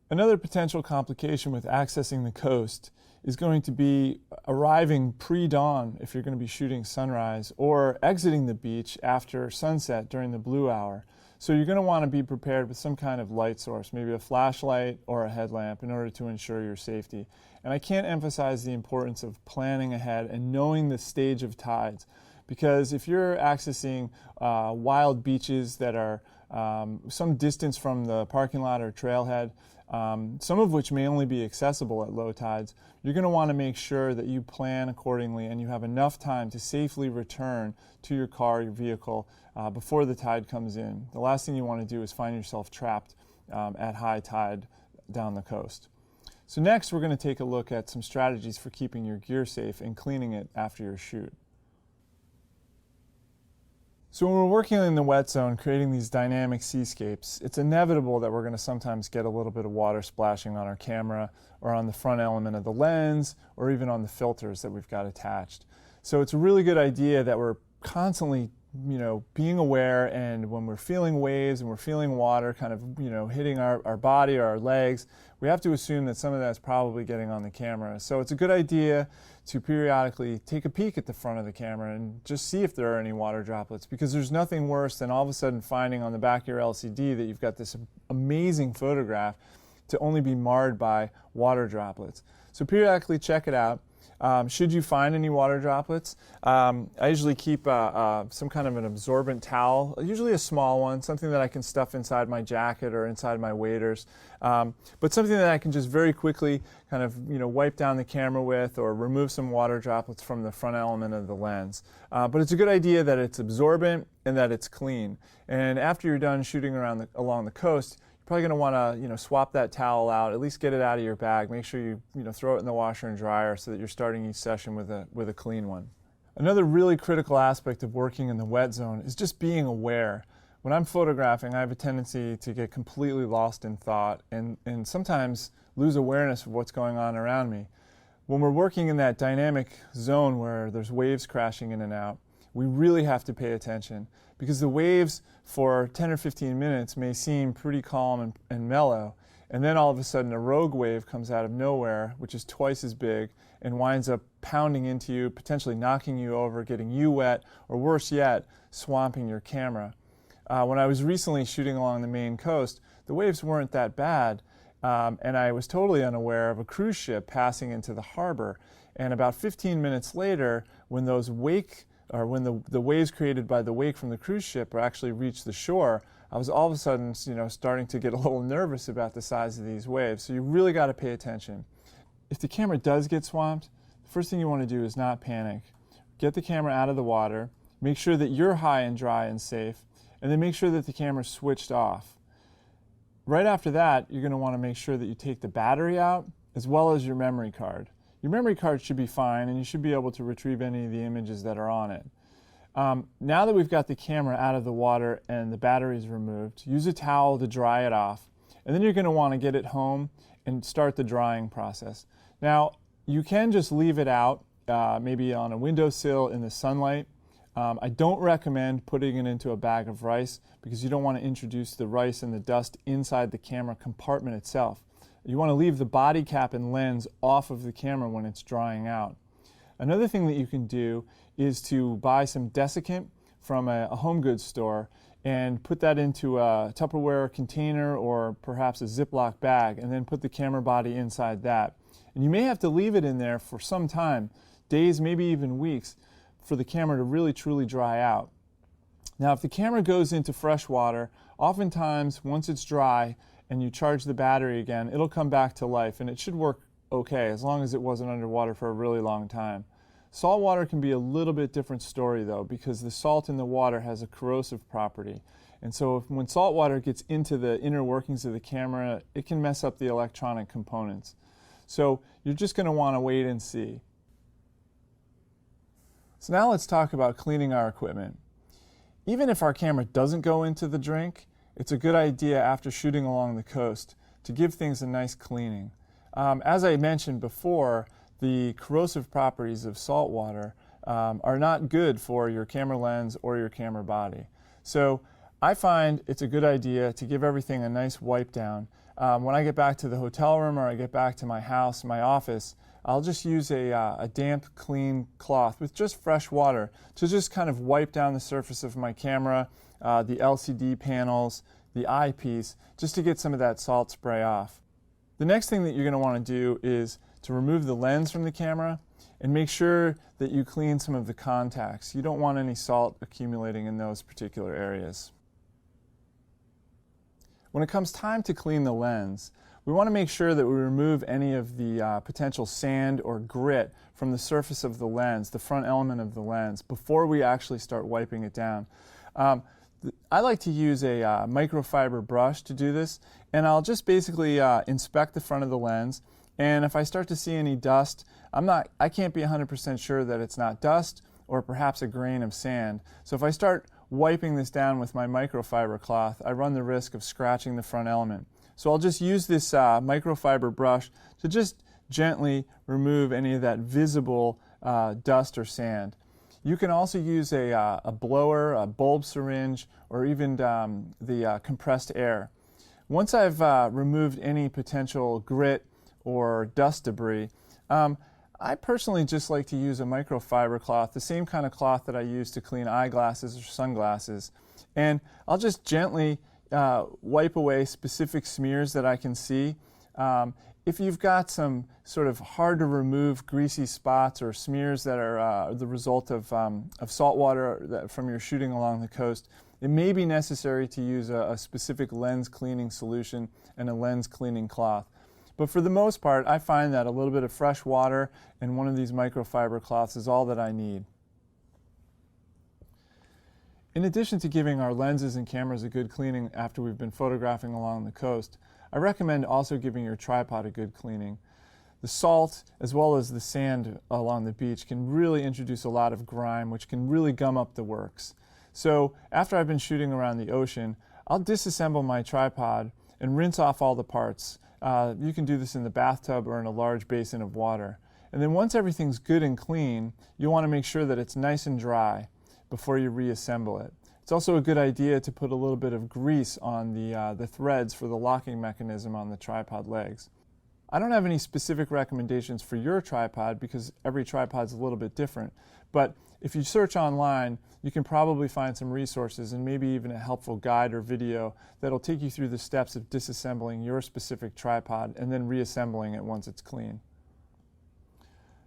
Another potential complication with accessing the coast is going to be arriving pre-dawn if you're going to be shooting sunrise, or exiting the beach after sunset during the blue hour. So you're going to want to be prepared with some kind of light source, maybe a flashlight or a headlamp, in order to ensure your safety. And I can't emphasize the importance of planning ahead and knowing the stage of tides. Because if you're accessing wild beaches that are some distance from the parking lot or trailhead, some of which may only be accessible at low tides, you're going to want to make sure that you plan accordingly and you have enough time to safely return to your car, your vehicle, before the tide comes in. The last thing you want to do is find yourself trapped at high tide down the coast. So next, we're going to take a look at some strategies for keeping your gear safe and cleaning it after your shoot. So when we're working in the wet zone, creating these dynamic seascapes, it's inevitable that we're going to sometimes get a little bit of water splashing on our camera or on the front element of the lens or even on the filters that we've got attached. So it's a really good idea that we're constantly, being aware, and when we're feeling waves and we're feeling water kind of, hitting our body or our legs, we have to assume that some of that's probably getting on the camera. So it's a good idea to periodically take a peek at the front of the camera and just see if there are any water droplets, because there's nothing worse than all of a sudden finding on the back of your LCD that you've got this amazing photograph to only be marred by water droplets. So periodically check it out. Should you find any water droplets, I usually keep some kind of an absorbent towel, usually a small one, something that I can stuff inside my jacket or inside my waders, but something that I can just very quickly kind of wipe down the camera with, or remove some water droplets from the front element of the lens. But it's a good idea that it's absorbent and that it's clean. And after you're done shooting along the coast, probably going to want to swap that towel out, at least get it out of your bag. Make sure you throw it in the washer and dryer so that you're starting each session with a clean one. Another really critical aspect of working in the wet zone is just being aware. When I'm photographing, I have a tendency to get completely lost in thought and sometimes lose awareness of what's going on around me. When we're working in that dynamic zone where there's waves crashing in and out, we really have to pay attention, because the waves for 10 or 15 minutes may seem pretty calm and mellow, and then all of a sudden a rogue wave comes out of nowhere, which is twice as big, and winds up pounding into you, potentially knocking you over, getting you wet, or worse yet, swamping your camera. When I was recently shooting along the Maine coast, the waves weren't that bad, and I was totally unaware of a cruise ship passing into the harbor. And about 15 minutes later, when those when the waves created by the wake from the cruise ship actually reached the shore, I was all of a sudden, starting to get a little nervous about the size of these waves. So you really got to pay attention. If the camera does get swamped, the first thing you want to do is not panic. Get the camera out of the water, make sure that you're high and dry and safe, and then make sure that the camera's switched off. Right after that, you're going to want to make sure that you take the battery out as well as your memory card. Your memory card should be fine, and you should be able to retrieve any of the images that are on it. Now that we've got the camera out of the water and the batteries removed, use a towel to dry it off. And then you're going to want to get it home and start the drying process. Now, you can just leave it out, maybe on a windowsill in the sunlight. I don't recommend putting it into a bag of rice because you don't want to introduce the rice and the dust inside the camera compartment itself. You want to leave the body cap and lens off of the camera when it's drying out. Another thing that you can do is to buy some desiccant from a home goods store and put that into a Tupperware container or perhaps a Ziploc bag, and then put the camera body inside that. And you may have to leave it in there for some time, days, maybe even weeks, for the camera to really truly dry out. Now, if the camera goes into fresh water, oftentimes once it's dry and you charge the battery again, it'll come back to life, and it should work okay as long as it wasn't underwater for a really long time. Salt water can be a little bit different story though, because the salt in the water has a corrosive property. And so when salt water gets into the inner workings of the camera, it can mess up the electronic components. So you're just going to want to wait and see. So now let's talk about cleaning our equipment. Even if our camera doesn't go into the drink, it's a good idea after shooting along the coast to give things a nice cleaning. As I mentioned before, the corrosive properties of salt water are not good for your camera lens or your camera body. So I find it's a good idea to give everything a nice wipe down. When I get back to the hotel room or I get back to my house, my office, I'll just use a damp, clean cloth with just fresh water to just kind of wipe down the surface of my camera, the LCD panels, the eyepiece, just to get some of that salt spray off. The next thing that you're going to want to do is to remove the lens from the camera and make sure that you clean some of the contacts. You don't want any salt accumulating in those particular areas. When it comes time to clean the lens, we want to make sure that we remove any of the potential sand or grit from the surface of the lens, the front element of the lens, before we actually start wiping it down. I like to use a microfiber brush to do this, and I'll just basically inspect the front of the lens. And if I start to see any dust, I can't be 100% sure that it's not dust or perhaps a grain of sand. So if I start wiping this down with my microfiber cloth, I run the risk of scratching the front element. So I'll just use this microfiber brush to just gently remove any of that visible dust or sand. You can also use a blower, a bulb syringe, or even the compressed air. Once I've removed any potential grit or dust debris, I personally just like to use a microfiber cloth, the same kind of cloth that I use to clean eyeglasses or sunglasses. And I'll just gently wipe away specific smears that I can see. If you've got some sort of hard to remove greasy spots or smears that are the result of salt water from your shooting along the coast, it may be necessary to use a specific lens cleaning solution and a lens cleaning cloth. But for the most part, I find that a little bit of fresh water and one of these microfiber cloths is all that I need. In addition to giving our lenses and cameras a good cleaning after we've been photographing along the coast, I recommend also giving your tripod a good cleaning. The salt, as well as the sand along the beach, can really introduce a lot of grime, which can really gum up the works. So after I've been shooting around the ocean, I'll disassemble my tripod and rinse off all the parts. You can do this in the bathtub or in a large basin of water. And then once everything's good and clean, you want to make sure that it's nice and dry before you reassemble it. It's also a good idea to put a little bit of grease on the threads for the locking mechanism on the tripod legs. I don't have any specific recommendations for your tripod because every tripod's a little bit different, but if you search online, you can probably find some resources and maybe even a helpful guide or video that'll take you through the steps of disassembling your specific tripod and then reassembling it once it's clean.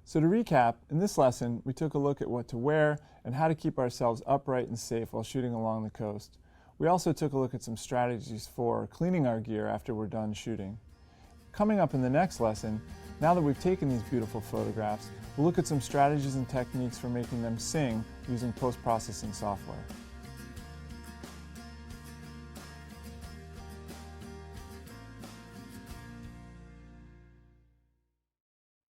So to recap, in this lesson, we took a look at what to wear and how to keep ourselves upright and safe while shooting along the coast. We also took a look at some strategies for cleaning our gear after we're done shooting. Coming up in the next lesson, now that we've taken these beautiful photographs, we'll look at some strategies and techniques for making them sing using post-processing software.